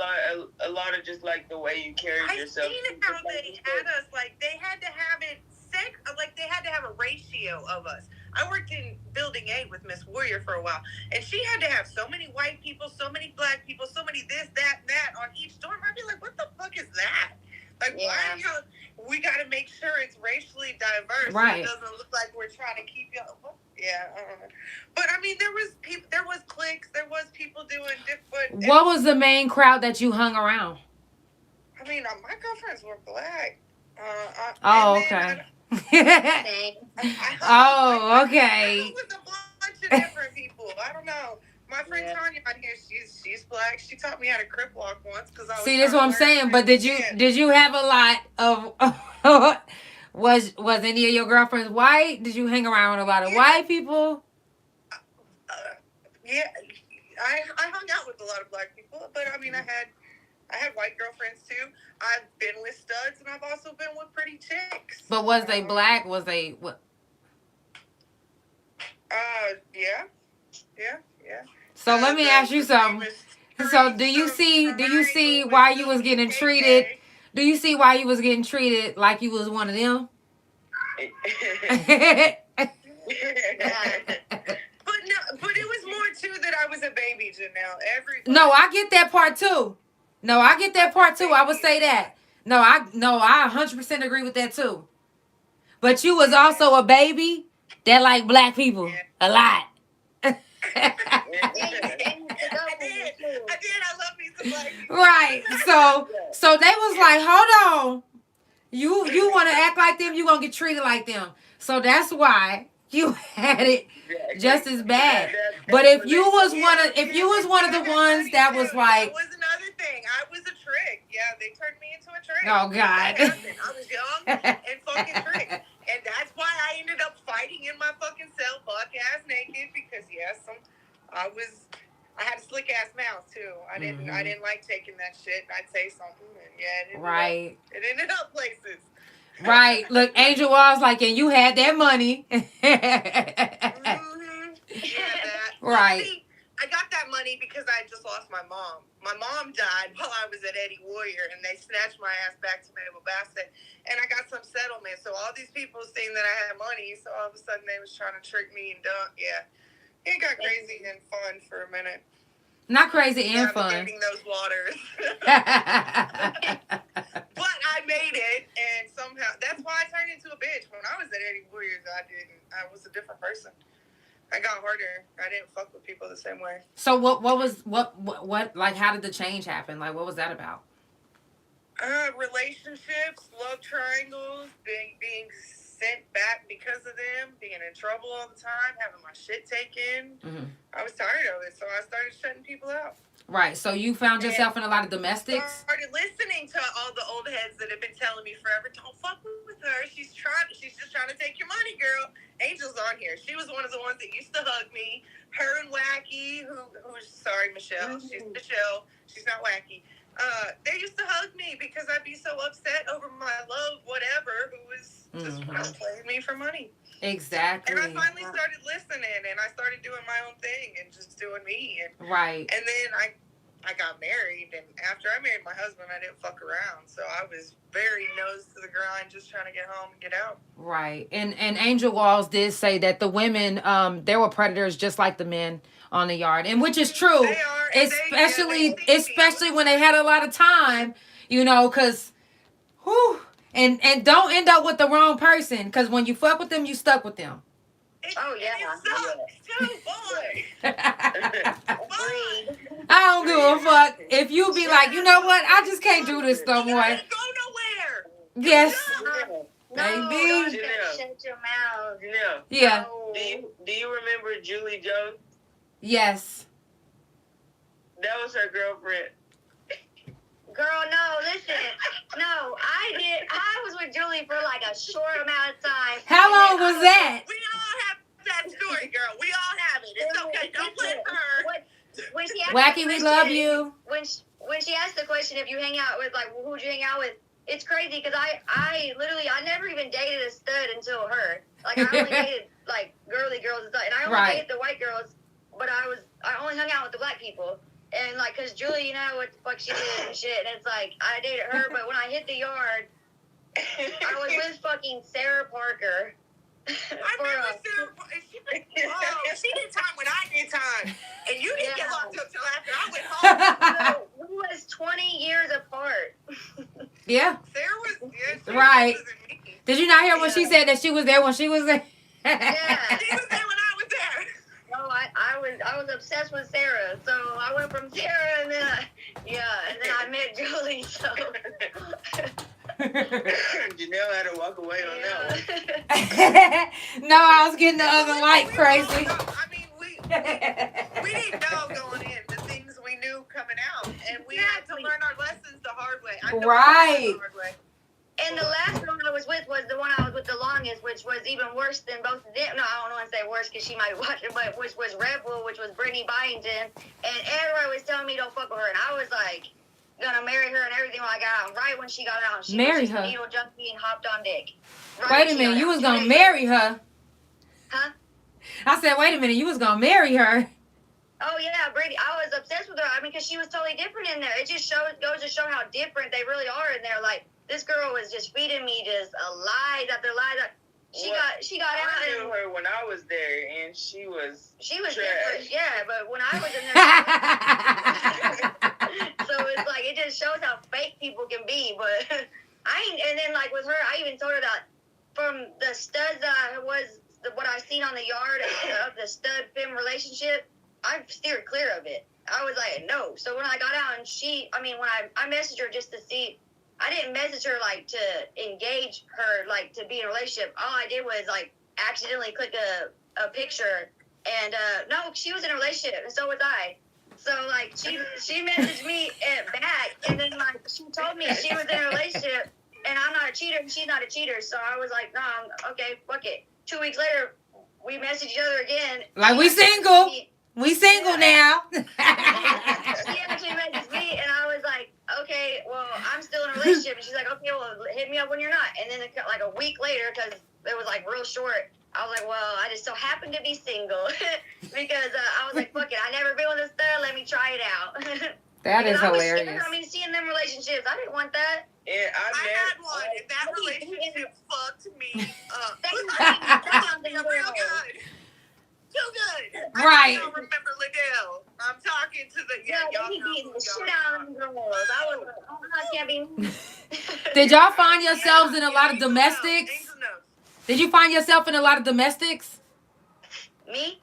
lot of just like the way you carried yourself. I seen how they had us. Like, they had to have it like they had to have a ratio of us. I worked in Building 8 with Miss Warrior for a while, and she had to have so many white people, so many black people, so many this, that, and that on each dorm. I'd be like, what the fuck is that? Like, why are y'all? We got to make sure it's racially diverse. Right. So it doesn't look like we're trying to keep y'all. Yeah, I don't know. But I mean, there was cliques, there was people doing different. What was the main crowd that you hung around? I mean, my girlfriends were black. Okay. I okay. With a bunch of different people. I don't know. My friend Tanya on here, she's black. She taught me how to crip walk once because I was. See, that's what I'm saying. But did you have a lot of? Was any of your girlfriends white? Did you hang around with a lot of white people? Yeah, I hung out with a lot of black people, but I mean, I had white girlfriends too. I've been with studs, and I've also been with pretty chicks. But was they black? Was they what? Yeah. So let me ask you something. So do you see why you was getting treated? Do you see why you was getting treated like you was one of them? But it was more too that I was a baby, Janelle. No, I get that part too. I would say that. No, I 100% agree with that too. But you was also a baby that like black people a lot. I did. I love me some black people. Right. So they was like, hold on. You want to act like them, you gonna get treated like them. So that's why you had it just as bad. But if you was one of the ones that was like, that was another thing. I was a trick. Yeah, they turned me into a trick. Oh God. I was young and fucking tricked. And that's why I ended up fighting in my fucking cell, buck ass naked, because I had a slick ass mouth too. I didn't like taking that shit. I'd say something, and it ended up places. Right. Look, Angel was like, and you had that money. Yeah, that. Right. See, I got that money because I just lost my mom. My mom died while I was at Eddie Warrior, and they snatched my ass back to Mabel Bassett, and I got some settlement. So all these people seen that I had money, so all of a sudden they was trying to trick me and dump. Yeah, it got crazy and fun for a minute. Not crazy and fun. Navigating those waters. But I made it, and somehow that's why I turned into a bitch. When I was at Eddie Warriors, I was a different person. I got harder. I didn't fuck with people the same way. So what like how did the change happen? Like what was that about? Relationships, love triangles, being sent back because of them, being in trouble all the time, having my shit taken. Mm-hmm. I was tired of it, so I started shutting people out. Right. So you found yourself in a lot of domestics. Started listening to all the old heads that have been telling me forever, don't fuck with her. She's just trying to take your money, girl. Angel's on here. She was one of the ones that used to hug me. Her and Wacky, who's sorry, Michelle. She's Michelle. She's not Wacky. They used to hug me because I'd be so upset over my love, whatever, who was just playing me for money. Exactly. And I finally started listening, and I started doing my own thing and just doing me. And, right. And then I got married, and after I married my husband, I didn't fuck around. So I was very nose to the grind, just trying to get home and get out. Right. And Angel Walls did say that the women, there were predators just like the men on the yard, and which is true. They are, especially when they had a lot of time, you know, because, and don't end up with the wrong person, because when you fuck with them, you stuck with them. It sucks too, boy. I don't give a fuck if you be like, you know what, I just can't do this no more. Go nowhere. Yes. Baby. Shut your mouth. Janelle. Yeah. No. Do you remember Julie Jones? Yes. That was her girlfriend. Girl, no, listen. No, I was with Julie for like a short amount of time. How long was that? We all have that story, girl. We all have it. It's okay. Don't blame her. When she asked Wacky, we love you. When she asked the question, if you hang out with, like, who'd you hang out with? It's crazy because I never even dated a stud until her. Like, I only dated, like, girly girls and stuff. And I only dated the white girls, but I only hung out with the black people. And, like, because Julie, you know what the fuck she did and shit. And it's like, I dated her, but when I hit the yard, I was with fucking Sarah Parker. I remember Sarah. She did time when I did time. And you didn't get locked up till after I went home. So, we was 20 years apart. Yeah. Sarah was, right. Was me. Did you not hear when she said that she was there when she was there? Yeah. She was there when I was there. No, I was obsessed with Sarah, so I went from Sarah, and then I met Julie. So Janelle had to walk away on that one. No, I was getting the other light crazy. I mean, we didn't know going in the things we knew coming out, and we had to learn our lessons the hard way. Right. The hard way. And the last one I was with was the one I was with the longest, which was even worse than both of them. No, I don't want to say worse because she might watch it, but which was Red Bull, which was Brittany Byington. And everybody was telling me don't fuck with her, and I was like gonna marry her and everything when I got out. Right when she got out, she marry was just her. a needle junkie and hopped on dick. Right wait a minute, you was gonna marry her? Huh? I said, wait a minute, you was gonna marry her? Oh yeah, Brittany. I was obsessed with her. I mean, because she was totally different in there. It just goes to show how different they really are in there. Like. This girl was just feeding me just lies after lies. She got out. I knew her when I was there, and she was different, yeah. But when I was in there, so it's like it just shows how fake people can be. But and then like with her, I even told her that from the studs that what I seen on the yard of the stud femme relationship, I steered clear of it. I was like no. So when I got out and when I messaged her just to see. I didn't message her, like, to engage her, like, to be in a relationship. All I did was, like, accidentally click a picture. And, no, she was in a relationship, and so was I. So, like, she messaged me back, and then, like, she told me she was in a relationship, and I'm not a cheater, and she's not a cheater. So I was like, nah, okay, fuck it. 2 weeks later, we messaged each other again. Like, we single. We single now. She actually messaged me, and I was like, okay, well, I'm still in a relationship. And she's like, okay, well, hit me up when you're not. And then like a week later, because it was like real short, I was like, well, I just so happened to be single because I was like, fuck it, I never been with a stud. Let me try it out. That is hilarious. Scared. I mean, seeing them relationships, I didn't want that. Yeah, I had one, and that relationship fucked me up. Real good. Too good. Right. I don't remember Liddell. I'm talking to the y'all know the shit out of them girls. I was like, oh, I can't be. Did y'all find yourselves in a lot of domestics? Did you find yourself in a lot of domestics? Me?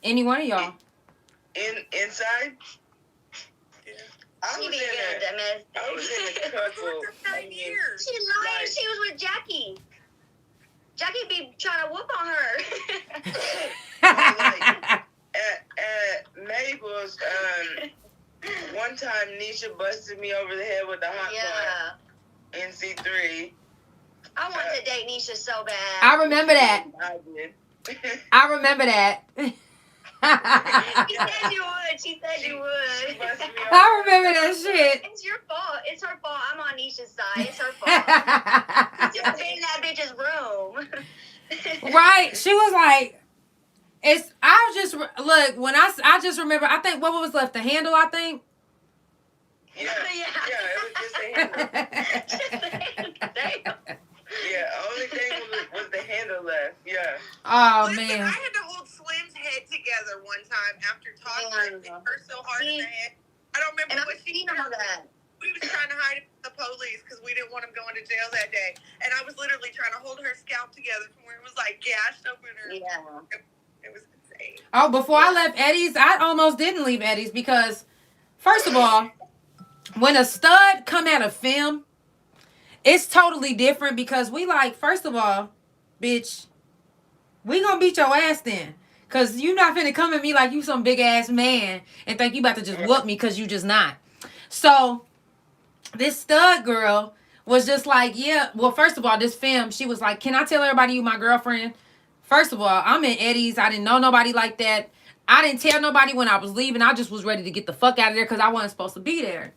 Any one of y'all? Inside? I She was be good, dumbass. I was in a couple. 9 years. She lying. She was with Jackie. Jackie be trying to whoop on her. At Mabel's, one time Nisha busted me over the head with a hot pot. NC3. I want to date Nisha so bad. I remember that. I did. I remember that. She said you would. She said you would. I remember that shit. It's your fault. It's her fault. I'm on Nisha's side. It's her fault. Just be in that bitch's room. Right. She was like, when I just remember, I think what was left? The handle, I think. Yeah, it was just a handle. Damn. Yeah, only thing was the handle left. Yeah. Oh, Listen, man. I had to hold Slim's head together one time after toddler. It hurt so hard in the head. I don't remember what she did. We was trying to hide it from the police because we didn't want him going to jail that day. And I was literally trying to hold her scalp together from where it was like gashed open her. Yeah. It was insane. Oh, before I left Eddie's, I almost didn't leave Eddie's because, first of all, when a stud come out of film, it's totally different because we like, first of all, bitch, we gonna beat your ass then. Because you not finna come at me like you some big ass man and think you about to just whoop me because you just not. So, this stud girl was just like, yeah, well, first of all, this film, she was like, can I tell everybody you my girlfriend? First of all, I'm in Eddie's. I didn't know nobody like that. I didn't tell nobody when I was leaving. I just was ready to get the fuck out of there because I wasn't supposed to be there.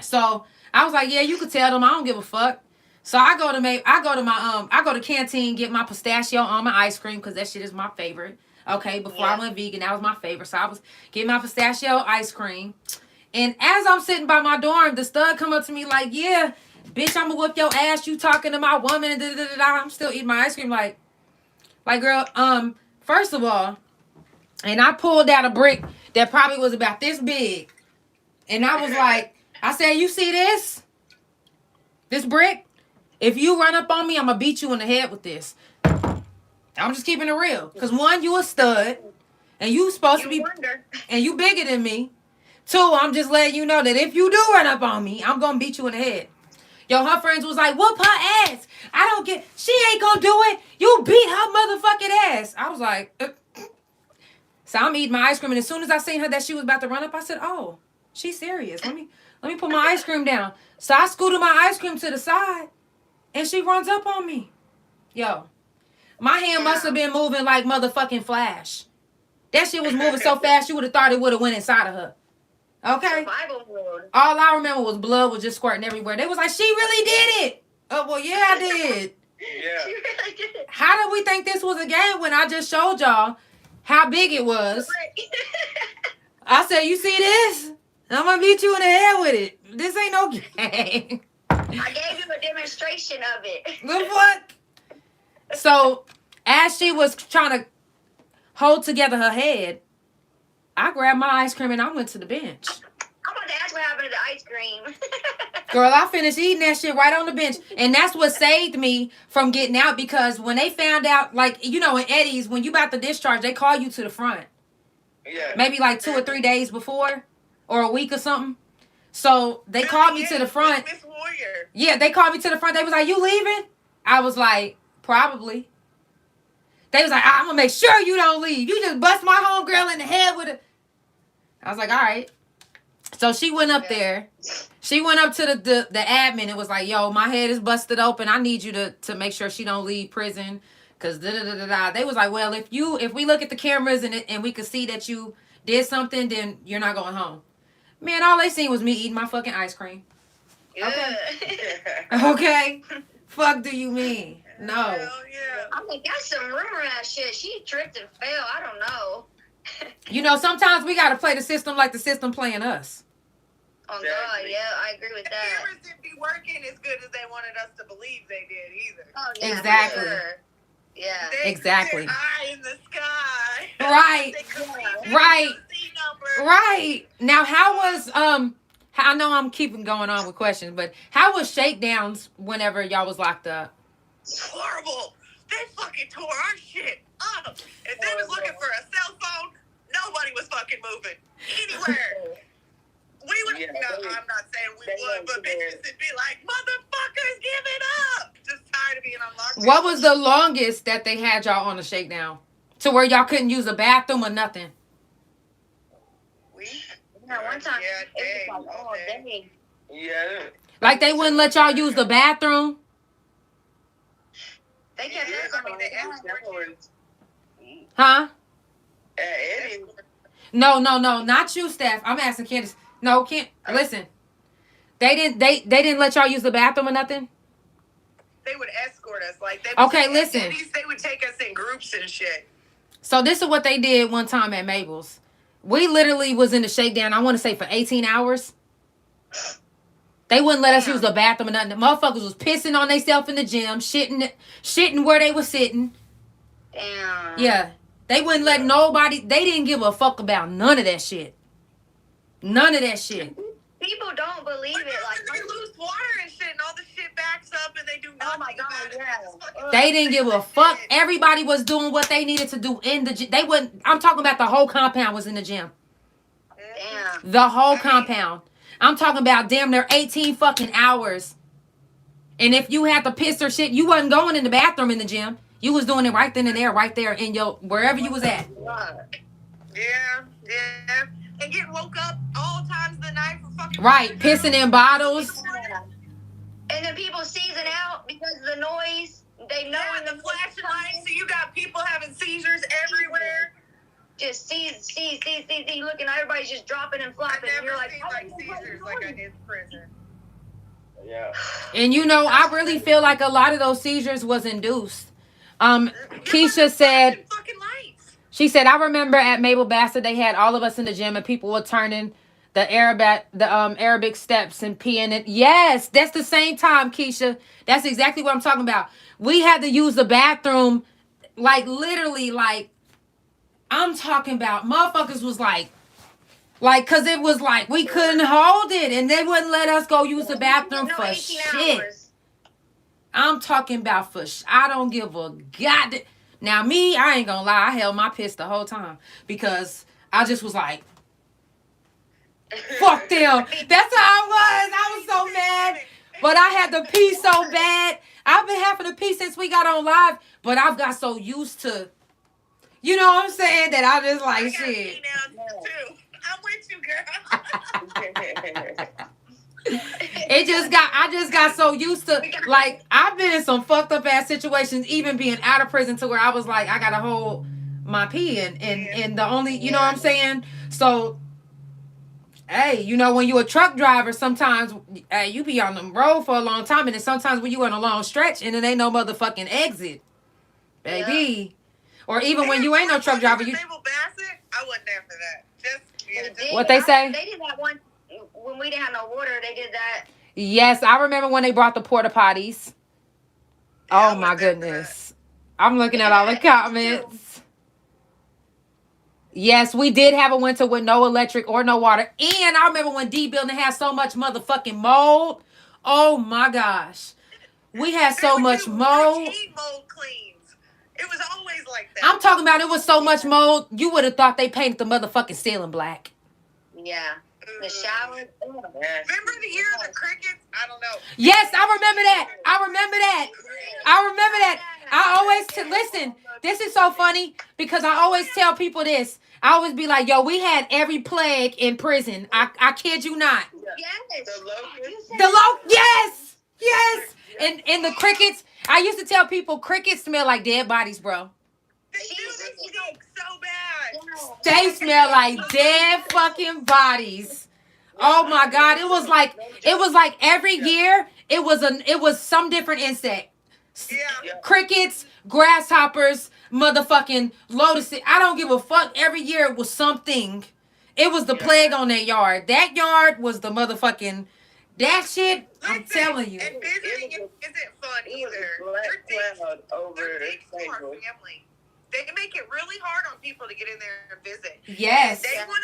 So, I was like, yeah, you could tell them. I don't give a fuck. So I go to Canteen, get my pistachio almond ice cream because that shit is my favorite. Okay, before I went vegan, that was my favorite. So I was getting my pistachio ice cream. And as I'm sitting by my dorm, the stud come up to me like, yeah, bitch, I'm gonna whoop your ass. You talking to my woman. And I'm still eating my ice cream like girl, first of all, and I pulled out a brick that probably was about this big. And I was like, I said, you see this? This brick? If you run up on me, I'm going to beat you in the head with this. I'm just keeping it real. Because one, you a stud. And you supposed to be... And you bigger than me. Two, I'm just letting you know that if you do run up on me, I'm going to beat you in the head. Yo, her friends was like, whoop her ass. I don't get... She ain't going to do it. You beat her motherfucking ass. I was like... So I'm eating my ice cream. And as soon as I seen her that she was about to run up, I said, oh, she's serious. Let me put my ice cream down. So I scooted my ice cream to the side. And she runs up on me. Yo. My hand must have been moving like motherfucking Flash. That shit was moving so fast you would have thought it would have went inside of her. Okay? Survival mode. All I remember was blood was just squirting everywhere. They was like, she really did it. Oh, well, yeah, I did. Yeah. She really did it. How did we think this was a game when I just showed y'all how big it was? I said, you see this? I'm going to beat you in the head with it. This ain't no game. I gave you a demonstration of it. The fuck? So, as she was trying to hold together her head, I grabbed my ice cream and I went to the bench. I'm about to ask what happened to the ice cream. Girl, I finished eating that shit right on the bench. And that's what saved me from getting out because when they found out, like, you know, in Eddie's, when you about to discharge, they call you to the front. Yeah. Maybe like 2 or 3 days before or a week or something. So they called me to the front. Miss Warrior. Yeah, they called me to the front. They was like, you leaving? I was like, probably. They was like, I'm going to make sure you don't leave. You just bust my homegirl in the head with it. I was like, all right. So she went up there. She went up to the admin and was like, yo, my head is busted open. I need you to make sure she don't leave prison. Because da-da-da-da-da. They was like, well, if we look at the cameras and we could see that you did something, then you're not going home. Man, all they seen was me eating my fucking ice cream. Okay. Okay. Fuck do you mean? No. Hell yeah. I'm like, that's some rumor ass shit. She tripped and fell. I don't know. You know, sometimes we got to play the system like the system playing us. Oh, God, Exactly. yeah, I agree with The that. cameras didn't be working as good as they wanted us to believe they did either. Oh, yeah, Exactly. for sure. Yeah. They Exactly. Their eye in the sky. Right. They could see Right. the C number. Right. Now, how was, I know I'm keeping going on with questions, but how was shakedowns whenever y'all was locked up? It's horrible. They fucking tore our shit up. If they was looking for a cell phone, nobody was fucking moving anywhere. We would. Yeah, No, I'm not saying we would, but bitches would be like, motherfuckers, give it up. Just tired of being on lockdown. What was the longest that they had y'all on a shakedown to where y'all couldn't use a bathroom or nothing? Yeah, one time it was like all day. Yeah. Like they wouldn't let y'all use the bathroom? They kept Huh? Eddie. No, not you, Steph. I'm asking Candace. No, can't listen. They didn't let y'all use the bathroom or nothing? They would escort us. Like they Okay, listen. They would take us in groups and shit. So this is what they did one time at Mabel's. We literally was in the shakedown, I want to say for 18 hours. They wouldn't let us use the bathroom or nothing. The motherfuckers was pissing on themselves in the gym, shitting where they were sitting. Damn. Yeah. They wouldn't let nobody, they didn't give a fuck about none of that shit. None of that shit. People don't believe it. Like they lose water and shit, and all the shit backs up, and they do nothing. Oh my God, yeah. They didn't give a fuck. Everybody was doing what they needed to do in the gym. They wouldn't, I'm talking about the whole compound was in the gym. Damn. The whole compound. I'm talking about damn near 18 fucking hours. And if you had to piss or shit, you wasn't going in the bathroom in the gym. You was doing it right then and there, right there in your, wherever you was at. Yeah. And getting woke up all times of the night for fucking... Right, pissing in bottles. And then people season out because of the noise. They know in the flashing lights, so you got people having seizures everywhere. Just see, looking, everybody's just dropping and flopping. I've And you're never like, seen seizures like I did in prison. Yeah. And you know, I really feel like a lot of those seizures was induced. Keisha said, she said, I remember at Mabel Bassett, they had all of us in the gym and people were turning the Arabic steps and peeing it. Yes, that's the same time, Keisha. That's exactly what I'm talking about. We had to use the bathroom, like literally, like, I'm talking about motherfuckers was like, cause it was like, we couldn't hold it and they wouldn't let us go use the bathroom for shit. I'm talking about I don't give a goddamn. Now me, I ain't gonna lie, I held my piss the whole time because I just was like, fuck them. That's how I was so mad. But I had to pee so bad. I've been having to pee since we got on live, but I've got so used to, you know what I'm saying, that I just like shit. I'm with you, girl. I just got so used to, like, I've been in some fucked up ass situations, even being out of prison, to where I was like, I gotta hold my pee and the only, you know what I'm saying? So, hey, you know, when you a truck driver, sometimes, hey, you be on the road for a long time, and then sometimes when you on a long stretch and it ain't no motherfucking exit, baby. Or even when you ain't no truck driver, you. I wasn't there for that. What they say? They did that one when we didn't have no water. They did that. Yes, I remember when they brought the porta potties. Oh my goodness. I'm looking at all the comments. Yes, we did have a winter with no electric or no water. And I remember when D building had so much motherfucking mold. Oh my gosh. We had so much mold. Mold cleans. It was always like that. I'm talking about it was so much mold, you would have thought they painted the motherfucking ceiling black. Yeah. The shower. Remember the year of the crickets? I don't know. Yes, I remember that. I always listen. This is so funny because I always tell people this. I always be like, yo, we had every plague in prison. I kid you not. Yes. Yes. And the crickets. I used to tell people crickets smell like dead bodies, bro. They stink so bad. They smell like dead fucking bodies. Oh my God. It was like every year it was some different insect. Yeah. Crickets, grasshoppers, motherfucking lotuses. I don't give a fuck. Every year it was something. It was the plague on that yard. That yard was the motherfucking that shit. I'm telling you. And visiting isn't fun either. They make it really hard on people to get in there and visit. Yes. They want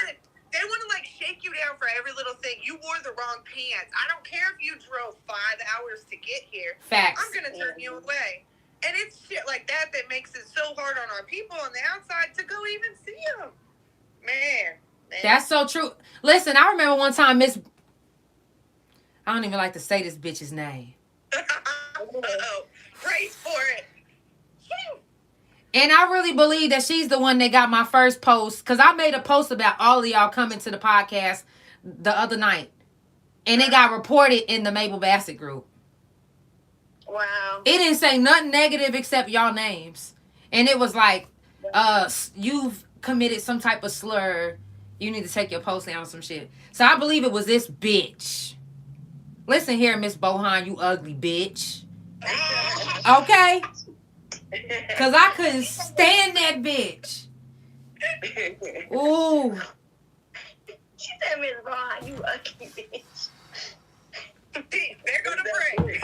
to like shake you down for every little thing. You wore the wrong pants. I don't care if you drove 5 hours to get here. Facts. I'm gonna turn you away. And it's shit like that that makes it so hard on our people on the outside to go even see them. Man. That's so true. Listen, I remember one time I don't even like to say this bitch's name. Praise for it. And I really believe that she's the one that got my first post. Because I made a post about all of y'all coming to the podcast the other night. And it got reported in the Mabel Bassett group. Wow. It didn't say nothing negative except y'all names. And it was like, you've committed some type of slur. You need to take your post down or some shit. So I believe it was this bitch. Listen here, Miss Bohan, you ugly bitch. Okay? Because I couldn't stand that bitch. Ooh. She said, Miss Vaughn, you ugly bitch. They're going to break.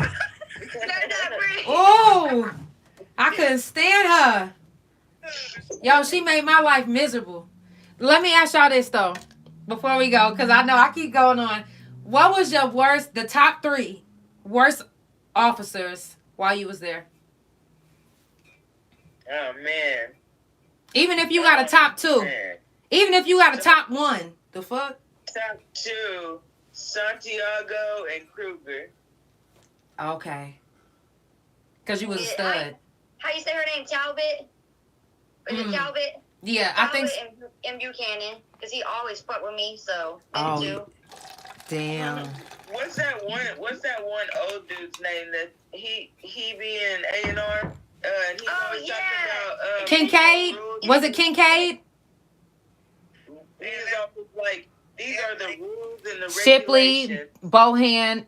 They're not break. Ooh. I couldn't stand her. Yo, she made my life miserable. Let me ask y'all this, though, before we go, because I know I keep going on. What was your the top 3 worst officers while you was there? Oh, man. Even if you got a top 2. Man. Even if you got a top 1. The fuck? Top 2, Santiago and Kruger. Okay. Because you was a stud. How you say her name? Talbot? Is it Talbot? Yeah, Talbot I think... and Buchanan. Because he always fuck with me, so... Oh, damn. What's that one old dude's name that he be in A&R? And he always talks about Kincaid? Was it Kincaid? He's always like, these are the rules and the Shipley, regulations.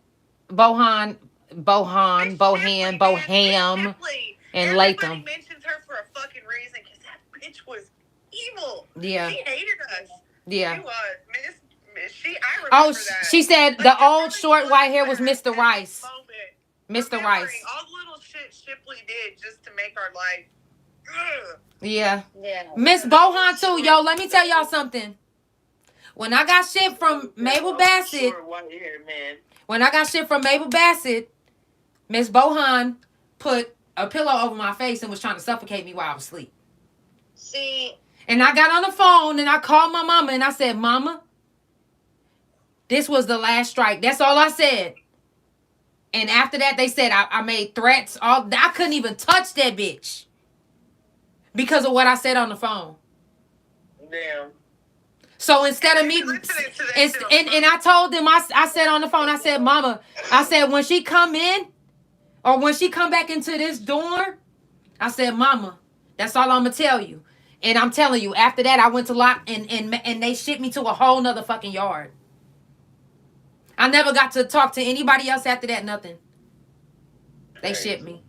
Bohan, and Latham. Everybody mentions her for a fucking reason because that bitch was evil. Yeah. She hated us. Yeah. She was. I remember that. She said the old short white hair was Mr. Rice. Mr. Rice. All the little shit Shipley did just to make our life. Ugh. Yeah. Miss Bohan too, yo. Let me tell y'all something. When I got shit from Mabel Bassett, Miss Bohan put a pillow over my face and was trying to suffocate me while I was asleep. See. And I got on the phone and I called my mama and I said, Mama, this was the last strike. That's all I said. And after that, they said I made threats. I couldn't even touch that bitch because of what I said on the phone. Damn. So instead of me, and I told them, I said on the phone, I said, Mama, I said, when she come in or when she come back into this door, I said, Mama, that's all I'm going to tell you. And I'm telling you, after that, I went to lock and they shipped me to a whole nother fucking yard. I never got to talk to anybody else after that, nothing. They shipped me.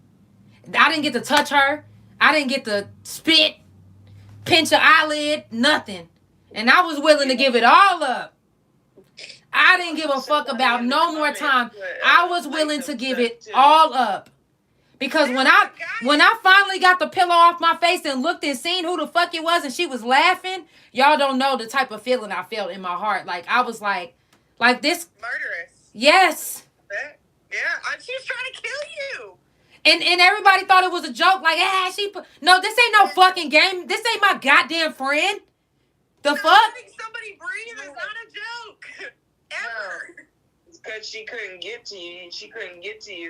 I didn't get to touch her. I didn't get to spit, pinch her eyelid, nothing. And I was willing to give it all up. I didn't give a fuck about no more time. I was willing to give it all up. Because when I finally got the pillow off my face and looked and seen who the fuck it was and she was laughing, y'all don't know the type of feeling I felt in my heart. Like, I was like this. Murderous. Yes. Yeah, she was trying to kill you. And everybody thought it was a joke. Like, no, this ain't no fucking game. This ain't my goddamn friend. The fuck? Letting somebody breathe is not a joke. Ever. Because she couldn't get to you.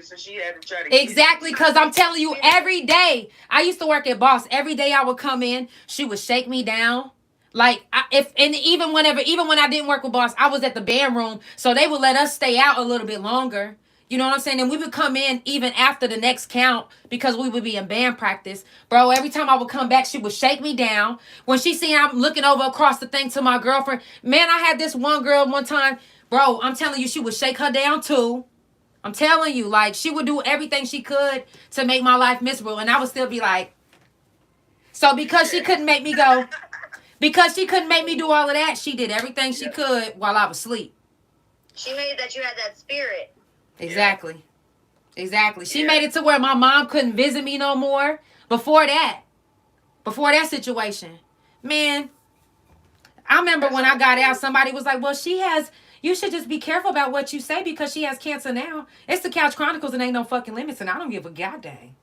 So she had to try to exactly, because I'm telling you, every day, I used to work at Boss. Every day I would come in, she would shake me down. Like, even when I didn't work with Boss, I was at the band room, so they would let us stay out a little bit longer. You know what I'm saying? And we would come in even after the next count because we would be in band practice. Bro, every time I would come back, she would shake me down. When she seen I'm looking over across the thing to my girlfriend, man, I had this one girl one time, bro, I'm telling you, she would shake her down too. I'm telling you, like, she would do everything she could to make my life miserable. And I would still be like, so because she couldn't make me go, because she couldn't make me do all of that, she did everything she could while I was asleep. She made that you had that spirit. Exactly. She made it to where my mom couldn't visit me no more. Before that situation, man, I remember when I got out, somebody was like, well, you should just be careful about what you say because she has cancer now. It's the Couch Chronicles and ain't no fucking limits, and I don't give a goddamn.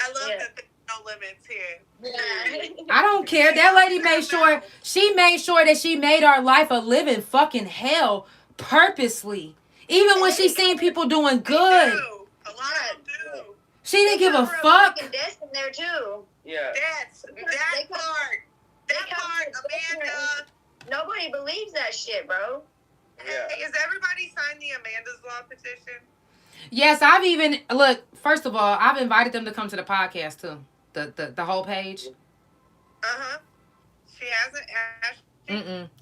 I love that there's no limits here. Yeah. I don't care. That lady made sure that she made our life a living fucking hell purposely. Even when she seen people doing good. A lot of them do. She didn't give a fuck. Deaths in there too. Yeah. That part, Amanda. Nobody believes that shit, bro. Yeah. Hey, has everybody signed the Amanda's Law petition? Yes, I've even first of all, I've invited them to come to the podcast too. The whole page. She hasn't asked.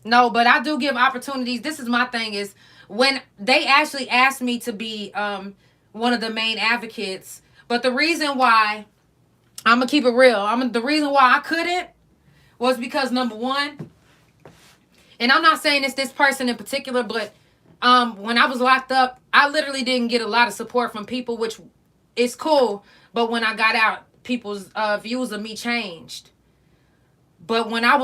No, but I do give opportunities. This is my thing is when they actually asked me to be one of the main advocates, but the reason why I'm gonna keep it real, the reason why I couldn't was because number one, and I'm not saying it's this person in particular, but when I was locked up, I literally didn't get a lot of support from people, which is cool. But when I got out, people's views of me changed. But when I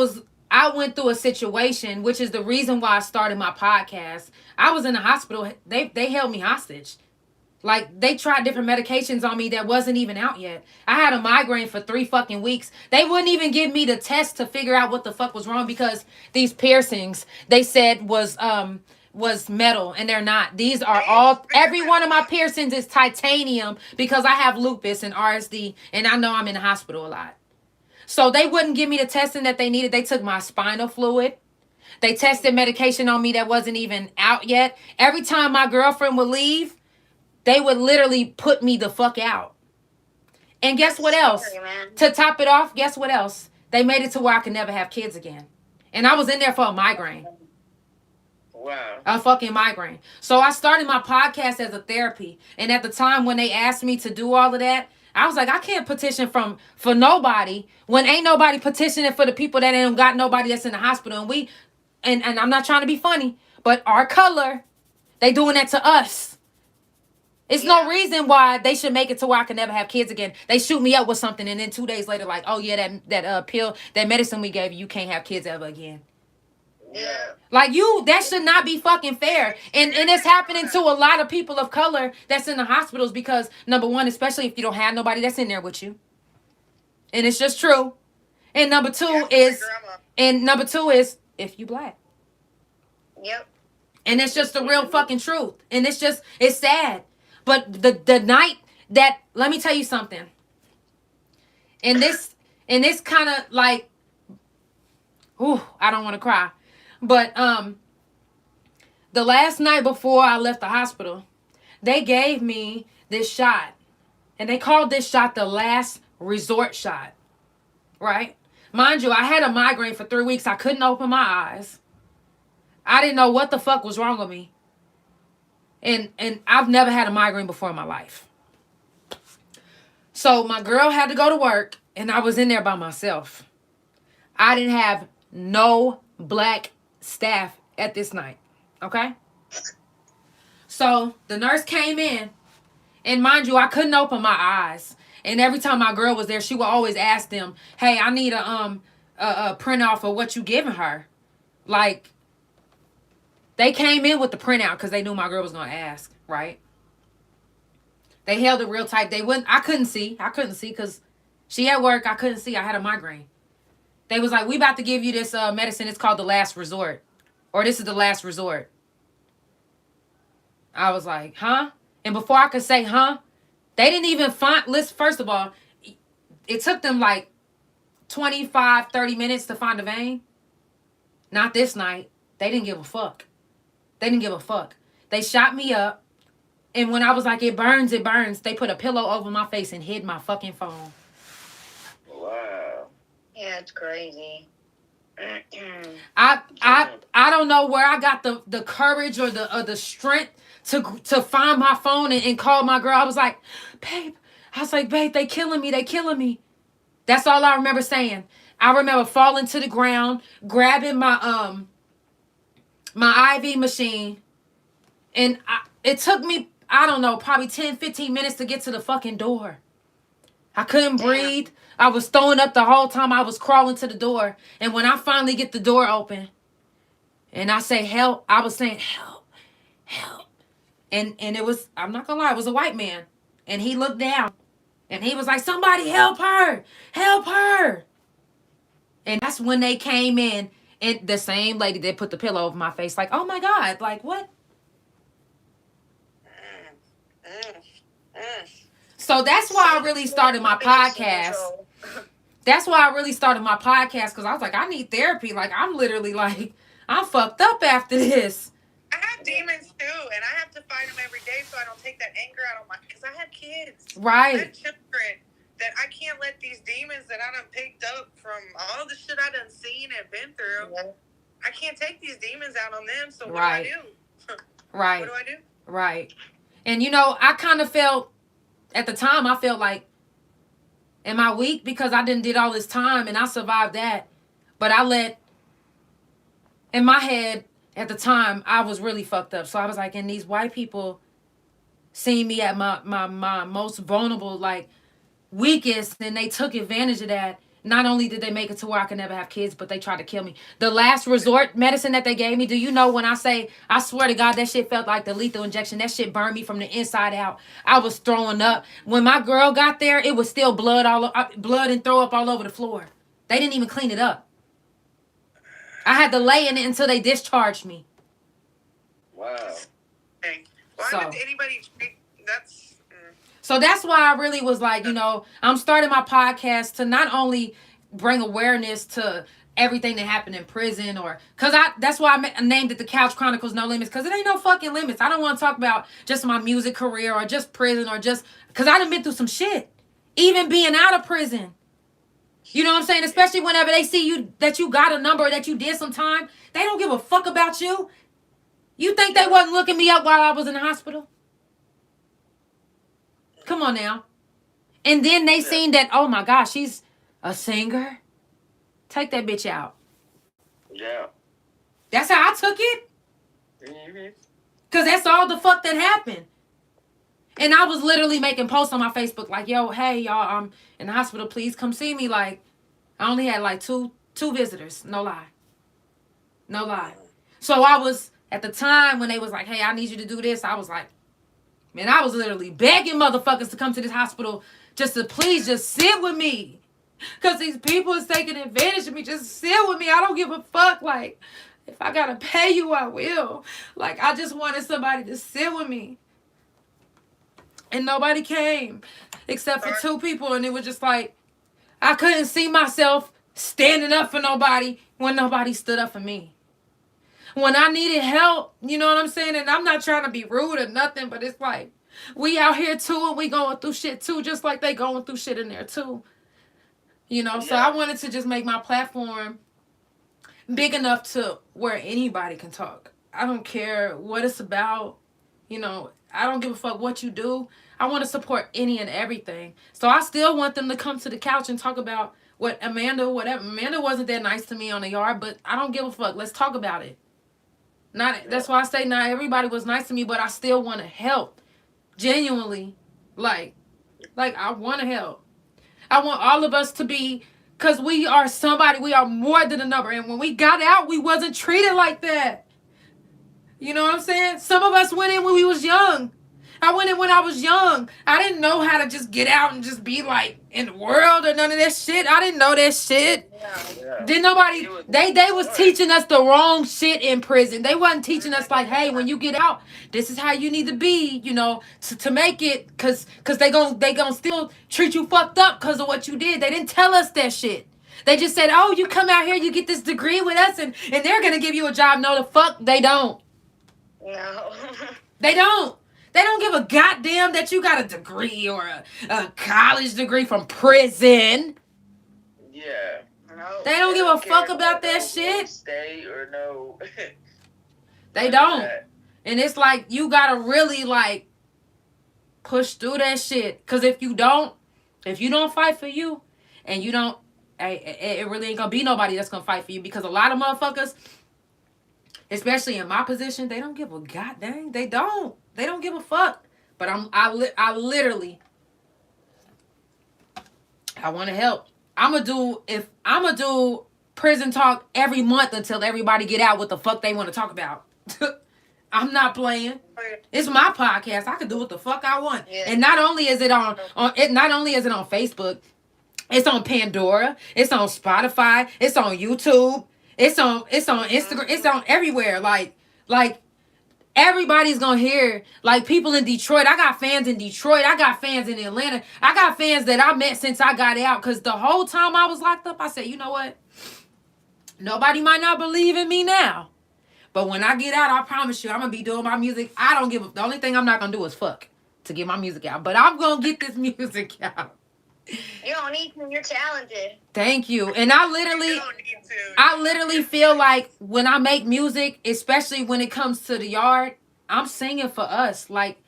went through a situation, which is the reason why I started my podcast. I was in the hospital. They held me hostage. Like, they tried different medications on me that wasn't even out yet. I had a migraine for 3 fucking weeks. They wouldn't even give me the test to figure out what the fuck was wrong because these piercings, they said was metal, and they're not. These are every one of my piercings is titanium because I have lupus and RSD, and I know I'm in the hospital a lot. So they wouldn't give me the testing that they needed. They took my spinal fluid. They tested medication on me that wasn't even out yet. Every time my girlfriend would leave, they would literally put me the fuck out. And guess what else? To top it off, guess what else? They made it to where I could never have kids again. And I was in there for a migraine. Wow. A fucking migraine. So I started my podcast as a therapy. And at the time when they asked me to do all of that, I was like, I can't petition for nobody when ain't nobody petitioning for the people that ain't got nobody that's in the hospital. And I'm not trying to be funny, but our color, they doing that to us. It's no reason why they should make it to where I can never have kids again. They shoot me up with something, and then 2 days later, like, oh yeah, that pill, that medicine we gave you, you can't have kids ever again. Yeah. Like, that should not be fucking fair. And it's happening to a lot of people of color that's in the hospitals because, number one, especially if you don't have nobody that's in there with you. And it's just true. And number two is if you black. Yep. And it's just the real fucking truth. And it's sad. But the night that, let me tell you something. And this kind of like, I don't want to cry. But the last night before I left the hospital, they gave me this shot. And they called this shot the last resort shot. Right? Mind you, I had a migraine for 3 weeks. I couldn't open my eyes. I didn't know what the fuck was wrong with me. And I've never had a migraine before in my life. So my girl had to go to work, and I was in there by myself. I didn't have no black staff at this night. Okay? So the nurse came in, and mind you, I couldn't open my eyes. And every time my girl was there, she would always ask them, hey, I need a print off of what you giving her. Like, they came in with the printout because they knew my girl was going to ask, right? They held it real tight. I couldn't see because she at work. I couldn't see. I had a migraine. They was like, we about to give you this medicine. It's called the last resort. Or this is the last resort. I was like, huh? And before I could say, huh? They didn't even first of all, it took them like 25, 30 minutes to find a vein. Not this night. They didn't give a fuck. They didn't give a fuck. They shot me up. And when I was like, it burns, they put a pillow over my face and hid my fucking phone. Wow. Yeah, it's crazy. I don't know where I got the courage or the strength to find my phone and call my girl. I was like, babe, they killing me. That's all I remember saying. I remember falling to the ground, grabbing my IV machine, and it took me, I don't know, probably 10, 15 minutes to get to the fucking door. I couldn't breathe. I was throwing up the whole time I was crawling to the door. And when I finally get the door open and I say help, I was saying help. And it was, I'm not gonna lie, it was a white man. And he looked down And he was like, somebody help her. Help her. And that's when they came in. And the same lady that put the pillow over my face, like, oh my God, like what? So that's why I really started my podcast. That's why I really started my podcast, because I was like, I need therapy. Like, I'm literally like, I'm fucked up after this. I have demons too, and I have to fight them every day so I don't take that anger out on because I have kids. Right. I have children that I can't let these demons that I done picked up from all the shit I done seen and been through. Yeah. I can't take these demons out on them, so what do I do? Right. What do I do? Right. And you know, I kind of felt, at the time, I felt like, am I weak because I did all this time and I survived that? But I let, in my head, at the time, I was really fucked up. So I was like, and these white people see me at my most vulnerable, like, weakest, and they took advantage of that. Not only did they make it to where I could never have kids, but they tried to kill me. The last resort medicine that they gave me, do you know when I say, I swear to God, that shit felt like the lethal injection. That shit burned me from the inside out. I was throwing up. When my girl got there, it was still blood and throw up all over the floor. They didn't even clean it up. I had to lay in it until they discharged me. Wow. Hey, why would anybody treat that's... So that's why I really was like, you know, I'm starting my podcast to not only bring awareness to everything that happened in prison, or that's why I named it the Couch Chronicles No Limits, because it ain't no fucking limits. I don't want to talk about just my music career or just prison or just because I done been through some shit, even being out of prison. You know what I'm saying? Especially whenever they see you, that you got a number or that you did some time, they don't give a fuck about you. You think they wasn't looking me up while I was in the hospital? Come on now. And then they seen that, oh my gosh, she's a singer. Take that bitch out. Yeah. That's how I took it. Mm-hmm. Because that's all the fuck that happened. And I was literally making posts on my Facebook like, yo, hey, y'all, I'm in the hospital. Please come see me. Like, I only had like two visitors. No lie. No lie. So I was, at the time when they was like, hey, I need you to do this, I was like, man, I was literally begging motherfuckers to come to this hospital just to please just sit with me. Because these people is taking advantage of me. Just sit with me. I don't give a fuck. Like, if I got to pay you, I will. Like, I just wanted somebody to sit with me. And nobody came except for 2 people. And it was just like, I couldn't see myself standing up for nobody when nobody stood up for me. When I needed help, you know what I'm saying? And I'm not trying to be rude or nothing, but it's like, we out here too, and we going through shit too, just like they going through shit in there too. You know, so I wanted to just make my platform big enough to where anybody can talk. I don't care what it's about. You know, I don't give a fuck what you do. I want to support any and everything. So I still want them to come to the couch and talk about what Amanda wasn't that nice to me on the yard, but I don't give a fuck. Let's talk about it. That's why I say not everybody was nice to me, but I still want to help. Genuinely. Like I want to help. I want all of us to be, because we are somebody, we are more than a number. And when we got out, we wasn't treated like that. You know what I'm saying? Some of us went in when we was young. I went in when I was young. I didn't know how to just get out and just be like in the world or none of that shit. I didn't know that shit. Yeah. Didn't nobody, they was teaching us the wrong shit in prison. They wasn't teaching us like, hey, when you get out, this is how you need to be, you know, to make it, cause they gonna still treat you fucked up because of what you did. They didn't tell us that shit. They just said, oh, you come out here, you get this degree with us, and they're gonna give you a job. No, the fuck they don't. No. They don't. They don't give a goddamn that you got a degree or a college degree from prison. Yeah. No. They don't give a fuck about that shit. Stay or no. They don't. And it's like, you gotta really like push through that shit. Cause if you don't fight for you, and you don't, it really ain't gonna be nobody that's gonna fight for you. Because a lot of motherfuckers, especially in my position, they don't give a goddamn. They don't give a fuck. But I literally, I want to help. I'm gonna do prison talk every month until everybody get out what the fuck they want to talk about. I'm not playing. It's my podcast. I can do what the fuck I want. Yeah. And not only is it on Facebook, it's on Pandora, it's on Spotify, it's on YouTube, it's on Instagram, it's on everywhere. Like everybody's gonna hear. Like people in Detroit. I got fans in Detroit. I got fans in Atlanta. I got fans that I met since I got out. Cause the whole time I was locked up, I said, you know what? Nobody might not believe in me now. But when I get out, I promise you, I'm gonna be doing my music. I don't give a, the only thing I'm not gonna do is fuck to get my music out. But I'm gonna get this music out. You don't need to. You're talented. Thank you. And I literally feel like when I make music, especially when it comes to the yard, I'm singing for us. Like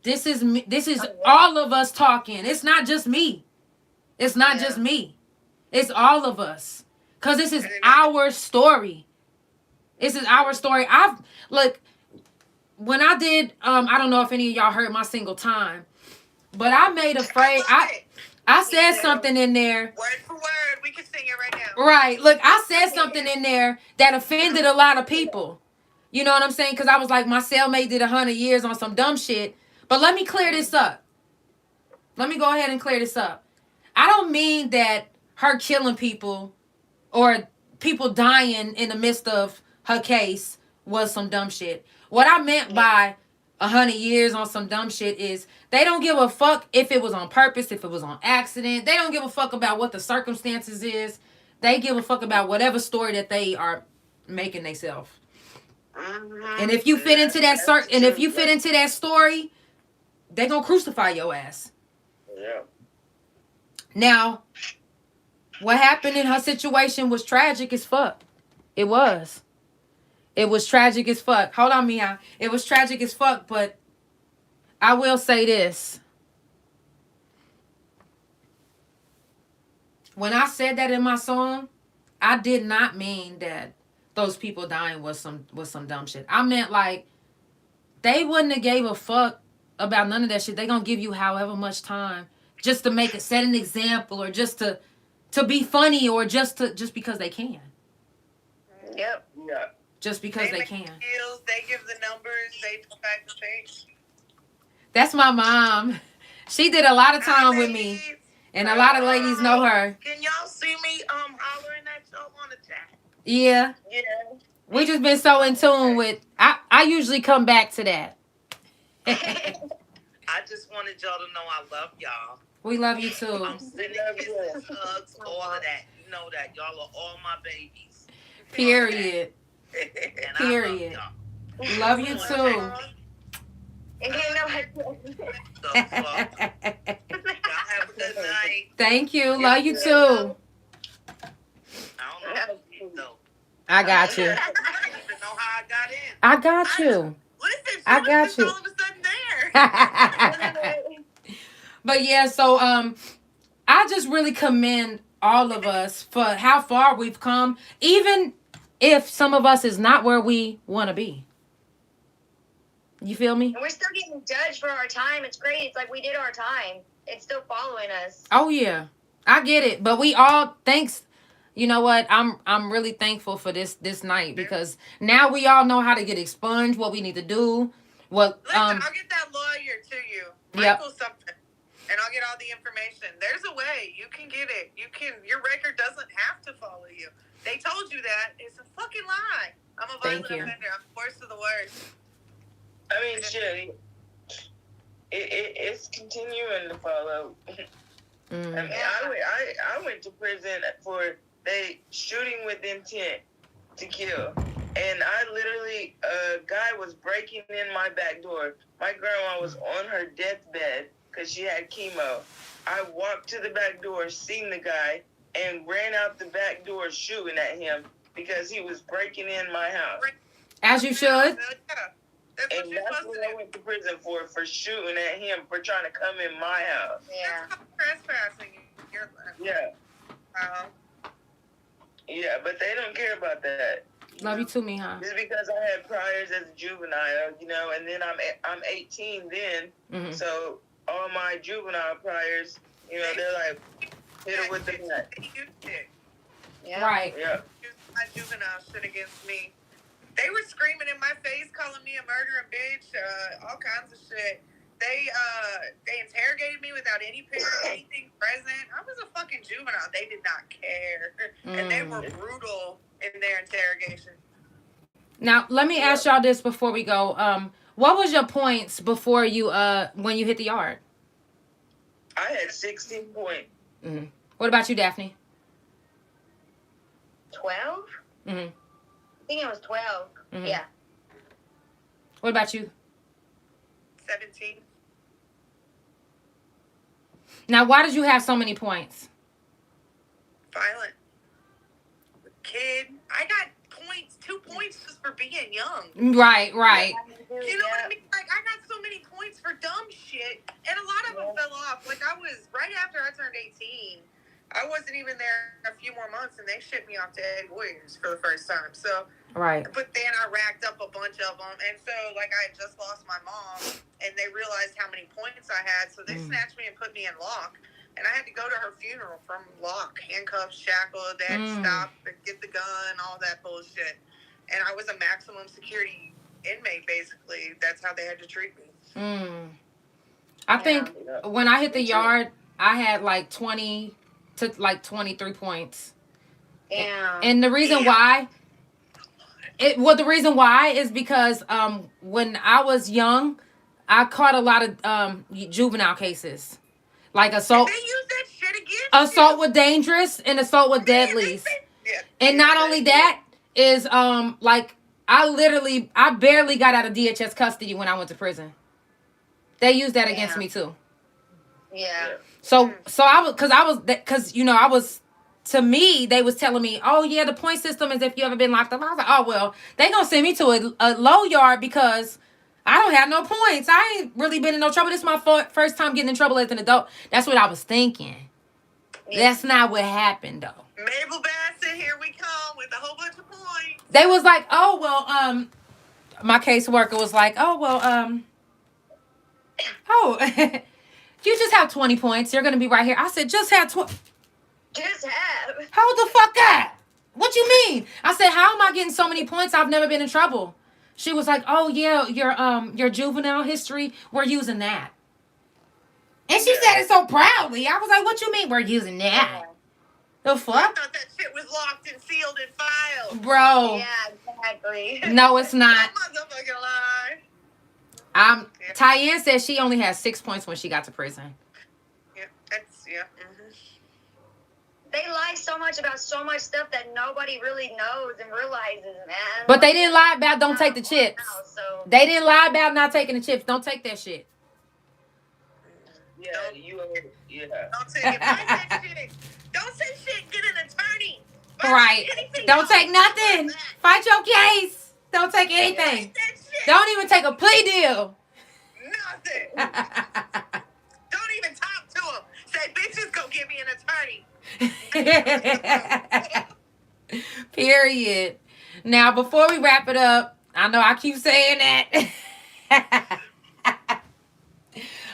this is me, this is all of us talking. It's not just me. It's not just me. It's all of us. Cause this is our story. This is our story. When I did I don't know if any of y'all heard my single Time, but I made a phrase. I said something in there. Word for word. We can sing it right now. Right. Look, I said something in there that offended a lot of people. You know what I'm saying? Because I was like, my cellmate did 100 years on some dumb shit. But let me clear this up. Let me go ahead and clear this up. I don't mean that her killing people or people dying in the midst of her case was some dumb shit. What I meant by 100 years on some dumb shit is they don't give a fuck if it was on purpose, if it was on accident. They don't give a fuck about what the circumstances is. They give a fuck about whatever story that they are making themselves. And if you fit into that story, they gonna crucify your ass. Yeah. Now, what happened in her situation was tragic as fuck. It was. It was tragic as fuck. Hold on, Mia. It was tragic as fuck, but I will say this. When I said that in my song, I did not mean that those people dying was some dumb shit. I meant like they wouldn't have gave a fuck about none of that shit. They gonna give you however much time just to make it set an example or just to be funny or just because they can. Yep. Yeah. Just because they make can. Deals, they give the numbers, they provide the things. That's my mom. She did a lot of time with me. And a lot of ladies know her. Can y'all see me hollering at y'all on the chat? Yeah. Yeah. We just been so in tune with I usually come back to that. I just wanted y'all to know I love y'all. We love you too. I'm sending kisses, hugs, all of that. You know that. Y'all are all my babies. Period. And Period. I Love you too. And you know the fuck. Y'all have a good night. Thank you. Love you too. I don't know though. I got you. I don't even know how I got in. I got you. What is this? I got you. All of a sudden there. But yeah, so I just really commend all of us for how far we've come, even if some of us is not where we want to be. You feel me? And we're still getting judged for our time. It's great. It's like we did our time. It's still following us. Oh yeah, I get it. But we all thanks. You know what? I'm really thankful for this night because now we all know how to get expunged, what we need to do. What Listen, I'll get that lawyer to you, Michael something, and I'll get all the information. There's a way you can get it. You can. Your record doesn't have to follow you. They told you that. It's a fucking lie. I'm a violent offender. I'm the worst of the worst. I mean, shit. It's continuing to follow. I mean, I went to prison for shooting with intent to kill. And I literally, a guy was breaking in my back door. My grandma was on her deathbed because she had chemo. I walked to the back door, seen the guy, and ran out the back door shooting at him because he was breaking in my house. As you should. Yeah. And that's what I went to prison for shooting at him for trying to come in my house. Yeah. That's called trespassing. Yeah. Yeah, but they don't care about that. Love you too, Mija. Just because I had priors as a juvenile, you know, and then I'm 18 then, so all my juvenile priors, you know, they're like, hit her with the nut. They used it. Yeah. Right. Yeah. Used my juvenile shit against me. They were screaming in my face, calling me a murdering bitch, all kinds of shit. They interrogated me without anything present. I was a fucking juvenile. They did not care, and they were brutal in their interrogation. Now, let me ask y'all this before we go. What was your points before you when you hit the yard? I had 16 points. Mm-hmm. What about you, Daphne? 12? Mm-hmm. I think it was 12. Mm-hmm. Yeah. What about you? 17. Now, why did you have so many points? Violent. Kid. I got points, 2 points just for being young. Right. You know what I mean? Like, I got so many points for dumb shit, and a lot of them fell off. Like, I was, right after I turned 18, I wasn't even there a few more months, and they shipped me off to Ed Warriors for the first time. So, right. But then I racked up a bunch of them, and so, like, I had just lost my mom, and they realized how many points I had, so they snatched me and put me in lock. And I had to go to her funeral from lock, handcuffed, shackled. They had to stop, get the gun, all that bullshit. And I was a maximum security inmate, basically. That's how they had to treat me. I think when I hit the yard, I had like 20 to like 23 points. Yeah. And the reason why, the reason why is because when I was young, I caught a lot of juvenile cases. Like assault. And they use that shit against assault with dangerous and assault with deadlies. And not only that is like I barely got out of DHS custody when I went to prison. They used that against me too. Yeah. So I was to me they was telling me, oh yeah, the point system is if you ever been locked up. I was like, oh well, they gonna send me to a low yard because I don't have no points. I ain't really been in no trouble. This is my first time getting in trouble as an adult. That's what I was thinking. Yeah. That's not what happened, though. Mabel Bassett, here we come with a whole bunch of points. They was like, oh, well, my caseworker was like, oh, well, you just have 20 points. You're going to be right here. I said, just have 20. Just have. Hold the fuck up. What you mean? I said, how am I getting so many points? I've never been in trouble. She was like, oh, yeah, your juvenile history, we're using that. And she said it so proudly. I was like, what you mean we're using that? The fuck? I thought that shit was locked and sealed and filed. Bro. Yeah, exactly. No, it's not. Motherfucking lie. Tyann said she only had 6 points when she got to prison. Yeah, that's, yeah. Mm-hmm. They lie so much about so much stuff that nobody really knows and realizes, man. But they didn't lie about don't take the chips. So. They didn't lie about not taking the chips. Don't take that shit. Yeah, Don't take it. Fight that shit. Don't say shit. Get an attorney. Right. Don't take nothing. Fight your case. Don't take anything. Don't even take a plea deal. Nothing. Don't even talk to him. Say, bitches, go get me an attorney. Period. Now, before we wrap it up, I know I keep saying that.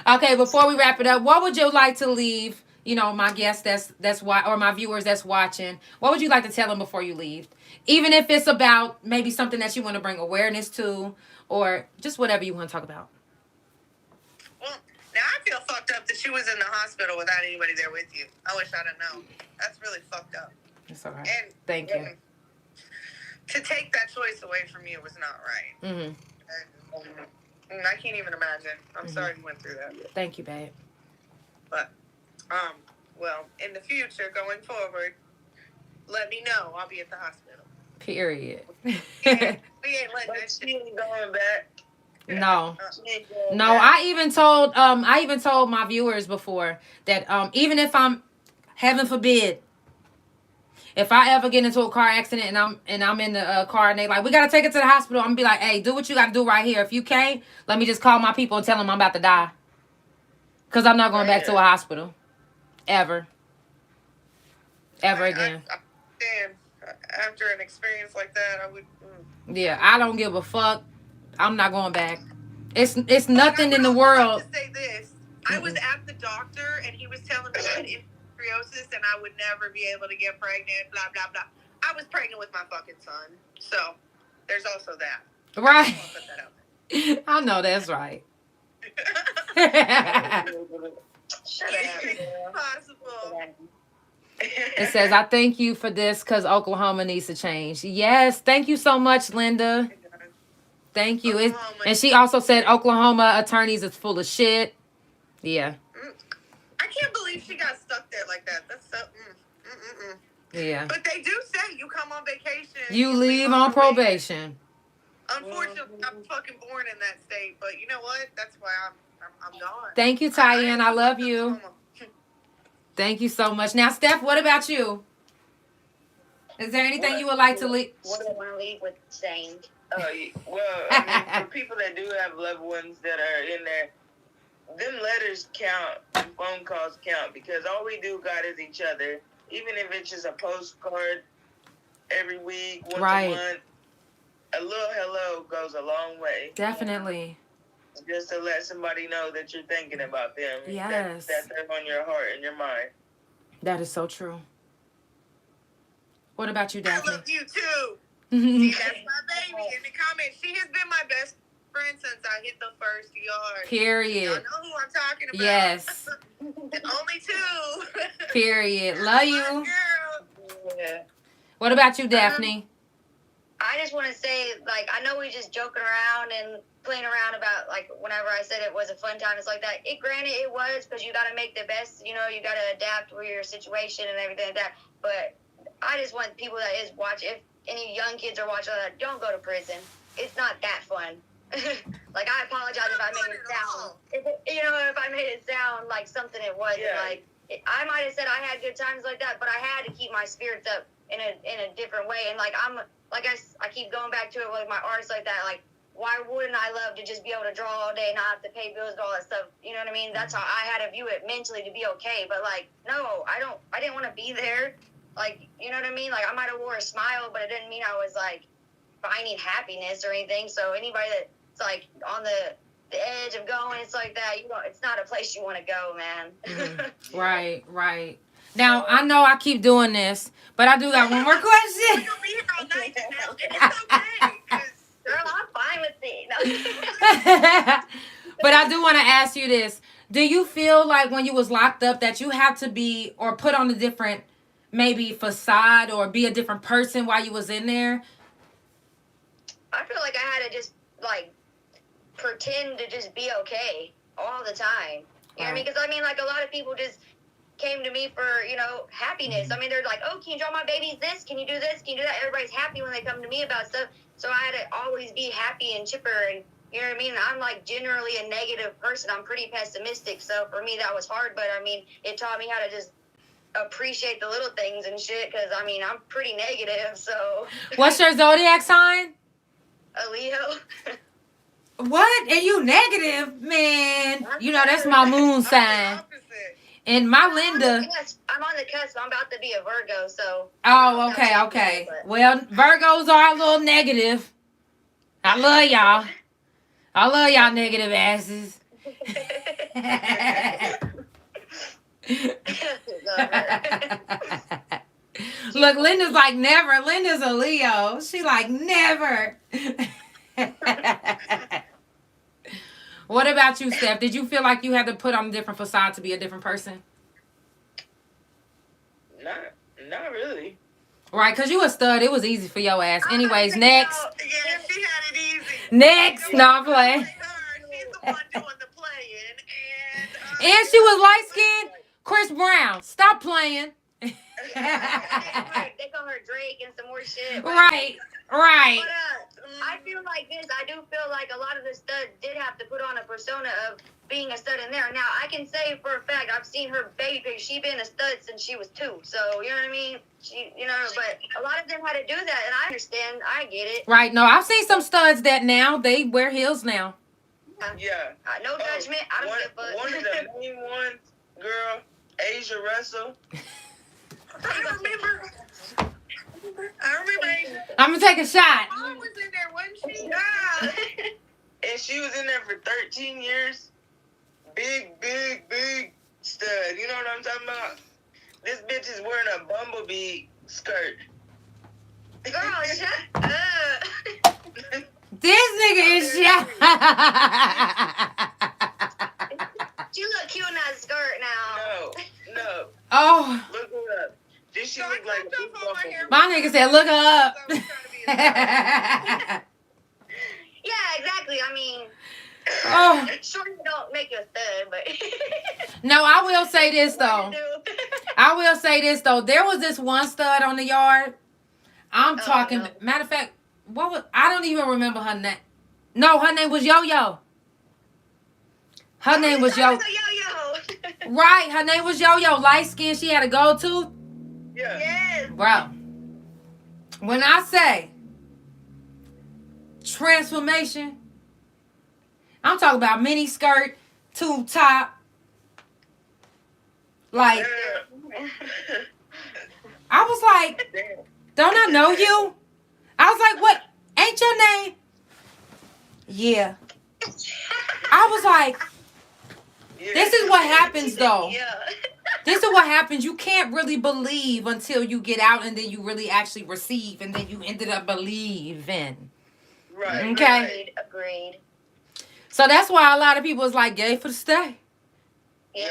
Okay, before we wrap it up, what would you like to leave, my guests or my viewers that's watching? What would you like to tell them before you leave? Even if it's about maybe something that you want to bring awareness to, or just whatever you want to talk about. Well, now I feel fucked up that you was in the hospital without anybody there with you. I wish I'd have known. That's really fucked up. It's all right. And thank you. To take that choice away from you was not right. Mm-hmm. And I can't even imagine. I'm sorry you went through that. Thank you, babe. But, well, in the future, going forward, let me know. I'll be at the hospital. Period. We ain't letting that shit going back. No. I even told my viewers before that even if I'm, heaven forbid, if I ever get into a car accident and I'm in the car and they like, we got to take it to the hospital, I'm going to be like, hey, do what you got to do right here. If you can't, let me just call my people and tell them I'm about to die. Because I'm not going back to a hospital. Ever again. Damn. After an experience like that, I would... Yeah, I don't give a fuck. I'm not going back. It's nothing in the world. To say this, I was at the doctor and he was telling me that endometriosis and I would never be able to get pregnant, blah, blah, blah. I was pregnant with my fucking son. So, there's also that. Right. I'll put that out I know that's right. Shut there. up. Possible. It says, I thank you for this because Oklahoma needs to change. Yes. Thank you so much, Linda. Thank you. And she also said Oklahoma attorneys is full of shit. Yeah. I can't believe she got stuck there like that. That's so. Yeah. But they do say you come on vacation. You leave on probation. Unfortunately, I'm fucking born in that state, but you know what? That's why I'm gone. Thank you, Tyann. I love you. Thank you so much. Now, Steph, what about you? Is there anything you would like to leave? What do I want to leave with saying? Well, I mean, for people that do have loved ones that are in there, them letters count, and phone calls count, because all we do got is each other. Even if it's just a postcard every week, once a month, a little hello goes a long way. Definitely. Just to let somebody know that you're thinking about them. Yes. That they're on your heart and your mind. That is so true. What about you, Daphne? I love you too. See, that's my baby in the comments. She has been my best friend since I hit the first yard. Period. Y'all know who I'm talking about. Yes. Only two. Period. Love you. Girl. Yeah. What about you, Daphne? I just want to say, like, I know we just joking around and playing around about, like, whenever I said it was a fun time, it's like that. Granted, it was, because you got to make the best, you know, you got to adapt for your situation and everything like that. But I just want people that is watching, if any young kids are watching that, don't go to prison. It's not that fun. Like, I apologize if I made it sound, if I made it sound like something it wasn't. Yeah. Like, I might have said I had good times like that, but I had to keep my spirits up in a different way. And, like, I keep going back to it with my artists like that. Like, why wouldn't I love to just be able to draw all day, not have to pay bills and all that stuff? You know what I mean? That's how I had to view it mentally, to be okay. But, like, no, I didn't want to be there. Like, you know what I mean? Like, I might have wore a smile, but it didn't mean I was, like, finding happiness or anything. So anybody that's, like, on the edge of going, it's like that, it's not a place you want to go, man. Mm-hmm. Right. Now, I know I keep doing this, but I do got one more question. You'll be here all night now, and it's okay. Girl, I'm fine with it. No. But I do want to ask you this. Do you feel like when you was locked up that you had to be or put on a different maybe facade or be a different person while you was in there? I feel like I had to just, like, pretend to just be okay all the time. You know what I mean? Because, I mean, like, a lot of people just came to me for, happiness. I mean, they're like, oh, can you draw my babies this? Can you do this? Can you do that? Everybody's happy when they come to me about stuff. So I had to always be happy and chipper, and you know what I mean? I'm, like, generally a negative person. I'm pretty pessimistic. So for me, that was hard. But, I mean, it taught me how to just appreciate the little things and shit, because, I mean, I'm pretty negative, so. What's your zodiac sign? A Leo. What? And you negative? Man, that's my moon sign. And my Linda. I'm on the cusp. I'm about to be a Virgo, so. Oh, okay. Well, Virgos are a little negative. I love y'all negative asses. Look, Linda's like never. Linda's a Leo. She like never. What about you, Steph? Did you feel like you had to put on a different facade to be a different person? Not really. Right, because you a stud. It was easy for your ass. Anyways, next. Yeah, she had it easy. Next. No, I'm playing. She's the one doing the playing. And she was light-skinned. Chris Brown. Stop playing. They call her Drake and some more shit. Right. But I feel like this. I do feel like a lot of the studs did have to put on a persona of being a stud in there. Now, I can say for a fact, I've seen her baby picture. She's been a stud since she was 2. So, you know what I mean? But a lot of them had to do that, and I understand. I get it. Right. No, I've seen some studs that now, they wear heels now. Yeah. No judgment. I don't give a fuck. One of the main ones, girl, Asia Russell. I remember. I'm going to take a shot. Mom was in there, wasn't she? Yeah. And she was in there for 13 years. Big stud. You know what I'm talking about? This bitch is wearing a bumblebee skirt. Girl, shut up. This She look cute in that skirt now. No. Oh, Look her up. Did she look like a big buffalo? my nigga said, look her up. Yeah, exactly. I mean, Oh. sure you don't make you a stud, but No, I will say this though. I will say this though. There was this one stud on the yard. I'm talking. no. Matter of fact, I don't even remember her name. No, her name was Yo-Yo. Her name was Yo. Yo-Yo. Right, her name was Yo-Yo. Light skin. She had a gold tooth. Yeah. Yes. Bro, when I say transformation, I'm talking about mini skirt, tube top. Like, I was like, don't I know you? I was like, what? Ain't your name? Yeah. I was like, this is what happens though. Yeah. This is what happens. You can't really believe until you get out and then you really actually receive and then you ended up believing. Right. Okay. Agreed. So that's why a lot of people is like gay for the stay. Yeah.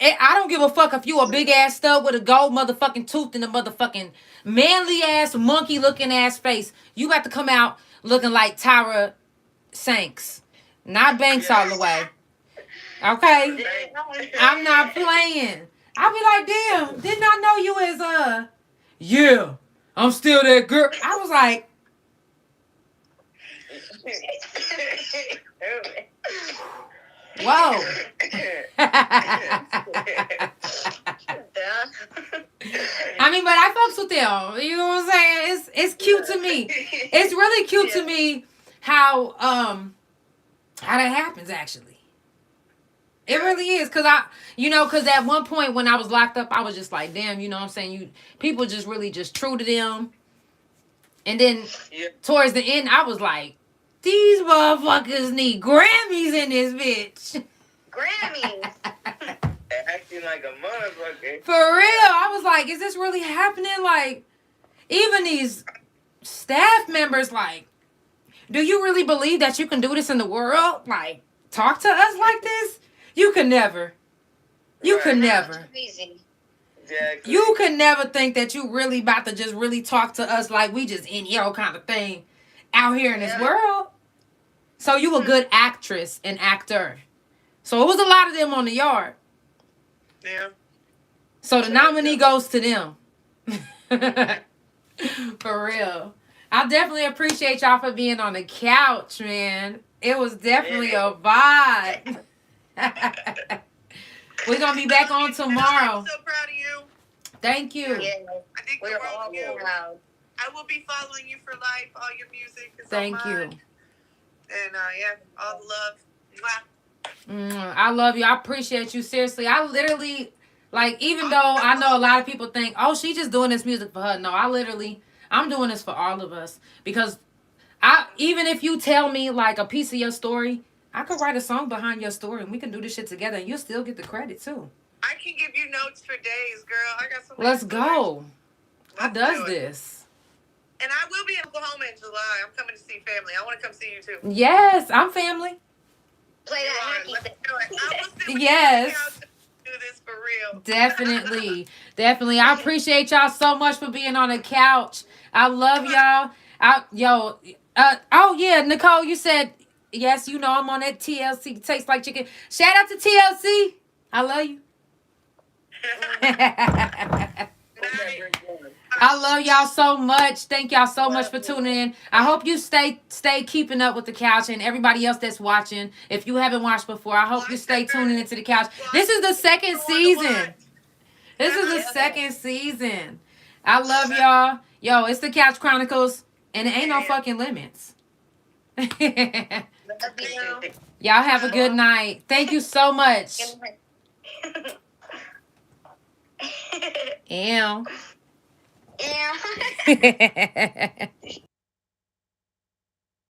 I don't give a fuck if you a big ass stud with a gold motherfucking tooth and a motherfucking manly ass monkey looking ass face. You got to come out looking like Tyra Sanks, not Banks all the way. Okay, I'm not playing. I'll be like, damn, didn't I know you as yeah, I'm still that girl. I was like, whoa. I mean, but I fucks with them. You know what I'm saying? It's cute to me. It's really cute to me how that happens actually. It really is, cause cause at one point when I was locked up, I was just like, damn, you know what I'm saying? People just really just true to them. And then towards the end, I was like, these motherfuckers need Grammys in this bitch. Grammys. Acting like a motherfucker. For real. I was like, is this really happening? Like, even these staff members, like, do you really believe that you can do this in the world? Like, talk to us like this? You could never. You could never. Crazy. Exactly. You could never think that you really about to just really talk to us like we just in yo kind of thing out here in this world. So you a good actress and actor. So it was a lot of them on the yard. Yeah. So the nominee goes to them. For real. I definitely appreciate y'all for being on the couch, man. It was definitely a vibe. We're going to be back on tomorrow. I'm so proud of you. Thank you. Yeah. I think We're the world all of you. proud. I will be following you for life. All your music is Thank on you. mine. And all the love. Mwah. I love you. I appreciate you. Seriously. I literally, like, even though I know a lot of people think, oh, she's just doing this music for her. No, I'm doing this for all of us. Because even if you tell me, like, a piece of your story, I could write a song behind your story and we can do this shit together and you'll still get the credit too. I can give you notes for days, girl. I got some. Let's go. How does this? And I will be in Oklahoma in July. I'm coming to see family. I want to come see you too. Yes, I'm family. Play that Let's hacky do it. I will sit with Yes. you on the couch and do this for real. Definitely. Definitely. I appreciate y'all so much for being on the couch. I love y'all. Oh yeah, Nicole, you said, yes, you know I'm on that TLC, Tastes Like Chicken. Shout out to TLC. I love you. I love y'all so much. Thank y'all so much for tuning in. I hope you stay keeping up with the couch and everybody else that's watching. If you haven't watched before, I hope you stay tuning into the couch. This is the second season. This is the second season. I love y'all. Yo, it's the Couch Chronicles, and it ain't no fucking limits. Y'all have a good night. Thank you so much. Ew. Yeah.